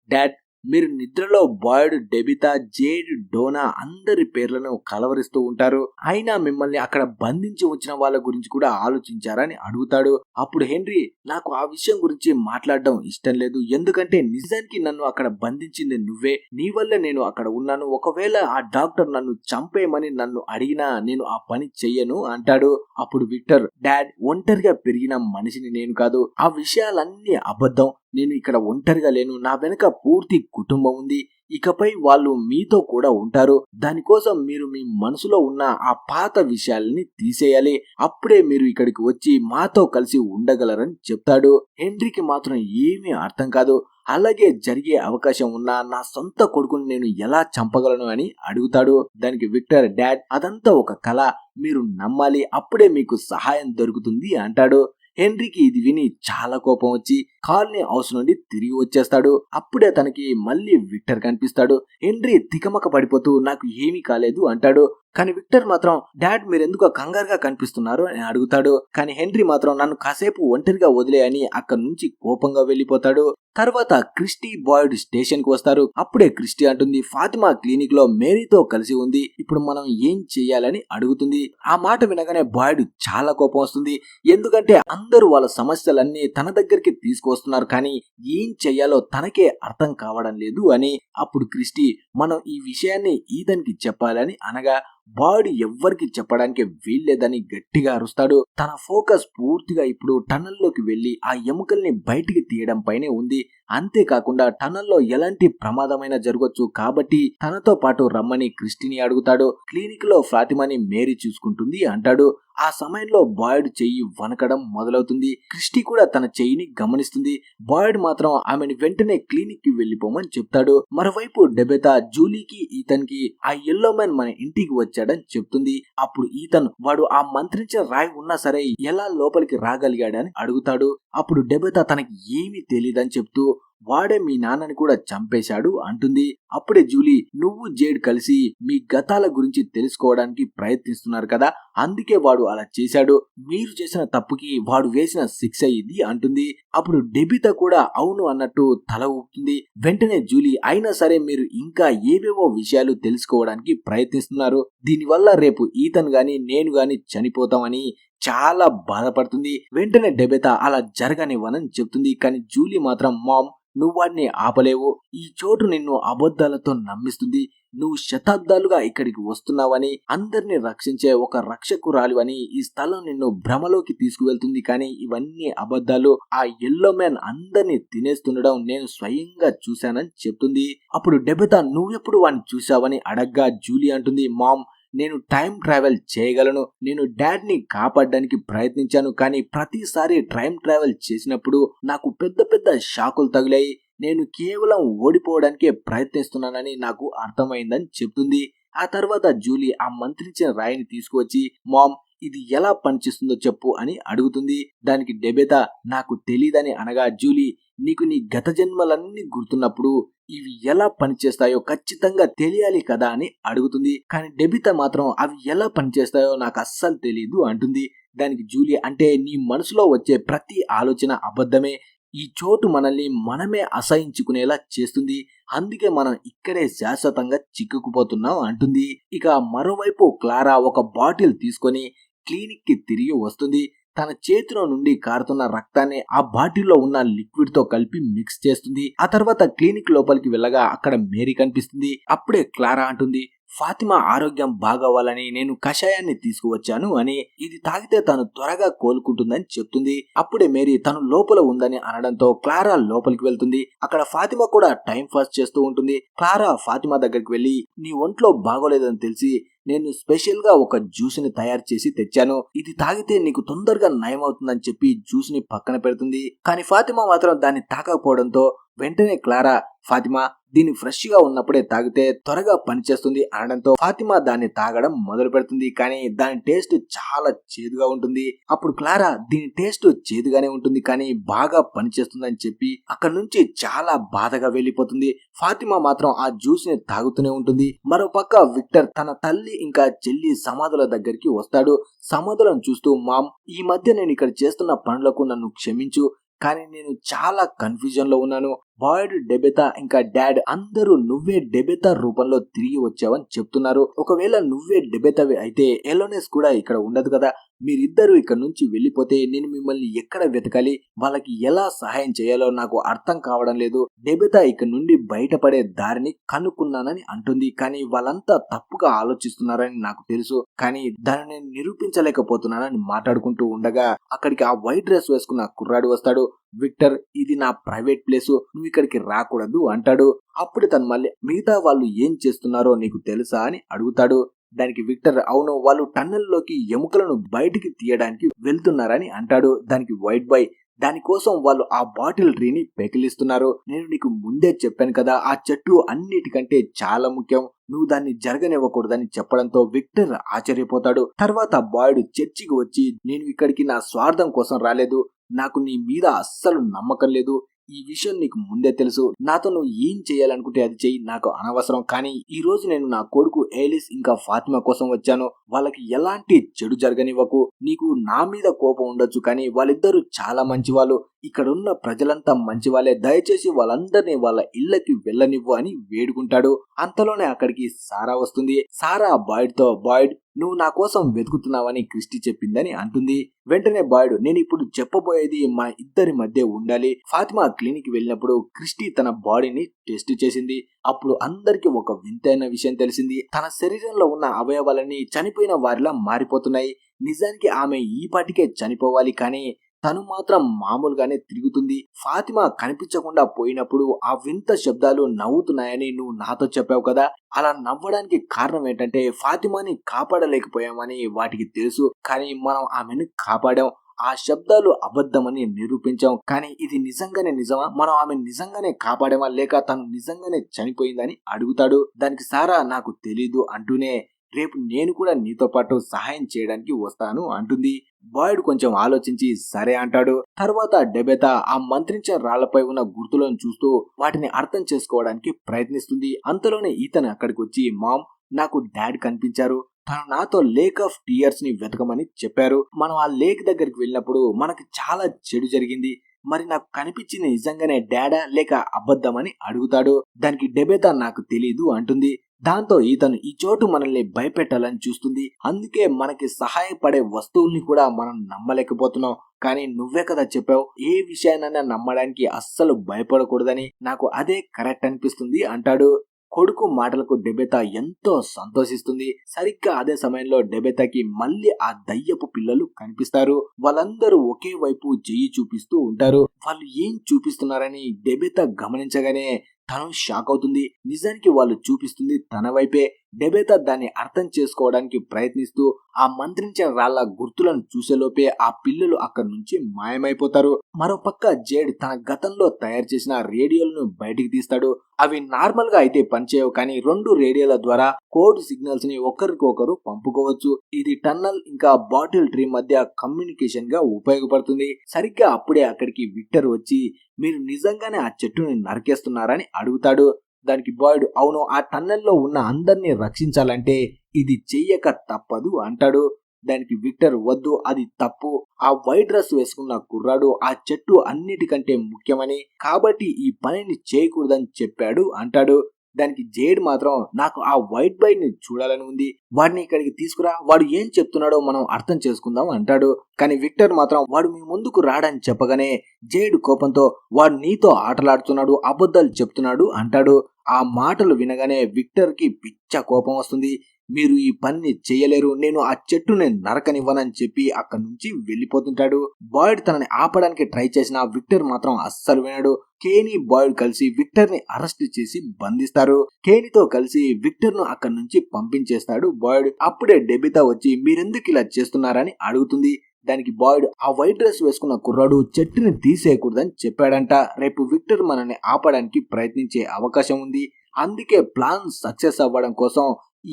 డాడ్ మీరు నిద్రలో బాయిడ్, డెబితా, జేడ్, డోనా అందరి పేర్లను కలవరిస్తూ ఉంటారు, అయినా మిమ్మల్ని అక్కడ బంధించి ఉంచిన వాళ్ళ గురించి కూడా ఆలోచించారని అడుగుతాడు. అప్పుడు హెన్రీ నాకు ఆ విషయం గురించి మాట్లాడడం ఇష్టం లేదు, ఎందుకంటే నిజానికి నన్ను అక్కడ బంధించింది నువ్వే, నీ వల్ల నేను అక్కడ ఉన్నాను. ఒకవేళ ఆ డాక్టర్ నన్ను చంపేయమని నన్ను అడిగినా నేను ఆ పని చెయ్యను అంటాడు. అప్పుడు విక్టర్ డాడ్ ఒంటరిగా పెరిగిన మనిషిని నేను కాదు, ఆ విషయాలన్నీ అబద్ధం, నేను ఇక్కడ ఒంటరిగా లేను, నా వెనుక పూర్తి కుటుంబం ఉంది, ఇకపై వాళ్ళు మీతో కూడా ఉంటారు, దానికోసం మీరు మీ మనసులో ఉన్న ఆ పాత విషయాలని తీసేయాలి, అప్పుడే మీరు ఇక్కడికి వచ్చి మాతో కలిసి ఉండగలరని చెప్తాడు. హెన్రీకి మాత్రం ఏమీ అర్థం కాదు. అలాగే జరిగే అవకాశం ఉన్నా నా సొంత కొడుకుని నేను ఎలా చంపగలను అని అడుగుతాడు. దానికి విక్టర్ డాడ్ అదంతా ఒక కళ, మీరు నమ్మాలి, అప్పుడే మీకు సహాయం దొరుకుతుంది అంటాడు. హెన్రీకి ఇది విని చాలా కోపం వచ్చి కాలనీ హౌస్ నుండి తిరిగి వచ్చేస్తాడు. అప్పుడే తనకి మళ్ళీ విక్టర్ కనిపిస్తాడు. హెన్రీ తికమక పడిపోతూ నాకు ఏమీ కాలేదు అంటాడు. కానీ విక్టర్ మాత్రం డాడ్ మీరెందుకో కంగారుగా కనిపిస్తున్నారు అని అడుగుతాడు. కానీ హెన్రీ మాత్రం నన్ను కాసేపు ఒంటరిగా వదిలే అని అక్కడి నుంచి కోపంగా వెళ్లిపోతాడు. తర్వాత క్రిస్టీ బాయిడ్ స్టేషన్ కు వస్తారు. అప్పుడే క్రిస్టీ అంటుంది, ఫాతిమా క్లినిక్ లో మేరీతో కలిసి ఉంది, ఇప్పుడు మనం ఏం చెయ్యాలని అడుగుతుంది. ఆ మాట వినగానే బాయిడ్ చాలా కోపం వస్తుంది. ఎందుకంటే అందరూ వాళ్ళ సమస్యలన్నీ తన దగ్గరికి తీసుకొస్తున్నారు, కానీ ఏం చెయ్యాలో తనకే అర్థం కావడం లేదు అని. అప్పుడు క్రిస్టీ మనం ఈ విషయాన్ని ఈథన్ కి చెప్పాలని అనగా బాయిడ్ ఎవ్వరికి చెప్పడానికి వీల్లేదని గట్టిగా అరుస్తాడు. తన ఫోకస్ పూర్తిగా ఇప్పుడు టనల్లోకి వెళ్లి ఆ ఎముకల్ని బయటికి తీయడం పైనే ఉంది. అంతేకాకుండా టనల్లో ఎలాంటి ప్రమాదమైనా జరగొచ్చు కాబట్టి తనతో పాటు రమ్మని క్రిస్టీని అడుగుతాడు. క్లినిక్ లో ఫాతిమాని మేరీ చూసుకుంటుంది అంటాడు. ఆ సమయంలో బాయిడ్ చెయ్యి వనకడం మొదలవుతుంది. క్రిస్టీ కూడా తన చెయ్యిని గమనిస్తుంది. బాయిడ్ మాత్రం ఆమెను వెంటనే క్లినిక్ కి వెళ్లిపోమని చెప్తాడు. మరోవైపు డెబెతా జూలీకి ఈథన్ కి ఆ ఎల్లో మ్యాన్ మన ఇంటికి వచ్చాడని చెప్తుంది. అప్పుడు ఈథన్ వాడు ఆ మంత్రించిన రాయి ఉన్నా సరే ఎలా లోపలికి రాగలిగాడని అడుగుతాడు. అప్పుడు డెబెతా తనకి ఏమీ తెలియదని చెప్తూ వాడే మీ నాన్నని కూడా చంపేశాడు అంటుంది. అప్పుడే జూలీ నువ్వు జేడ్ కలిసి మీ గతాల గురించి తెలుసుకోవడానికి ప్రయత్నిస్తున్నారు కదా, అందుకే వాడు అలా చేశాడు, మీరు చేసిన తప్పుకి వాడు వేసిన శిక్ష ఇది అంటుంది. అప్పుడు డెబితా కూడా అవును అన్నట్టు తల ఊపుతుంది. వెంటనే జూలీ అయినా సరే మీరు ఇంకా ఏవేవో విషయాలు తెలుసుకోవడానికి ప్రయత్నిస్తున్నారు, దీనివల్ల రేపు ఈథన్ గాని నేను గాని చనిపోతామని చాలా బాధపడుతుంది. వెంటనే డెబెతా అలా జరగనివ్వనని చెప్తుంది. కానీ జూలీ మాత్రం మామ్ నువ్వు వాడిని ఆపలేవు, ఈ చోటు నిన్ను అబద్ధాలతో నమ్మిస్తుంది, నువ్వు శతాబ్దాలుగా ఇక్కడికి వస్తున్నావని అందరిని రక్షించే ఒక రక్షకురాలివని ఈ స్థలం నిన్ను భ్రమలోకి తీసుకువెళ్తుంది, కానీ ఇవన్నీ అబద్ధాలు, ఆ ఎల్లో మ్యాన్ అందరినీ తినేస్తుండడం నేను స్వయంగా చూశానని చెప్తుంది. అప్పుడు డెబెతా నువ్వెప్పుడు వాడిని చూశావని అడగ్గా జూలీ అంటుంది మామ్ నేను టైం ట్రావెల్ చేయగలను, నేను డాడ్ ని కాపాడడానికి ప్రయత్నించాను, కానీ ప్రతిసారి టైం ట్రావెల్ చేసినప్పుడు నాకు పెద్ద పెద్ద షాకులు తగిలాయి, నేను కేవలం ఓడిపోవడానికే ప్రయత్నిస్తున్నానని నాకు అర్థమైందని చెప్తుంది. ఆ తర్వాత జూలీ ఆ మంత్రించిన రాయిని తీసుకువచ్చి మామ్ ఇది ఎలా పనిచేస్తుందో చెప్పు అని అడుగుతుంది. దానికి డెబెతా నాకు తెలీదని అనగా జూలీ నీకు నీ గత జన్మలన్నీ గుర్తున్నప్పుడు ఇవి ఎలా పనిచేస్తాయో ఖచ్చితంగా తెలియాలి కదా అని అడుగుతుంది. కానీ డెబితా మాత్రం అవి ఎలా పనిచేస్తాయో నాకు అస్సలు తెలీదు అంటుంది. దానికి జూలీ అంటే నీ మనసులో వచ్చే ప్రతి ఆలోచన అబద్ధమే, ఈ చోటు మనల్ని మనమే అసహించుకునేలా చేస్తుంది, అందుకే మనం ఇక్కడే శాశ్వతంగా చిక్కుకుపోతున్నాం అంటుంది. ఇక మరోవైపు క్లారా ఒక బాటిల్ తీసుకొని క్లినిక్ కి తిరిగి వస్తుంది. తన చేతిలో నుండి కారుతున్న రక్తాన్ని ఆ బాటిల్లో ఉన్న లిక్విడ్ తో కలిపి మిక్స్ చేస్తుంది. ఆ తర్వాత క్లినిక్ లోపలికి వెళ్ళగా అక్కడ మేరీ కనిపిస్తుంది. అప్పుడే క్లారా అంటుంది ఫాతిమా ఆరోగ్యం బాగవ్వాలని నేను కషాయాన్ని తీసుకువచ్చాను అని, ఇది తాగితే తను త్వరగా కోలుకుంటుందని చెప్తుంది. అప్పుడే మేరీ తను లోపల ఉందని అనడంతో క్లారా లోపలికి వెళ్తుంది. అక్కడ ఫాతిమా కూడా టైం పాస్ చేస్తూ ఉంటుంది. క్లారా ఫాతిమా దగ్గరికి వెళ్లి నీ ఒంట్లో బాగోలేదని తెలిసి నేను స్పెషల్ గా ఒక జ్యూస్ ని తయారు చేసి తెచ్చాను, ఇది తాగితే నీకు తొందరగా నయమవుతుందని చెప్పి జ్యూస్ ని పక్కన పెడుతుంది. కానీ ఫాతిమా మాత్రం దాన్ని తాగకపోవడంతో వెంటనే క్లారా ఫాతిమా దీన్ని ఫ్రెష్ గా ఉన్నప్పుడే తాగితే త్వరగా పనిచేస్తుంది అనడంతో ఫాతిమా దాన్ని తాగడం మొదలు పెడుతుంది. కానీ దాని టేస్ట్ చాలా చేదుగా ఉంటుంది. అప్పుడు క్లారా దీని టేస్ట్ చేదుగానే ఉంటుంది కానీ బాగా పనిచేస్తుందని చెప్పి అక్కడి నుంచి చాలా బాధగా వెళ్లిపోతుంది. ఫాతిమా మాత్రం ఆ జ్యూస్ ని తాగుతూనే ఉంటుంది. మరోపక్క విక్టర్ తన తల్లి ఇంకా చెల్లి సమాధుల దగ్గరికి వస్తాడు. సమాధులను చూస్తూ మామ్ ఈ మధ్య నేను ఇక్కడ చేస్తున్న పనులకు నన్ను క్షమించు, కానీ నేను చాలా కన్ఫ్యూజన్ లో ఉన్నాను, బాయిడ్ డెబెతా ఇంకా డాడ్ అందరూ నువ్వే డెబెతా రూపంలో తిరిగి వచ్చావని చెప్తున్నారు, ఒకవేళ నువ్వే డెబెతావి అయితే ఎలోనెస్ కూడా ఇక్కడ ఉండదు కదా, మీరిద్దరూ ఇక్కడ నుంచి వెళ్లిపోతే నేను మిమ్మల్ని ఎక్కడ వెతకాలి, వాళ్ళకి ఎలా సహాయం చేయాలో నాకు అర్థం కావడం లేదు, డెబెతా ఇక్కడ నుండి బయటపడే దారిని కనుక్కున్నానని అంటుంది. కానీ వాళ్ళంతా తప్పుగా ఆలోచిస్తున్నారని నాకు తెలుసు, కానీ దాన్ని నేను నిరూపించలేకపోతున్నానని మాట్లాడుకుంటూ ఉండగా అక్కడికి ఆ వైట్ డ్రెస్ వేసుకున్న కుర్రాడు వస్తాడు. విక్టర్ ఇది నా ప్రైవేట్ ప్లేసు, నువ్వు ఇక్కడికి రాకూడదు అంటాడు. అప్పుడు తను మళ్ళీ మిగతా వాళ్ళు ఏం చేస్తున్నారో నీకు తెలుసా అని అడుగుతాడు. దానికి విక్టర్ అవును వాళ్ళు టన్నెల్లోకి ఎముకలను బయటికి తీయడానికి వెళ్తున్నారని అంటాడు. దానికి వైట్ బాయ్ దానికోసం వాళ్ళు ఆ బాటిల్ ట్రీని పెకిలిస్తున్నారు, నేను నీకు ముందే చెప్పాను కదా ఆ చెట్టు అన్నిటికంటే చాలా ముఖ్యం, నువ్వు దాన్ని జరగనివ్వకూడదని చెప్పడంతో విక్టర్ ఆశ్చర్యపోతాడు. తర్వాత బాయిడ్ చర్చికి వచ్చి నేను ఇక్కడికి నా స్వార్థం కోసం రాలేదు, నాకు నీ మీద అస్సలు నమ్మకం లేదు, ఈ విషయం నీకు ముందే తెలుసు. నాతో నువ్వు ఏం చేయాలనుకుంటే అది చెయ్యి, నాకు అనవసరం. కానీ ఈ రోజు నేను నా కొడుకు ఏలిస్ ఇంకా ఫాతిమా కోసం వచ్చాను. వాళ్ళకి ఎలాంటి చెడు జరగనివ్వకు. నీకు నా మీద కోపం ఉండొచ్చు, కానీ వాళ్ళిద్దరూ చాలా మంచివాళ్ళు. ఇక్కడున్న ప్రజలంతా మంచివాళ్ళే. దయచేసి వాళ్ళందరినీ వాళ్ళ ఇళ్ళకి వెళ్ళనివ్వు అని వేడుకుంటాడు. అంతలోనే అక్కడికి సారా వస్తుంది. సారా బాయ్డ్ తో, బాయ్డ్ నువ్వు నా కోసం వెతుకుతున్నావని క్రిస్టి చెప్పిందని అంటుంది. వెంటనే బాయ్డ్, నేను ఇప్పుడు చెప్పబోయేది మన ఇద్దరి మధ్య ఉండాలి. ఫాతిమా క్లినిక్ వెళ్ళినప్పుడు క్రిస్టి తన బాడీని టెస్ట్ చేసింది. అప్పుడు అందరికి ఒక వింతైన విషయం తెలిసింది. తన శరీరంలో ఉన్న అవయవాలన్నీ చనిపోయిన వారిలా మారిపోతున్నాయి. నిజానికి ఆమె ఈ పాటికే చనిపోవాలి, కానీ తను మాత్రం మామూలుగానే తిరుగుతుంది. ఫాతిమా కనిపించకుండా పోయినప్పుడు ఆ వింత శబ్దాలు నవ్వుతున్నాయని నువ్వు నాతో చెప్పావు కదా. అలా నవ్వడానికి కారణం ఏంటంటే ఫాతిమాని కాపాడలేకపోయామని వాటికి తెలుసు, కానీ మనం ఆమెను కాపాడాం. ఆ శబ్దాలు అబద్ధమని నిరూపించాం. కానీ ఇది నిజంగానే నిజమా? మనం ఆమె నిజంగానే కాపాడామా, లేక తను నిజంగానే చనిపోయిందని అడుగుతాడు. దానికి సారా నాకు తెలీదు అంటూనే రేపు నేను కూడా నీతో పాటు సహాయం చేయడానికి వస్తాను అంటుంది. బాయ్డ్ కొంచెం ఆలోచించి సరే అంటాడు. తర్వాత డెబెతా ఆ మంత్రించిన రాళ్లపై ఉన్న గుర్తులను చూస్తూ వాటిని అర్థం చేసుకోవడానికి ప్రయత్నిస్తుంది. అంతలోనే ఈతన్ అక్కడికి వచ్చి, మామ్, నాకు డాడ్ కనిపించారు. తను నాతో లేక్ ఆఫ్ టీయర్స్ ని వెతకమని చెప్పారు. మనం ఆ లేక్ దగ్గరికి వెళ్ళినప్పుడు మనకి చాలా చెడు జరిగింది. మరి నాకు కనిపించింది నిజంగానే డాడా లేక అబద్ధమని అడుగుతాడు. దానికి డెబెతా నాకు తెలీదు అంటుంది. దాంతో ఈతను ఈ చోటు మనల్ని భయపెట్టాలని చూస్తుంది. అందుకే మనకి సహాయపడే వస్తువుల్ని కూడా మనం నమ్మలేకపోతున్నాం. కానీ నువ్వే కదా చెప్పావు, ఏ విషయాన్నైనా నమ్మడానికి అస్సలు భయపడకూడదని. నాకు అదే కరెక్ట్ అనిపిస్తుంది అంటాడు. కొడుకు మాటలకు డెబెతా ఎంతో సంతోషిస్తుంది. సరిగ్గా అదే సమయంలో డెబెతాకి మళ్ళీ ఆ దయ్యపు పిల్లలు కనిపిస్తారు. వాళ్ళందరూ ఒకే వైపు చెయ్యి చూపిస్తూ ఉంటారు. వాళ్ళు ఏం చూపిస్తున్నారని డెబెతా గమనించగానే తను షాక్ అవుతుంది. నిజానికి వాళ్ళు చూపిస్తుంది తన వైపే. డెబెతా దాన్ని అర్థం చేసుకోవడానికి ప్రయత్నిస్తూ ఆ మంత్రించిన రాళ్ల గుర్తులను చూసేలోపే ఆ పిల్లలు అక్కడి నుంచి మాయమైపోతారు. మరోపక్క జేడ్ తన గతంలో తయారు చేసిన రేడియోలను బయటికి తీస్తాడు. అవి నార్మల్ గా అయితే పనిచేయవు, కానీ 2 రేడియోల ద్వారా కోడ్ సిగ్నల్స్ ని ఒకరికొకరు పంపుకోవచ్చు. ఇది టన్నల్ ఇంకా బాటిల్ ట్రీ మధ్య కమ్యూనికేషన్ గా ఉపయోగపడుతుంది. సరిగ్గా అప్పుడే అక్కడికి విక్టర్ వచ్చి, మీరు నిజంగానే ఆ చెట్టుని నరికేస్తున్నారని అడుగుతాడు. దానికి బాయ్డ్, అవును, ఆ టన్నెల్లో ఉన్న అందరినీ రక్షించాలంటే ఇది చెయ్యక తప్పదు అంటాడు. దానికి విక్టర్, వద్దు, అది తప్పు. ఆ వైట్ డ్రెస్ వేసుకున్న కుర్రాడు ఆ చెట్టు అన్నిటికంటే ముఖ్యమని, కాబట్టి ఈ పనిని చేయకూడదని చెప్పాడు అంటాడు. దానికి జేడ్ మాత్రం, నాకు ఆ వైట్ బాయ్ ని చూడాలని ఉంది, వాడిని ఇక్కడికి తీసుకురా, వాడు ఏం చెప్తున్నాడో మనం అర్థం చేసుకుందాం అంటాడు. కానీ విక్టర్ మాత్రం వాడు మీ ముందుకు రాడని చెప్పగానే జేడ్ కోపంతో, వాడు నీతో ఆటలాడుతున్నాడు, అబద్ధాలు చెప్తున్నాడు అంటాడు. ఆ మాటలు వినగానే విక్టర్ కి పిచ్చ కోపం వస్తుంది. మీరు ఈ పని చేయలేరు, నేను ఆ చెట్టుని నరకనివ్వనని చెప్పి అక్కడి నుంచి వెళ్లిపోతుంటాడు. బాయ్డ్ తనని ఆపడానికి ట్రై చేసిన విక్టర్ మాత్రం అస్సలు వినడు. కేనీ, బాయ్డ్ కలిసి విక్టర్ ని అరెస్ట్ చేసి బంధిస్తారు. కేనీతో కలిసి విక్టర్ ను అక్కడి నుంచి పంపించేస్తాడు బాయ్డ్. అప్పుడే డెబితా వచ్చి, మీరెందుకు ఇలా చేస్తున్నారని అడుగుతుంది. దానికి బాయ్డ్, ఆ వైట్ డ్రెస్ వేసుకున్న కుర్రాడు చెట్టుని తీసేయకూడదని చెప్పాడంట. రేపు విక్టర్ మనల్ని ఆపడానికి ప్రయత్నించే అవకాశం ఉంది. అందుకే ప్లాన్ సక్సెస్ అవ్వడం కోసం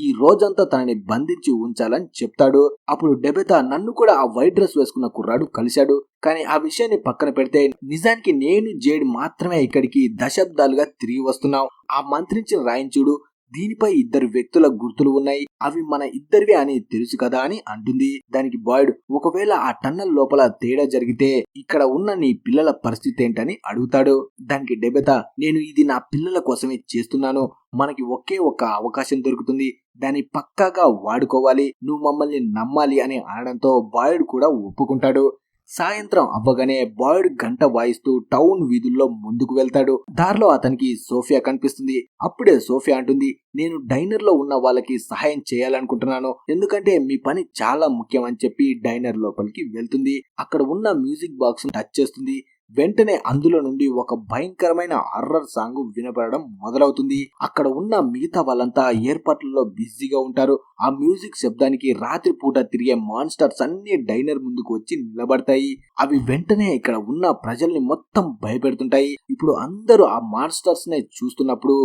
ఈ రోజంతా తనని బంధించి ఉంచాలని చెప్తాడు. అప్పుడు డెబెతా, నన్ను కూడా ఆ వైట్ డ్రెస్ వేసుకున్న కుర్రాడు కలిశాడు, కానీ ఆ విషయాన్ని పక్కన పెడితే నిజానికి నేను జేడ్ మాత్రమే ఇక్కడికి దశాబ్దాలుగా తిరిగి వస్తున్నాం. ఆ మంత్రించిన రాయించుడు, దీనిపై 2 వ్యక్తుల గుర్తులు ఉన్నాయి, అవి మన ఇద్దరివే అని తెలుసు కదా అని అంటుంది. దానికి బాయ్డ్, ఒకవేళ ఆ టన్నల్ లోపల తేడా జరిగితే ఇక్కడ ఉన్న నీ పిల్లల పరిస్థితి ఏంటని అడుగుతాడు. దానికి డెబెతా, నేను ఇది నా పిల్లల కోసమే చేస్తున్నాను, మనకి ఒకే ఒక అవకాశం దొరుకుతుంది, దాన్ని పక్కాగా వాడుకోవాలి, నువ్వు మమ్మల్ని నమ్మాలి అని అనడంతో బాయ్డ్ కూడా ఒప్పుకుంటాడు. సాయంత్రం అవ్వగానే బాయ్డ్ గంట వాయిస్తూ టౌన్ వీధుల్లో ముందుకు వెళ్తాడు. దారిలో అతనికి సోఫియా కనిపిస్తుంది. అప్పుడే సోఫియా అంటుంది, నేను డైనర్ లో ఉన్న వాళ్ళకి సహాయం చేయాలనుకుంటున్నాను, ఎందుకంటే మీ పని చాలా ముఖ్యం అని చెప్పి డైనర్ లోపలికి వెళ్తుంది. అక్కడ ఉన్న మ్యూజిక్ బాక్స్ టచ్ చేస్తుంది. వెంటనే అందులో నుండి ఒక భయంకరమైన హర్రర్ సాంగ్ వినపడడం మొదలవుతుంది. అక్కడ ఉన్న మిగతా వాళ్ళంతా ఏర్పాట్లలో బిజీగా ఉంటారు. ఆ మ్యూజిక్ శబ్దానికి రాత్రి పూట తిరిగే మాన్స్టర్స్ అన్ని డైనర్ ముందుకు వచ్చి నిలబడతాయి. అవి వెంటనే ఇక్కడ ఉన్న ప్రజల్ని మొత్తం భయపెడుతుంటాయి. ఇప్పుడు అందరూ ఆ మాన్స్టర్స్ నే చూస్తున్నప్పుడు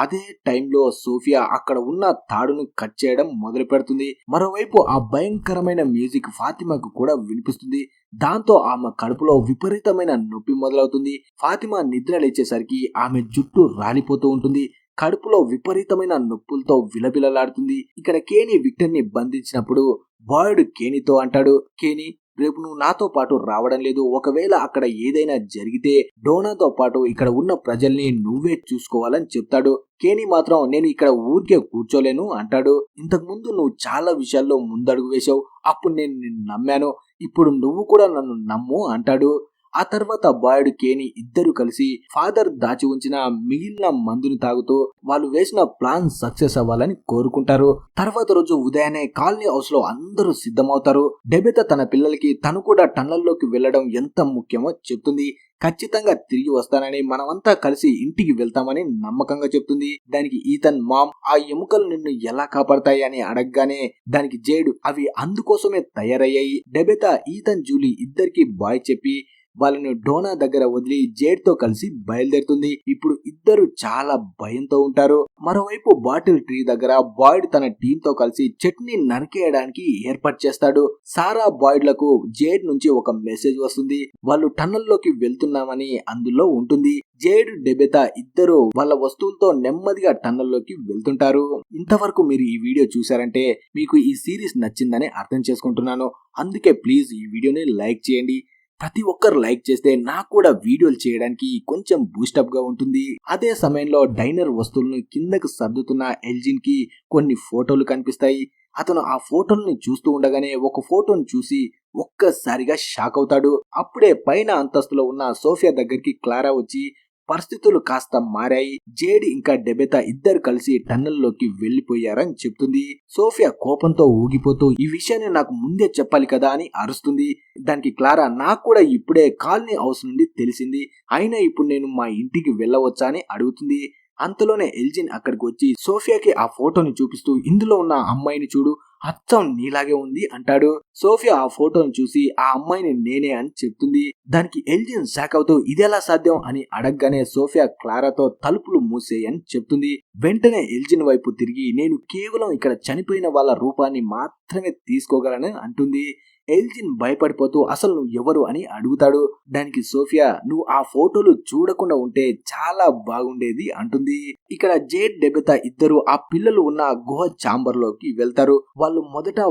అదే టైంలో సోఫియా అక్కడ ఉన్న తాడును కట్ చేయడం మొదలు పెడుతుంది. మరోవైపు ఆ భయంకరమైన మ్యూజిక్ ఫాతిమాకు కూడా వినిపిస్తుంది. దాంతో ఆమె కడుపులో విపరీతమైన నొప్పి మొదలవుతుంది. ఫాతిమా నిద్ర లేచేసరికి ఆమె జుట్టు రాలిపోతూ ఉంటుంది. కడుపులో విపరీతమైన నొప్పులతో విలవిలలాడుతుంది. ఇక్కడ కేనీ విక్టర్ ని బంధించినప్పుడు బాయ్డ్ కేనీతో అంటాడు, కేనీ రేపు నువ్వు నాతో పాటు రావడం లేదు. ఒకవేళ అక్కడ ఏదైనా జరిగితే డోనాతో పాటు ఇక్కడ ఉన్న ప్రజల్ని నువ్వే చూసుకోవాలని చెప్తాడు. కేనీ మాత్రం నేను ఇక్కడ ఊరికే కూర్చోలేను అంటాడు. ఇంతకు ముందు నువ్వు చాలా విషయాల్లో ముందడుగు వేశావు, అప్పుడు నేను నిన్ను నమ్మాను, ఇప్పుడు నువ్వు కూడా నన్ను నమ్ము అంటాడు. ఆ తర్వాత బాయ్డ్ కేనీ ఇద్దరు కలిసి ఫాదర్ దాచి ఉంచిన మిగిలిన మందుని తాగుతూ వాళ్ళు వేసిన ప్లాన్ సక్సెస్ అవ్వాలని కోరుకుంటారు. తర్వాత రోజు ఉదయాన్నే కాలనీ హౌస్ లో అందరూ సిద్ధమవుతారు. డెబెతా తన పిల్లలకి తను కూడా టన్నల్లోకి వెళ్లడం ఎంత ముఖ్యమో చెప్తుంది. ఖచ్చితంగా తిరిగి వస్తానని, మనమంతా కలిసి ఇంటికి వెళ్తామని నమ్మకంగా చెప్తుంది. దానికి ఈథన్ మామ్ ఆ ఎముకలు నిన్ను ఎలా కాపాడతాయి అని అడగగానే దానికి జేడ్ అవి అందుకోసమే తయారయ్యాయి. డెబెతా ఈథన్ జూలీ ఇద్దరికి బాయ్ చెప్పి వాళ్ళను డోనా దగ్గర వదిలి జేడ్ తో కలిసి బయలుదేరుతుంది. ఇప్పుడు ఇద్దరు చాలా భయంతో ఉంటారు. మరోవైపు బాటిల్ ట్రీ దగ్గర బాయ్డ్ తన టీమ్ తో కలిసి చెట్ని నరికేయడానికి ఏర్పాటు చేస్తాడు. సారా బాయ్డ్ లకు జేడ్ నుంచి ఒక మెసేజ్ వస్తుంది. వాళ్ళు టన్నల్లోకి వెళ్తున్నామని అందులో ఉంటుంది. జేడ్ డెబెతా ఇద్దరు వాళ్ళ వస్తువులతో నెమ్మదిగా టన్నల్లోకి వెళ్తుంటారు. ఇంతవరకు మీరు ఈ వీడియో చూసారంటే మీకు ఈ సిరీస్ నచ్చిందని అర్థం చేసుకుంటున్నాను. అందుకే ప్లీజ్ ఈ వీడియోని లైక్ చేయండి. ప్రతి ఒక్కరు లైక్ చేస్తే నాకు కూడా వీడియోలు చేయడానికి కొంచెం బూస్టప్ గా ఉంటుంది. అదే సమయంలో డైనర్ వస్తువులను కిందకు సర్దుతున్న ఎల్జిన్ కి కొన్ని ఫోటోలు కనిపిస్తాయి. అతను ఆ ఫోటోల్ని చూస్తూ ఉండగానే ఒక ఫోటోను చూసి ఒక్కసారిగా షాక్ అవుతాడు. అప్పుడే పైన అంతస్తులో ఉన్న సోఫియా దగ్గరికి క్లారా వచ్చి పరిస్థితులు కాస్త మారాయి, జేడ్ ఇంకా డెబెతా ఇద్దరు కలిసి టన్నెల్లోకి వెళ్లిపోయారని చెప్తుంది. సోఫియా కోపంతో ఊగిపోతూ ఈ విషయాన్ని నాకు ముందే చెప్పాలి కదా అని అరుస్తుంది. దానికి క్లారా నాకు కూడా ఇప్పుడే కాలనీ హౌస్ నుండి తెలిసింది, అయినా ఇప్పుడు నేను మా ఇంటికి వెళ్ళవచ్చా అని అడుగుతుంది. అంతలోనే ఎల్జిన్ అక్కడికి వచ్చి సోఫియాకి ఆ ఫోటోని చూపిస్తూ ఇందులో ఉన్న అమ్మాయిని చూడు, అచ్చం నీలాగే ఉంది అంటాడు. సోఫియా ఆ ఫోటోని చూసి ఆ అమ్మాయిని నేనే అని చెప్తుంది. దానికి ఎల్జిన్ షాక్ అవుతూ ఇదెలా సాధ్యం అని అడగగానే సోఫియా క్లారాతో తలుపులు మూసేయని చెప్తుంది. వెంటనే ఎల్జిన్ వైపు తిరిగి నేను కేవలం ఇక్కడ చనిపోయిన వాళ్ళ రూపాన్ని మాత్రమే తీసుకోగలను అంటుంది. ఎల్జిన్ భయపడిపోతూ అసలు నువ్వు ఎవరు అని అడుగుతాడు. దానికి సోఫియా నువ్వు ఆ ఫోటోలు చూడకుండా ఉంటే చాలా బాగుండేది అంటుంది. ఇక్కడ జేడ్ డెబెతా ఇద్దరు ఆ పిల్లలు ఉన్న గుహ ఛాంబర్ లోకి వెళ్తారు.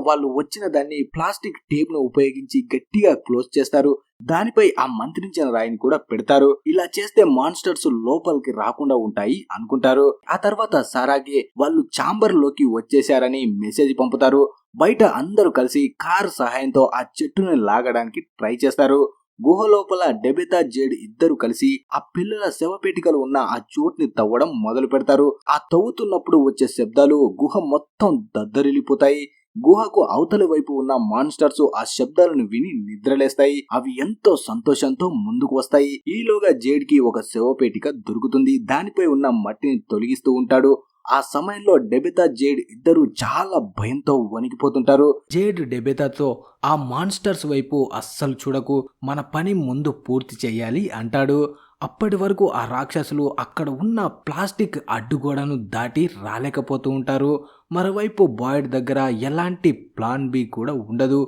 వాళ్ళు వచ్చిన దాన్ని ప్లాస్టిక్ టేప్ ను ఉపయోగించి గట్టిగా క్లోజ్ చేస్తారు. దానిపై ఆ మంత్రించిన రాయిని కూడా పెడతారు. ఇలా చేస్తే మాన్స్టర్స్ లోపలికి రాకుండా ఉంటాయి అనుకుంటారు. ఆ తర్వాత సారాగే వాళ్ళు ఛాంబర్ లోకి వచ్చేశారని మెసేజ్ పంపుతారు. బయట అందరూ కలిసి కార్ సహాయంతో ఆ చెట్టుని లాగడానికి ట్రై చేస్తారు. గుహ లోపల డెబెతా జేడ్ ఇద్దరు కలిసి ఆ పిల్లల శవపేటికలు ఉన్న ఆ చోటుని తవ్వడం మొదలు పెడతారు. ఆ తవ్వుతున్నప్పుడు వచ్చే శబ్దాలు గుహ మొత్తం దద్దరిల్లిపోతాయి. గుహకు అవతలి వైపు ఉన్న మాన్స్టర్స్ ఆ శబ్దాలను విని నిద్రలేస్తాయి. అవి ఎంతో సంతోషంతో ముందుకు వస్తాయి. ఈలోగా జేడ్ కి ఒక శవపేటిక దొరుకుతుంది. దానిపై ఉన్న మట్టిని తొలగిస్తూ ఉంటాడు. ఆ సమయంలో డెబెతా జేడ్ ఇద్దరు చాలా భయంతో వణికిపోతుంటారు. జేడ్ డెబెతాతో ఆ మాన్స్టర్స్ వైపు అస్సలు చూడకు, మన పని ముందు పూర్తి చెయ్యాలి అంటాడు. అప్పటి వరకు ఆ రాక్షసులు అక్కడ ఉన్న ప్లాస్టిక్ అడ్డుగోడను దాటి రాలేకపోతూ ఉంటారు. మరోవైపు బాయ్డ్ దగ్గర ఎలాంటి ప్లాన్ బి కూడా ఉండదు.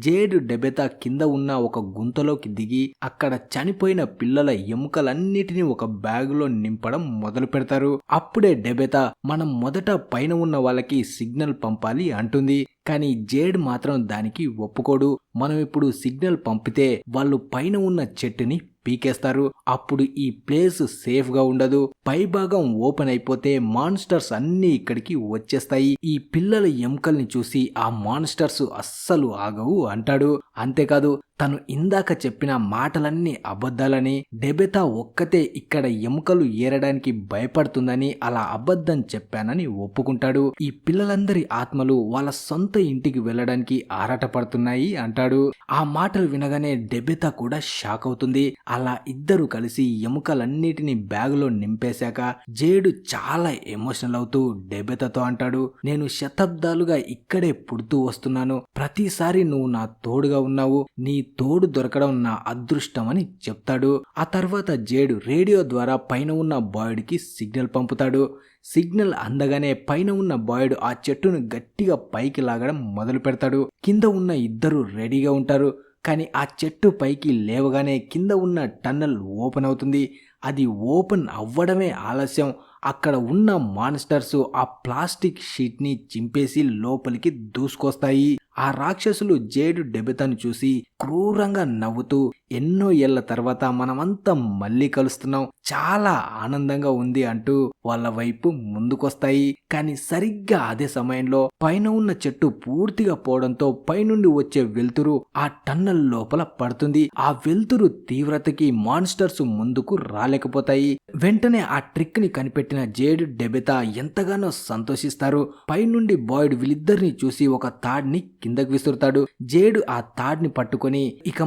జేడ్ డెబెతా కింద ఉన్న ఒక గుంతలోకి దిగి అక్కడ చనిపోయిన పిల్లల ఎముకలన్నిటినీ ఒక బ్యాగులో నింపడం మొదలు పెడతారు. అప్పుడే డెబెతా మనం మొదట పైన ఉన్న వాళ్ళకి సిగ్నల్ పంపాలి అంటుంది. కానీ జేడ్ మాత్రం దానికి ఒప్పుకోడు. మనం ఇప్పుడు సిగ్నల్ పంపితే వాళ్ళు పైన ఉన్న చెట్టుని పీకేస్తారు. అప్పుడు ఈ ప్లేస్ సేఫ్ గా ఉండదు. పై భాగం ఓపెన్ అయిపోతే మాన్స్టర్స్ అన్ని ఇక్కడికి వచ్చేస్తాయి. ఈ పిల్లల ఎముకల్ని చూసి ఆ మాన్స్టర్స్ అస్సలు ఆగవు అంటాడు. అంతేకాదు తను ఇందాక చెప్పిన మాటలన్నీ అబద్ధాలని, డెబెతా ఒక్కతే ఇక్కడ ఎముకలు ఏరడానికి భయపడుతుందని అలా అబద్ధం చెప్పానని ఒప్పుకుంటాడు. ఈ పిల్లలందరి ఆత్మలు వాళ్ళ సొంత ఇంటికి వెళ్ళడానికి ఆరాటపడుతున్నాయి అంటాడు. ఆ మాటలు వినగానే డెబెతా కూడా షాక్ అవుతుంది. అలా ఇద్దరు కలిసి ఎముకలన్నిటిని బ్యాగులో నింపేశాక జేడు చాలా ఎమోషనల్ అవుతూ డెబెతాతో అంటాడు, నేను శతాబ్దాలుగా ఇక్కడే పుడుతూ వస్తున్నాను, ప్రతిసారి నువ్వు నా తోడుగా ఉన్నావు, నీ తోడు దొరకడం నా అదృష్టం అని చెప్తాడు. ఆ తర్వాత జేడ్ రేడియో ద్వారా పైన ఉన్న బాయిడ్ కి సిగ్నల్ పంపుతాడు. సిగ్నల్ అందగానే పైన ఉన్న బాయిడ్ ఆ చెట్టును గట్టిగా పైకి లాగడం మొదలు పెడతాడు. కింద ఉన్న ఇద్దరు రెడీగా ఉంటారు. కానీ ఆ చెట్టు పైకి లేవగానే కింద ఉన్న టన్నల్ ఓపెన్ అవుతుంది. అది ఓపెన్ అవ్వడమే ఆలస్యం. అక్కడ ఉన్న మాన్స్టర్స్ ఆ ప్లాస్టిక్ షీట్ ని చింపేసి లోపలికి దూసుకొస్తాయి. ఆ రాక్షసులు జేడ్ డెబితాను చూసి క్రూరంగా నవ్వుతూ, ఎన్నో ఏళ్ల తర్వాత మనమంతా మళ్ళీ కలుస్తున్నాం, చాలా ఆనందంగా ఉంది అంటూ వాళ్ళ వైపు ముందుకొస్తాయి. కానీ సరిగ్గా అదే సమయంలో పైన ఉన్న చెట్టు పూర్తిగా పోవడంతో పైనుండి వచ్చే వెలుతురు ఆ టన్నల్ లోపల పడుతుంది. ఆ వెలుతురు తీవ్రతకి మాన్స్టర్స్ ముందుకు రాలేకపోతాయి. వెంటనే ఆ ట్రిక్ ని కనిపెట్టిన జేడ్ డెబితా ఎంతగానో సంతోషిస్తారు. పైనుండి బాయిడ్ వీళ్ళిద్దరిని చూసి ఒక తాడ్ని కిందకు విసురుతాడు. జేడు ఆ తాడ్ని పట్టుకొని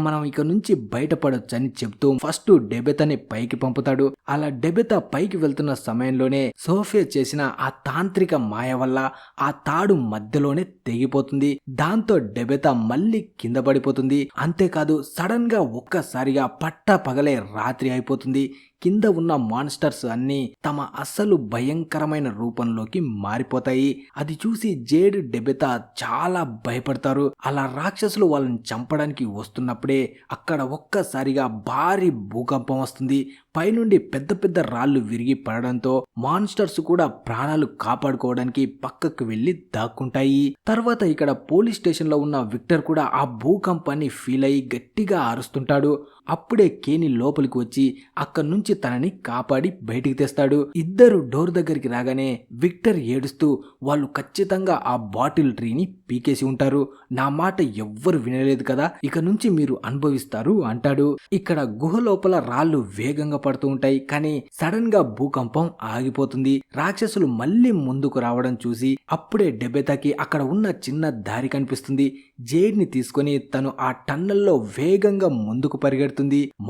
మనం ఇక నుంచి బయటపడొచ్చని చెప్తూ ఫస్ట్ డెబితాని పైకి పంపుతాడు. అలా డెబితా పైకి వెళ్తున్న సమయంలోనే సోఫియా చేసిన ఆ తాంత్రిక మాయ వల్ల ఆ తాడు మధ్యలోనే తెగిపోతుంది. దాంతో డెబితా మళ్ళీ కింద పడిపోతుంది. అంతేకాదు సడన్ గా ఒక్కసారిగా పట్టా పగలే రాత్రి అయిపోతుంది. కింద ఉన్న మాన్స్టర్స్ అన్నీ తమ అసలు భయంకరమైన రూపంలోకి మారిపోతాయి. అది చూసి జేడ్ డెబితా చాలా భయపడతారు. అలా రాక్షసులు వాళ్ళని చంపడానికి వస్తున్నప్పుడే అక్కడ ఒక్కసారిగా భారీ భూకంపం వస్తుంది. పైనుండి పెద్ద పెద్ద రాళ్లు విరిగి పడడంతో మాన్స్టర్స్ కూడా ప్రాణాలు కాపాడుకోవడానికి పక్కకు వెళ్లి దాక్కుంటాయి. తర్వాత ఇక్కడ పోలీస్ స్టేషన్ లో ఉన్న విక్టర్ కూడా ఆ భూకంపాన్ని ఫీల్ అయ్యి గట్టిగా అరుస్తుంటాడు. అప్పుడే కేని లోపలికి వచ్చి అక్కడి నుంచి తనని కాపాడి బయటికి తెస్తాడు. ఇద్దరు డోర్ దగ్గరికి రాగానే విక్టర్ ఏడుస్తూ, వాళ్ళు ఖచ్చితంగా ఆ బాటిల్ ట్రీని పీకేసి ఉంటారు, నా మాట ఎవ్వరు వినలేదు కదా, ఇక నుంచి మీరు అనుభవిస్తారు అంటాడు. ఇక్కడ గుహ లోపల రాళ్లు వేగంగా పడుతూ ఉంటాయి. కానీ సడన్ గా భూకంపం ఆగిపోతుంది. రాక్షసులు మళ్ళీ ముందుకు రావడం చూసి అప్పుడే డెబితాకి అక్కడ ఉన్న చిన్న దారి కనిపిస్తుంది. జేడ్ ని తీసుకొని తను ఆ టన్నల్లో వేగంగా ముందుకు పరిగెడుతుంది.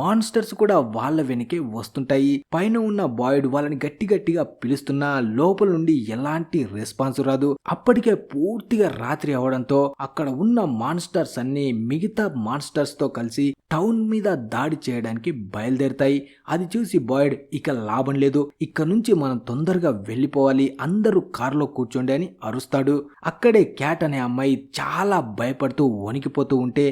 మాన్స్టర్స్ కూడా వాళ్ళ వెనకే వస్తుంటాయి. పైన ఉన్న బాయిడ్ వాళ్ళని గట్టి గట్టిగా పిలుస్తున్నా లోపల నుండి ఎలాంటి రెస్పాన్స్ రాదు. అప్పటికే పూర్తిగా రాత్రి అవడంతో అక్కడ ఉన్న మాన్స్టర్స్ అన్ని మిగతా మాన్స్టర్స్ తో కలిసి టౌన్ మీద దాడి చేయడానికి బయలుదేరుతాయి. అది చూసి బాయిడ్ ఇక లాభం లేదు, ఇక్కడ నుంచి మనం తొందరగా వెళ్ళిపోవాలి, అందరూ కారులో కూర్చోండి అని అరుస్తాడు. అక్కడే క్యాట్ అనే అమ్మాయి చాలా భయపడుతూ వణికిపోతూ ఉంటే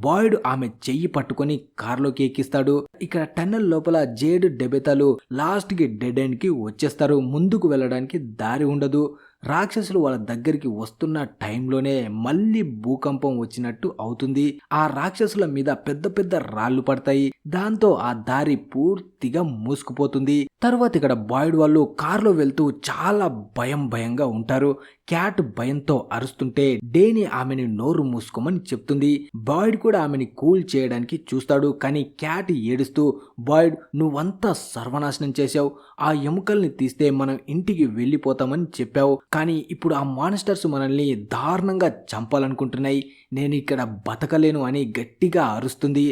బాయిడ్ ఆమె చెయ్యి పట్టుకొని కారులోకి ఎక్కిస్తాడు. ఇక్కడ టన్నెల్ లోపల జేడ్ డెబితాలు లాస్ట్ కి డెడ్ ఎండ్ కి వచ్చేస్తారు. ముందుకు వెళ్ళడానికి దారి ఉండదు. రాక్షసులు వాళ్ళ దగ్గరికి వస్తున్న టైంలోనే మళ్ళీ భూకంపం వచ్చినట్టు అవుతుంది. ఆ రాక్షసుల మీద పెద్ద పెద్ద రాళ్లు పడతాయి. దాంతో ఆ దారి పూర్తిగా మూసుకుపోతుంది. తర్వాత ఇక్కడ బాయిడ్ వాళ్ళు కారులో వెళ్తూ చాలా భయంగా ఉంటారు. క్యాట్ భయంతో అరుస్తుంటే డేని ఆమెని నోరు మూసుకోమని చెప్తుంది. బాయిడ్ కూడా ఆమెని కూల్ చేయడానికి చూస్తాడు. కానీ క్యాట్ ఏడుస్తూ, బాయిడ్ నువ్వంతా సర్వనాశనం చేశావు, ఆ ఎముకల్ని తీస్తే మనం ఇంటికి వెళ్ళిపోతామని చెప్పావు, కానీ ఇప్పుడు ఆ మాన్స్టర్స్ మనల్ని దారుణంగా చంపాలనుకుంటున్నాయి, నేను ఇక్కడ బతకలేను అని గట్టిగా అరుస్తుంది.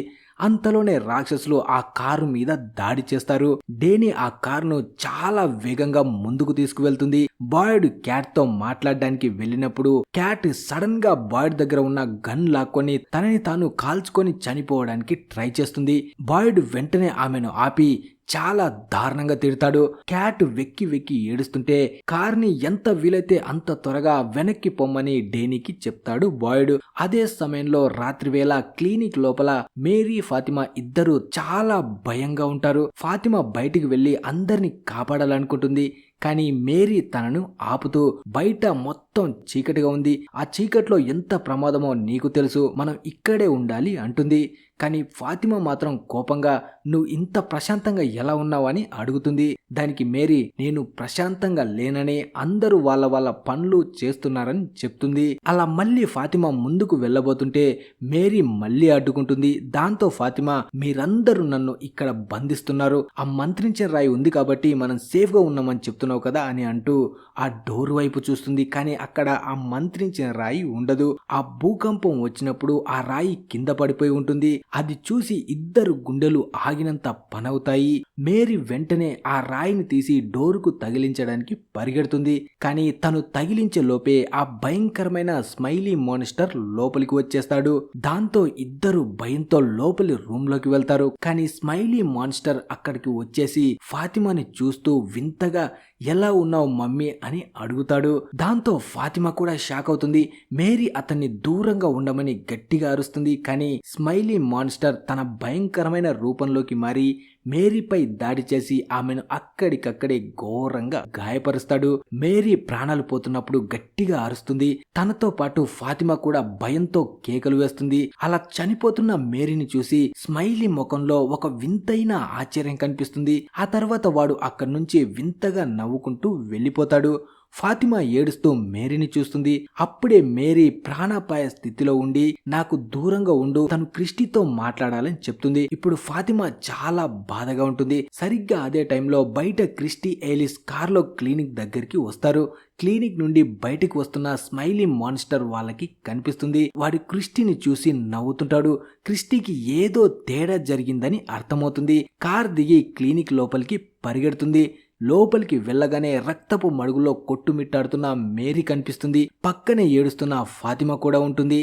అంతలోనే రాక్షసులు ఆ కారు మీద దాడి చేస్తారు. డేని ఆ కారును చాలా వేగంగా ముందుకు తీసుకువెళ్తుంది. బాయిడ్ క్యాట్ తో మాట్లాడడానికి వెళ్ళినప్పుడు క్యాట్ సడన్ గా బాయిడ్ దగ్గర ఉన్న గన్ లాక్కొని తనని తాను కాల్చుకొని చనిపోవడానికి ట్రై చేస్తుంది. బాయిడ్ వెంటనే ఆమెను ఆపి చాలా దారుణంగా తిడతాడు. క్యాట్ వెక్కి ఏడుస్తుంటే కార్ని ఎంత వీలైతే అంత త్వరగా వెనక్కి పొమ్మని డేనీకి చెప్తాడు బాయిడ్. అదే సమయంలో రాత్రి వేళ క్లినిక్ లోపల మేరీ ఫాతిమా ఇద్దరు చాలా భయంగా ఉంటారు. ఫాతిమా బయటికి వెళ్లి అందరిని కాపాడాలనుకుంటుంది. కానీ మేరీ తనను ఆపుతూ, బయట మొత్తం చీకటిగా ఉంది, ఆ చీకట్లో ఎంత ప్రమాదమో నీకు తెలుసు, మనం ఇక్కడే ఉండాలి అంటుంది. కానీ ఫాతిమా మాత్రం కోపంగా, నువ్వు ఇంత ప్రశాంతంగా ఎలా ఉన్నావు అని అడుగుతుంది. దానికి మేరీ, నేను ప్రశాంతంగా లేనని, అందరూ వాళ్ళ పనులు చేస్తున్నారని చెప్తుంది. అలా మళ్ళీ ఫాతిమా ముందుకు వెళ్ళబోతుంటే మేరీ మళ్ళీ అడ్డుకుంటుంది. దాంతో ఫాతిమా, మీరందరూ నన్ను ఇక్కడ బంధిస్తున్నారు, ఆ మంత్రించిన రాయి ఉంది కాబట్టి మనం సేఫ్ గా ఉన్నామని చెప్తున్నారు వెళ్ళిపోతున్నావు కదా అని అంటూ ఆ డోర్ వైపు చూస్తుంది. కానీ అక్కడ ఆ మంత్రించిన రాయి ఉండదు. ఆ భూకంపం వచ్చినప్పుడు ఆ రాయి కింద పడిపోయి ఉంటుంది. అది చూసి ఇద్దరు గుండెలు ఆగినంత పనవుతాయి. మేరీ వెంటనే ఆ రాయిని తీసి డోరుకు తగిలించడానికి పరిగెడుతుంది. కానీ తను తగిలించే లోపే ఆ భయంకరమైన స్మైలీ మాన్స్టర్ లోపలికి వచ్చేస్తాడు. దాంతో ఇద్దరు భయంతో లోపలి రూమ్ లోకి వెళ్తారు. కానీ స్మైలీ మాన్స్టర్ అక్కడికి వచ్చేసి ఫాతిమాని చూస్తూ వింతగా ఎలా ఉన్నావు మమ్మీ అని అడుగుతాడు. దాంతో ఫాతిమా కూడా షాక్ అవుతుంది. మేరీ అతన్ని దూరంగా ఉండమని గట్టిగా అరుస్తుంది. కానీ స్మైలీ మాన్స్టర్ తన భయంకరమైన రూపంలోకి మారి మేరీపై దాడి చేసి ఆమెను అక్కడికక్కడే ఘోరంగా గాయపరుస్తాడు. మేరీ ప్రాణాలు పోతున్నప్పుడు గట్టిగా అరుస్తుంది. తనతో పాటు ఫాతిమా కూడా భయంతో కేకలు వేస్తుంది. అలా చనిపోతున్న మేరీని చూసి స్మైలీ ముఖంలో ఒక వింతైన ఆశ్చర్యం కనిపిస్తుంది. ఆ తర్వాత వాడు అక్కడి నుంచి వింతగా నవ్వుకుంటూ వెళ్ళిపోతాడు. ఫాతిమా ఏడుస్తూ మేరీని చూస్తుంది. అప్పుడే మేరీ ప్రాణాపాయ స్థితిలో ఉండి నాకు దూరంగా ఉండు, తను క్రిస్టీతో మాట్లాడాలని చెప్తుంది. ఇప్పుడు ఫాతిమా చాలా బాధగా ఉంటుంది. సరిగ్గా అదే టైంలో బయట క్రిస్టీ ఏలిస్ కార్లో క్లినిక్ దగ్గరికి వస్తారు. క్లినిక్ నుండి బయటికి వస్తున్న స్మైలీ మాన్స్టర్ వాళ్ళకి కనిపిస్తుంది. వాడు క్రిస్టీని చూసి నవ్వుతుంటాడు. క్రిస్టీకి ఏదో తేడా జరిగిందని అర్థమవుతుంది. కార్ దిగి క్లినిక్ లోపలికి పరిగెడుతుంది. లోపలికి వెళ్ళగానే రక్తపు మడుగులో కొట్టుమిట్టాడుతున్న మేరీ కనిపిస్తుంది. పక్కనే ఏడుస్తున్న ఫాతిమా కూడా ఉంటుంది.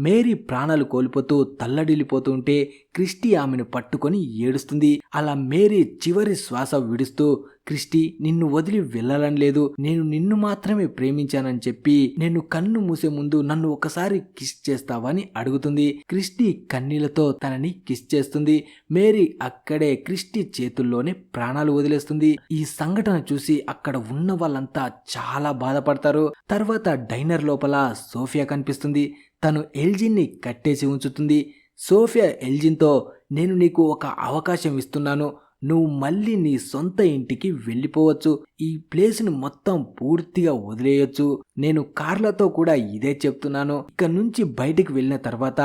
మేరీ ప్రాణాలు కోల్పోతూ తల్లడిల్లిపోతూ ఉంటే క్రిస్టీ ఆమెను పట్టుకొని ఏడుస్తుంది. అలా మేరీ చివరి శ్వాస విడుస్తూ, క్రిస్టీ నిన్ను వదిలి వెళ్ళాలని లేదు, నేను నిన్ను మాత్రమే ప్రేమించానని చెప్పి నేను కన్ను మూసే ముందు నన్ను ఒకసారి కిస్ చేస్తావని అడుగుతుంది. క్రిస్టీ కన్నీళ్లతో తనని కిస్ చేస్తుంది. మేరీ అక్కడే క్రిస్టీ చేతుల్లోనే ప్రాణాలు వదిలేస్తుంది. ఈ సంఘటన చూసి అక్కడ ఉన్న వాళ్ళంతా చాలా బాధపడతారు. తర్వాత డైనర్ లోపల సోఫియా కనిపిస్తుంది. తను ఎల్జిన్ని కట్టేసి ఉంచుతుంది. సోఫియా ఎల్జిన్తో, నేను నీకు ఒక అవకాశం ఇస్తున్నాను, నువ్వు మళ్ళీ నీ సొంత ఇంటికి వెళ్ళిపోవచ్చు, ఈ ప్లేస్ని మొత్తం పూర్తిగా వదిలేయొచ్చు, నేను కార్లతో కూడా ఇదే చెప్తున్నాను, ఇక్కడ నుంచి బయటికి వెళ్ళిన తర్వాత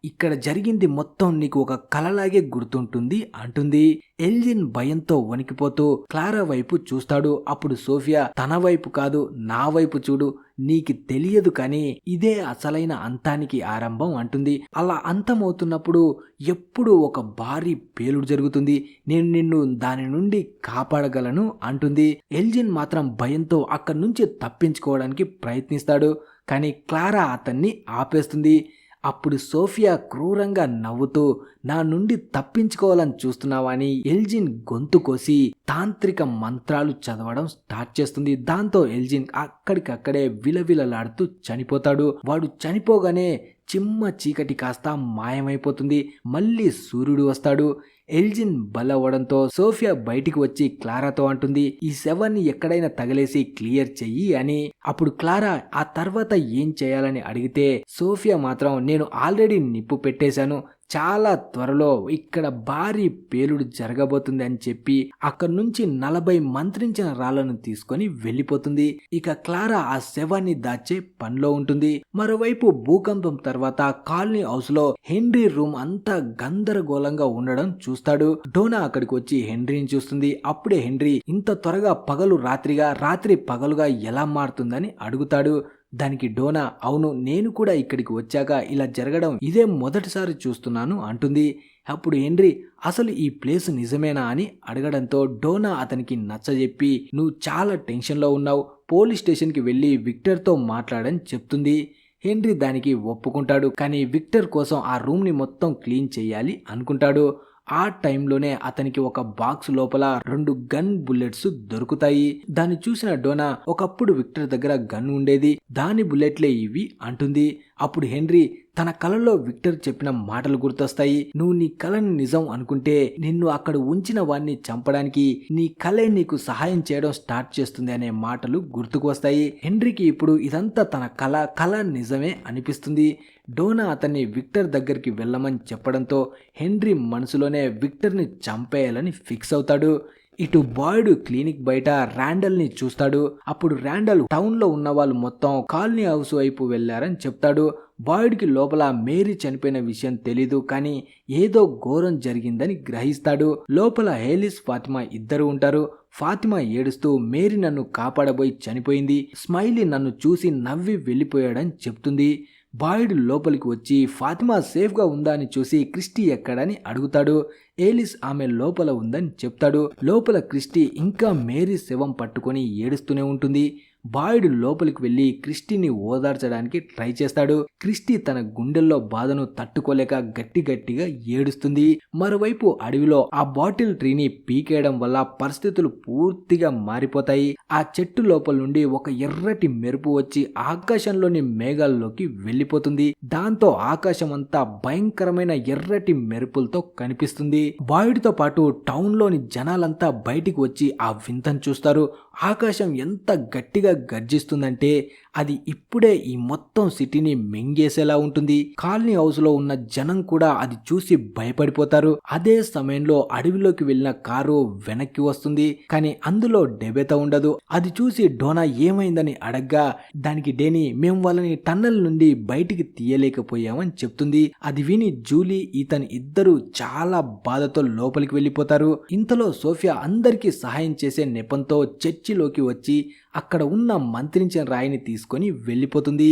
ఇక్కడ జరిగింది మొత్తం నీకు ఒక కలలాగే గుర్తుంటుంది అంటుంది. ఎల్జిన్ భయంతో వణికిపోతూ క్లారా వైపు చూస్తాడు. అప్పుడు సోఫియా, తన వైపు కాదు నా వైపు చూడు, నీకు తెలియదు కానీ ఇదే అసలైన అంతానికి ఆరంభం అంటుంది. అలా అంతమవుతున్నప్పుడు ఎప్పుడు ఒక భారీ పేలుడు జరుగుతుంది, నేను నిన్ను దాని నుండి కాపాడగలను అంటుంది. ఎల్జిన్ మాత్రం భయంతో అక్కడి నుంచి తప్పించుకోవడానికి ప్రయత్నిస్తాడు. కానీ క్లారా అతన్ని ఆపేస్తుంది. అప్పుడు సోఫియా క్రూరంగా నవ్వుతూ, నా నుండి తప్పించుకోవాలని చూస్తున్నావా అని ఎల్జిన్ గొంతు కోసి తాంత్రిక మంత్రాలు చదవడం స్టార్ట్ చేస్తుంది. దాంతో ఎల్జిన్ అక్కడికక్కడే విలవిలలాడుతూ చనిపోతాడు. వాడు చనిపోగానే చిమ్మ చీకటి కాస్త మాయమైపోతుంది. మళ్ళీ సూర్యుడు వస్తాడు. ఎల్జిన్ బలవడంతో సోఫియా బయటికి వచ్చి క్లారాతో అంటుంది, ఈ శవాన్ని ఎక్కడైనా తగలేసి క్లియర్ చెయ్యి అని. అప్పుడు క్లారా ఆ తర్వాత ఏం చేయాలని అడిగితే సోఫియా మాత్రం, నేను ఆల్రెడీ నిప్పు పెట్టేశాను, చాలా త్వరలో ఇక్కడ భారీ పేలుడు జరగబోతుంది అని చెప్పి అక్కడి నుంచి 40 మంత్రించిన రాళ్లను తీసుకొని వెళ్ళిపోతుంది. ఇక క్లారా ఆ శవాన్ని దాచే పనిలో ఉంటుంది. మరోవైపు భూకంపం తర్వాత కాలనీ హౌస్ లో హెన్రీ రూమ్ అంతా గందరగోళంగా ఉండడం చూస్తాడు. డోనా అక్కడికి వచ్చి హెన్రీని చూస్తుంది. అప్పుడే హెన్రీ, ఇంత త్వరగా పగలు రాత్రిగా, రాత్రి పగలుగా ఎలా మారుతుందని అడుగుతాడు. దానికి డోనా, అవును, నేను కూడా ఇక్కడికి వచ్చాక ఇలా జరగడం ఇదే మొదటిసారి చూస్తున్నాను అంటుంది. అప్పుడు హెన్రీ, అసలు ఈ ప్లేస్ నిజమేనా అని అడగడంతో డోనా అతనికి నచ్చజెప్పి, నువ్వు చాలా టెన్షన్లో ఉన్నావు, పోలీస్ స్టేషన్కి వెళ్ళి విక్టర్తో మాట్లాడని చెప్తుంది. హెన్రీ దానికి ఒప్పుకుంటాడు. కానీ విక్టర్ కోసం ఆ రూమ్ని మొత్తం క్లీన్ చేయాలి అనుకుంటాడు. ఆ టైంలోనే అతనికి ఒక బాక్స్ లోపల 2 గన్ బుల్లెట్స్ దొరుకుతాయి. దాన్ని చూసిన డోనా, ఒకప్పుడు విక్టర్ దగ్గర గన్ ఉండేది, దాని బుల్లెట్లే ఇవి అంటుంది. అప్పుడు హెన్రీ, తన కలలో విక్టర్ చెప్పిన మాటలు గుర్తొస్తాయి, నువ్వు నీ కలను నిజం అనుకుంటే నిన్ను అక్కడ ఉంచిన వాణ్ణి చంపడానికి నీ కలే నీకు సహాయం చేయడం స్టార్ట్ చేస్తుంది అనే మాటలు గుర్తుకు వస్తాయి. హెన్రీకి ఇప్పుడు ఇదంతా తన కల నిజమే అనిపిస్తుంది. డోనా అతన్ని విక్టర్ దగ్గరికి వెళ్ళమని చెప్పడంతో హెన్రీ మనసులోనే విక్టర్ని చంపేయాలని ఫిక్స్ అవుతాడు. ఇటు బాయిడ్ క్లినిక్ బయట ర్యాండల్ ని చూస్తాడు. అప్పుడు ర్యాండల్ టౌన్ లో ఉన్న వాళ్ళు మొత్తం కాలనీ హౌస్ వైపు వెళ్లారని చెప్తాడు. బాయిడ్ కి లోపల మేరీ చనిపోయిన విషయం తెలీదు, కానీ ఏదో ఘోరం జరిగిందని గ్రహిస్తాడు. లోపల ఏలిస్ ఫాతిమా ఇద్దరు ఉంటారు. ఫాతిమా ఏడుస్తూ మేరీ నన్ను కాపాడబోయి చనిపోయింది, స్మైలీ నన్ను చూసి నవ్వి వెళ్ళిపోయాడని చెప్తుంది. బాయిడ్ లోపలికి వచ్చి ఫాతిమా సేఫ్గా ఉందా అని చూసి క్రిస్టీ ఎక్కడని అడుగుతాడు. ఏలిస్ ఆమె లోపల ఉందని చెప్తాడు. లోపల క్రిస్టీ ఇంకా మేరీ శవం పట్టుకొని ఏడుస్తూనే ఉంటుంది. బాయిడ్ లోపలికి వెళ్లి క్రిస్టీని ఓదార్చడానికి ట్రై చేస్తాడు. క్రిస్టీ తన గుండెల్లో బాధను తట్టుకోలేక గట్టిగా ఏడుస్తుంది. మరోవైపు అడవిలో ఆ బాటిల్ ట్రీని పీకేయడం వల్ల పరిస్థితులు పూర్తిగా మారిపోతాయి. ఆ చెట్టు లోపల నుండి ఒక ఎర్రటి మెరుపు వచ్చి ఆకాశంలోని మేఘాల్లోకి వెళ్లిపోతుంది. దాంతో ఆకాశం అంతా భయంకరమైన ఎర్రటి మెరుపులతో కనిపిస్తుంది. బాయిడ్ తో పాటు టౌన్ లోని జనాలంతా బయటికి వచ్చి ఆ వింతను చూస్తారు. ఆకాశం ఎంత గట్టిగా గర్జిస్తుందంటే అది ఇప్పుడే ఈ మొత్తం సిటీని మింగేసేలా ఉంటుంది. కాలనీ హౌస్ లో ఉన్న జనం కూడా అది చూసి భయపడిపోతారు. అదే సమయంలో అడవిలోకి వెళ్లిన కారు వెనక్కి వస్తుంది, కానీ అందులో డెబెతా ఉండదు. అది చూసి డోనా ఏమైందని అడగ్గా దానికి డేనీ మేము వాళ్ళని టన్నెల్ నుండి బయటికి తీయలేకపోయామని చెప్తుంది. అది విని జూలీ ఈతన్ ఇద్దరు చాలా బాధతో లోపలికి వెళ్లిపోతారు. ఇంతలో సోఫియా అందరికీ సహాయం చేసే నెపంతో చర్చిలోకి వచ్చి అక్కడ ఉన్న మంత్రించిన రాయిని తీసుకొని వెళ్ళిపోతుంది.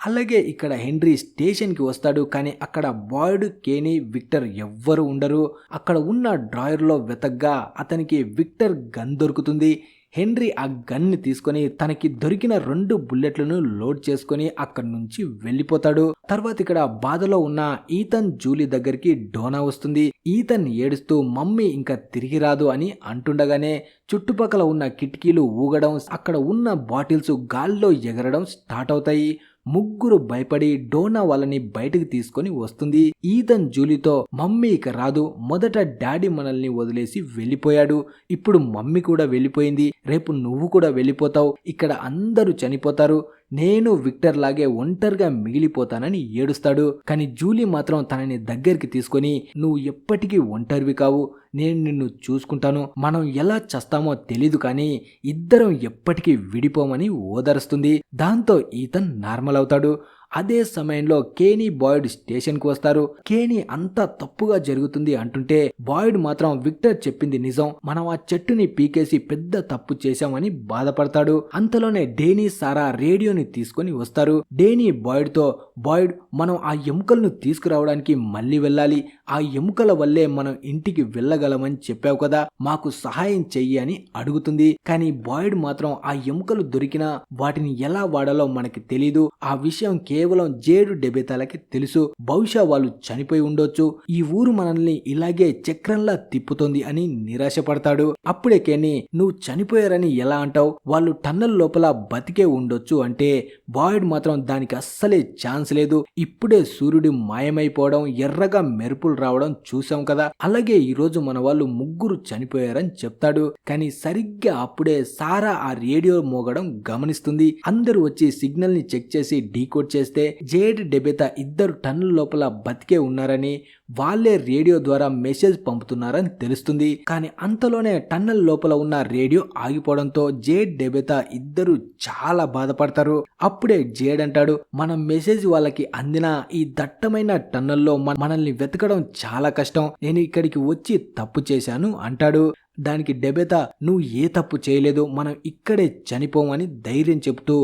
అలాగే ఇక్కడ హెన్రీ స్టేషన్ కి వస్తాడు, కానీ అక్కడ బాయిడ్, కేనీ, విక్టర్ ఎవ్వరు ఉండరు. అక్కడ ఉన్న డ్రాయర్ లో వెతగ్గా అతనికి విక్టర్ గన్ దొరుకుతుంది. హెన్రీ ఆ గన్ని తీసుకొని తనకి దొరికిన 2 బుల్లెట్లను లోడ్ చేసుకొని అక్కడి నుంచి వెళ్ళిపోతాడు. తర్వాత ఇక్కడ బాధలో ఉన్న ఈతన్, జూలీ దగ్గరికి డోనా వస్తుంది. ఈతన్ ఏడుస్తూ మమ్మీ ఇంకా తిరిగి రాదు అని అంటుండగానే చుట్టుపక్కల ఉన్న కిటికీలు ఊగడం, అక్కడ ఉన్న బాటిల్స్ గాల్లో ఎగరడం స్టార్ట్ అవుతాయి. ముగ్గురు భయపడి డోనా వాళ్ళని బయటకు తీసుకొని వస్తుంది. ఈతన్ జూలీతో మమ్మీ ఇక రాదు, మొదట డాడీ మనల్ని వదిలేసి వెళ్ళిపోయాడు, ఇప్పుడు మమ్మీ కూడా వెళ్ళిపోయింది, రేపు నువ్వు కూడా వెళ్ళిపోతావు, ఇక్కడ అందరూ చనిపోతారు, నేను విక్టర్ లాగే ఒంటరిగా మిగిలిపోతానని ఏడుస్తాడు. కానీ జూలీ మాత్రం తనని దగ్గరికి తీసుకొని నువ్వు ఎప్పటికీ ఒంటరివి కావు, నేను నిన్ను చూసుకుంటాను, మనం ఎలా చస్తామో తెలీదు కానీ ఇద్దరం ఎప్పటికీ విడిపోమని ఓదరుస్తుంది. దాంతో ఈతన్ నార్మల్ అవుతాడు. అదే సమయంలో కేనీ, బాయిడ్ స్టేషన్ కు వస్తారు. కేనీ అంతా తప్పుగా జరుగుతుంది అంటుంటే బాయిడ్ మాత్రం విక్టర్ చెప్పింది నిజం, మనం ఆ చెట్టుని పీకేసి పెద్ద తప్పు చేశామని బాధపడతాడు. అంతలోనే డేనీ, సారా రేడియోని తీసుకొని వస్తారు. డేనీ బాయిడ్ తో బాయిడ్ మనం ఆ ఎముకలను తీసుకురావడానికి మళ్ళీ వెళ్ళాలి, ఆ ఎముకల వల్లే మనం ఇంటికి వెళ్ళగలమని చెప్పావు కదా, మాకు సహాయం చెయ్యి అని అడుగుతుంది. కానీ బాయిడ్ మాత్రం ఆ ఎముకలు దొరికినా వాటిని ఎలా వాడాలో మనకి తెలీదు, ఆ విషయం కేవలం జేడ్ డెబెతాలకి తెలుసు, బహుశా వాళ్ళు చనిపోయి ఉండొచ్చు, ఈ ఊరు మనల్ని ఇలాగే చక్రంలా తిప్పుతోంది అని నిరాశపడతాడు. అప్పుడే కేని నువ్వు చనిపోయారని ఎలా అంటావు, వాళ్ళు టన్నల్ లోపల బతికే ఉండొచ్చు అంటే బాయిడ్ మాత్రం దానికి అస్సలే ఛాన్స్ లేదు, ఇప్పుడే సూర్యుడు మాయమైపోవడం, ఎర్రగా మెరుపులు రావడం చూసాం కదా, అలాగే ఈరోజు మన వాళ్ళు ముగ్గురు చనిపోయారని చెప్తాడు. కానీ సరిగ్గా అప్పుడే సారా ఆ రేడియో మోగడం గమనిస్తుంది. అందరూ వచ్చి సిగ్నల్ ని చెక్ చేసి డీకోడ్ చేస్తే జేడ్, డెబెతా ఇద్దరు టన్నుల లోపల బతికే ఉన్నారని, వాళ్ళే రేడియో ద్వారా మెసేజ్ పంపుతున్నారని తెలుస్తుంది. కానీ అంతలోనే టన్నల్ లోపల ఉన్న రేడియో ఆగిపోవడంతో జేడ్, డెబెతా ఇద్దరు చాలా బాధపడతారు. అప్పుడే జేడ్ అంటాడు, మన మెసేజ్ వాళ్ళకి అందిన ఈ దట్టమైన టన్నల్లో మనల్ని వెతకడం చాలా కష్టం, నేను ఇక్కడికి వచ్చి తప్పు చేశాను అంటాడు. దానికి డెబెతా నువ్వు ఏ తప్పు చేయలేదు, మనం ఇక్కడే చనిపోమని ధైర్యం చెబుతూ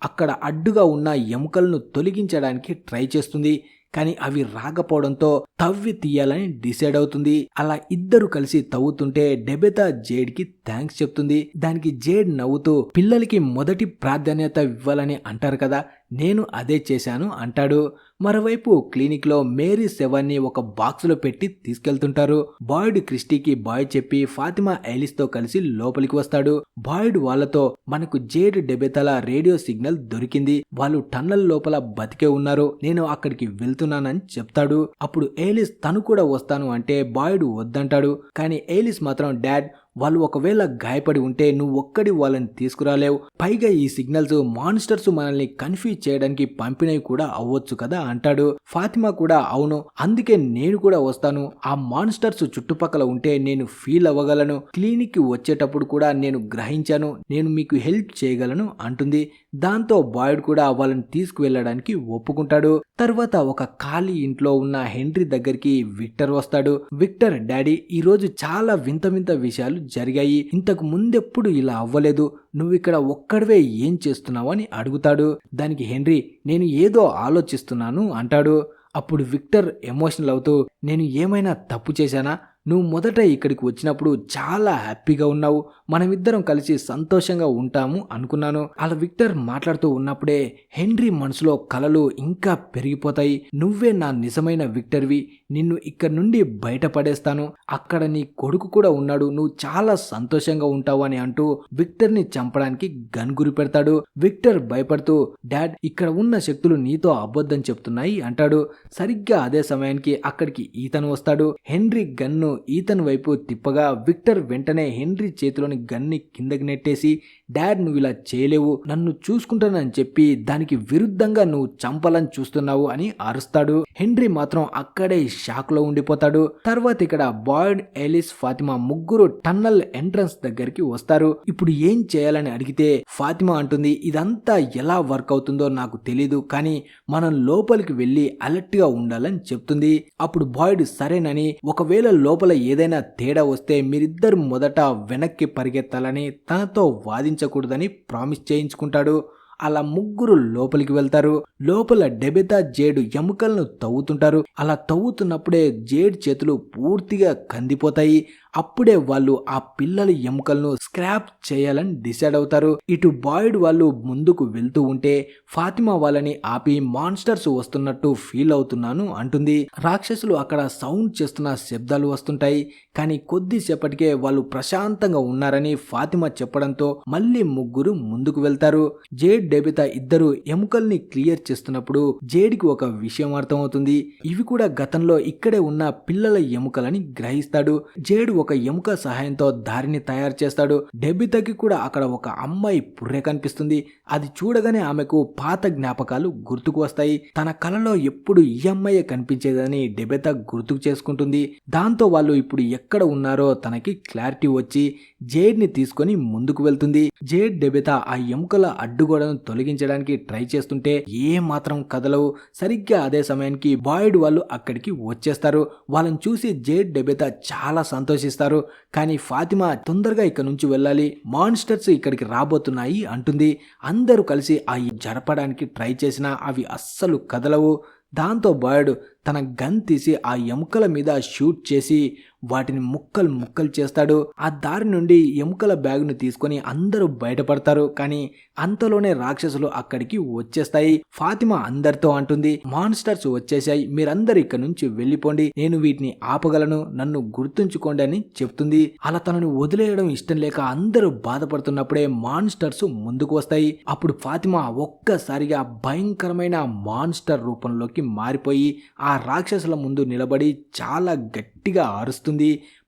అక్కడ అడ్డుగా ఉన్న ఎముకలను తొలగించడానికి ట్రై చేస్తుంది. కానీ అవి రాకపోవడంతో తవ్వి తీయాలని డిసైడ్ అవుతుంది. అలా ఇద్దరు కలిసి తవ్వుతుంటే డెబెతా జేడ్ కి థ్యాంక్స్ చెప్తుంది. దానికి జేడ్ నవ్వుతూ పిల్లలకి మొదటి ప్రాధాన్యత ఇవ్వాలని అంటారు కదా, నేను అదే చేశాను అంటాడు. మరోవైపు క్లినిక్ లో మేరీ శవాన్ని ఒక బాక్స్ లో పెట్టి తీసుకెళ్తుంటారు. బాయిడ్ క్రిస్టీకి బాయ్ చెప్పి ఫాతిమా ఐలిస్ తో కలిసి లోపలికి వస్తాడు. బాయిడ్ వాళ్ళతో మనకు జేడ్, డెబెతాల రేడియో సిగ్నల్ దొరికింది, వాళ్ళు టన్నల్ లోపల బతికే ఉన్నారు, నేను అక్కడికి వెళ్తున్నానని చెప్తాడు. అప్పుడు ఐలిస్ తను కూడా వస్తాను అంటే బాయిడ్ వద్దంటాడు. కానీ ఐలిస్ మాత్రం డాడ్ వాళ్ళు ఒకవేళ గాయపడి ఉంటే నువ్వు ఒక్కడి వాళ్ళని తీసుకురాలేవు. పైగా ఈ సిగ్నల్స్ మాన్స్టర్స్ మనల్ని కన్ఫ్యూజ్ చేయడానికి పంపినవి కూడా అవ్వచ్చు కదా అంటాడు. ఫాతిమా కూడా అవును, అందుకే నేను కూడా వస్తాను. ఆ మాన్స్టర్స్ చుట్టుపక్కల ఉంటే నేను ఫీల్ అవ్వగలను. క్లినిక్ కి వచ్చేటప్పుడు కూడా నేను గ్రహించాను. నేను మీకు హెల్ప్ చేయగలను అంటుంది. దాంతో బాయిడ్ కూడా వాళ్ళని తీసుకువెళ్ళడానికి ఒప్పుకుంటాడు. తర్వాత ఒక ఖాళీ ఇంట్లో ఉన్న హెన్రీ దగ్గరికి విక్టర్ వస్తాడు. విక్టర్, డాడీ, ఈ రోజు చాలా వింత వింత విషయాలు జరిగాయి. ఇంతకు ముందెప్పుడు ఇలా అవ్వలేదు. నువ్వు ఇక్కడ ఒక్కడివే ఏం చేస్తున్నావు అని అడుగుతాడు. దానికి హెన్రీ, నేను ఏదో ఆలోచిస్తున్నాను అంటాడు. అప్పుడు విక్టర్ ఎమోషనల్ అవుతూ, నేను ఏమైనా తప్పు చేశానా? నువ్వు మొదట ఇక్కడికి వచ్చినప్పుడు చాలా హ్యాపీగా ఉన్నావు. మనమిద్దరం కలిసి సంతోషంగా ఉంటాము అనుకున్నాను. అలా విక్టర్ మాట్లాడుతూ ఉన్నప్పుడే హెన్రీ మనసులో కలలు ఇంకా పెరిగిపోతాయి. నువ్వే నా నిజమైన విక్టర్వి. నిన్ను ఇక్కడ నుండి బయటపడేస్తాను. అక్కడ నీ కొడుకు కూడా ఉన్నాడు. నువ్వు చాలా సంతోషంగా ఉంటావు అని అంటూ విక్టర్ ని చంపడానికి గన్ గురి పెడతాడు. విక్టర్ భయపడుతూ, డాడ్, ఇక్కడ ఉన్న శక్తులు నీతో అబద్ధం చెప్తున్నాయి అంటాడు. సరిగ్గా అదే సమయానికి అక్కడికి ఈతన్ వస్తాడు. హెన్రీ గన్ను ఈతన్ వైపు తిప్పగా విక్టర్ వెంటనే హెన్రీ చేతిలోని గన్ని కిందకి నెట్టేసి, డాడ్, నువ్వు ఇలా చేయలేవు, నన్ను చూసుకుంటానని చెప్పి దానికి విరుద్ధంగా నువ్వు చంపాలని చూస్తున్నావు అని అరుస్తాడు. హెన్రీ మాత్రం అక్కడే షాక్ లో ఉండిపోతాడు. తర్వాత ఇక్కడ బాయిడ్, ఎలిస్, ఫాతిమా ముగ్గురు టన్నల్ ఎంట్రన్స్ దగ్గరికి వస్తారు. ఇప్పుడు ఏం చేయాలని అడిగితే ఫాతిమా అంటుంది, ఇదంతా ఎలా వర్క్ అవుతుందో నాకు తెలీదు, కానీ మనం లోపలికి వెళ్లి అలర్ట్ గా ఉండాలని చెప్తుంది. అప్పుడు బాయిడ్ సరేనని, ఒకవేళ లోపల ఏదైనా తేడా వస్తే మీరిద్దరు మొదట వెనక్కి పరిగెత్తాలని తనతో వాదించకూడదని ప్రామిస్ చేయించుకుంటాడు. అలా ముగ్గురు లోపలికి వెళ్తారు. లోపల డెబెతా, జేడ్ ఎముకలను తవ్వుతుంటారు. అలా తవ్వుతున్నప్పుడే జేడ్ చేతులు పూర్తిగా కందిపోతాయి. అప్పుడే వాళ్ళు ఆ పిల్లల ఎముకలను స్క్రాప్ చేయాలని డిసైడ్ అవుతారు. ఇటు బాయిడ్ వాళ్ళు ముందుకు వెళ్తూ ఉంటే ఫాతిమా వాళ్ళని ఆపి మాన్స్టర్స్ వస్తున్నట్టు ఫీల్ అవుతున్నాను అంటుంది. రాక్షసులు అక్కడ సౌండ్ చేస్తున్న శబ్దాలు వస్తుంటాయి. కానీ కొద్దిసేపటికే వాళ్ళు ప్రశాంతంగా ఉన్నారని ఫాతిమా చెప్పడంతో మళ్ళీ ముగ్గురు ముందుకు వెళ్తారు. జేడ్, డెబితా ఇద్దరు ఎముకల్ని క్లియర్ చేస్తున్నప్పుడు జేడ్కి ఒక విషయం అర్థమవుతుంది. ఇవి కూడా గతంలో ఇక్కడే ఉన్న పిల్లల ఎముకలని గ్రహిస్తాడు. జేడ్ ఒక ఎముక సహాయంతో దారిని తయారు చేస్తాడు. డెబితాకి కూడా అక్కడ ఒక అమ్మాయి పుర్రె కనిపిస్తుంది. అది చూడగానే ఆమెకు పాత జ్ఞాపకాలు గుర్తుకు వస్తాయి. తన కలలో ఎప్పుడు ఈ అమ్మాయి కనిపించేదని డెబితా గుర్తుకు చేసుకుంటుంది. దాంతో వాళ్ళు ఇప్పుడు ఎక్కడ ఉన్నారో తనకి క్లారిటీ వచ్చి జేడ్ ని తీసుకొని ముందుకు వెళ్తుంది. జేడ్, డెబితా ఆ ఎముకల అడ్డుగోడను తొలగించడానికి ట్రై చేస్తుంటే ఏ మాత్రం కదలవు. సరిగ్గా అదే సమయానికి బాయిడ్ వాళ్ళు అక్కడికి వచ్చేస్తారు. వాళ్ళని చూసి జేడ్, డెబితా చాలా సంతోషిస్తారు. కానీ ఫాతిమా తొందరగా ఇక్కడ నుంచి వెళ్ళాలి, మాన్స్టర్స్ ఇక్కడికి రాబోతున్నాయి అంటుంది. అందరూ కలిసి ఆ జరపడానికి ట్రై చేసినా అవి అస్సలు కదలవు. దాంతో బాయిడ్ తన గన్ తీసి ఆ ఎముకల మీద షూట్ చేసి వాటిని ముక్కలు ముక్కలు చేస్తాడు. ఆ దారి నుండి ఎముకల బ్యాగును తీసుకొని అందరూ బయటపడతారు. కానీ అంతలోనే రాక్షసులు అక్కడికి వచ్చేస్తాయి. ఫాతిమా అందరితో అంటుంది, మాన్స్టర్స్ వచ్చేసాయి, మీరందరూ ఇక్కడ నుంచి వెళ్ళిపోండి, నేను వీటిని ఆపగలను, నన్ను గుర్తుంచుకోండి అని చెప్తుంది. అలా తనను వదిలేయడం ఇష్టం లేక అందరూ బాధపడుతున్నప్పుడే మాన్స్టర్స్ ముందుకు వస్తాయి. అప్పుడు ఫాతిమా ఒక్కసారిగా భయంకరమైన మాన్స్టర్ రూపంలోకి మారిపోయి ఆ రాక్షసుల ముందు నిలబడి చాలా గట్టిగా అరుస్తుంది.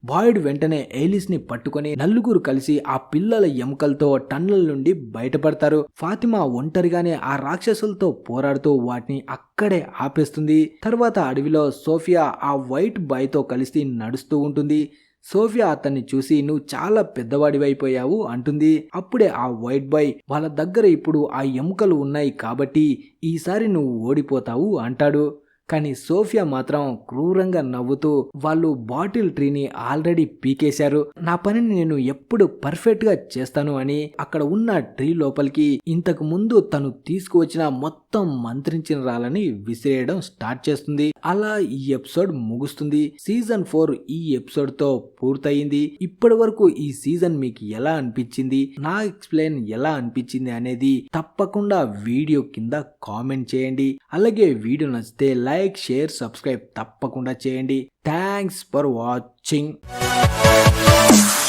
బాయిడ్ వెంటనే ఎలిస్ ని పట్టుకొని నలుగురు కలిసి ఆ పిల్లల ఎముకలతో టన్నల్ నుండి బయటపడతారు. ఫాతిమా ఒంటరిగానే ఆ రాక్షసులతో పోరాడుతూ వాటిని అక్కడే ఆపేస్తుంది. తర్వాత అడవిలో సోఫియా ఆ వైట్ బాయ్ తో కలిసి నడుస్తూ ఉంటుంది. సోఫియా అతన్ని చూసి, నువ్వు చాలా పెద్దవాడివైపోయావు అంటుంది. అప్పుడే ఆ వైట్ బాయ్, వాళ్ళ దగ్గర ఇప్పుడు ఆ ఎముకలు ఉన్నాయి కాబట్టి ఈసారి నువ్వు ఓడిపోతావు అంటాడు. కానీ సోఫియా మాత్రం క్రూరంగా నవ్వుతూ, వాళ్ళు బాటిల్ ట్రీని ఆల్రెడీ పీకేశారు, నా పనిని నేను ఎప్పుడు పర్ఫెక్ట్ గా చేస్తాను అని అక్కడ ఉన్న ట్రీ లోపలికి ఇంతకు ముందు తను తీసుకువచ్చిన మొత్తం మంత్రించిన రాళ్ళని విసిరేయడం స్టార్ట్ చేస్తుంది. అలా ఈ ఎపిసోడ్ ముగుస్తుంది. సీజన్ 4 ఈ ఎపిసోడ్ తో పూర్తయింది. ఇప్పటి వరకు ఈ సీజన్ మీకు ఎలా అనిపించింది, నా ఎక్స్ప్లెయిన్ ఎలా అనిపించింది అనేది తప్పకుండా వీడియో కింద కామెంట్ చేయండి. అలాగే వీడియో నచ్చితే లైక్, షేర్, సబ్స్క్రైబ్ తప్పకుండా చేయండి. Thanks for watching.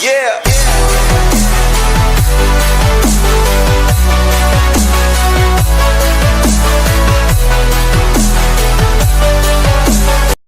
Yeah.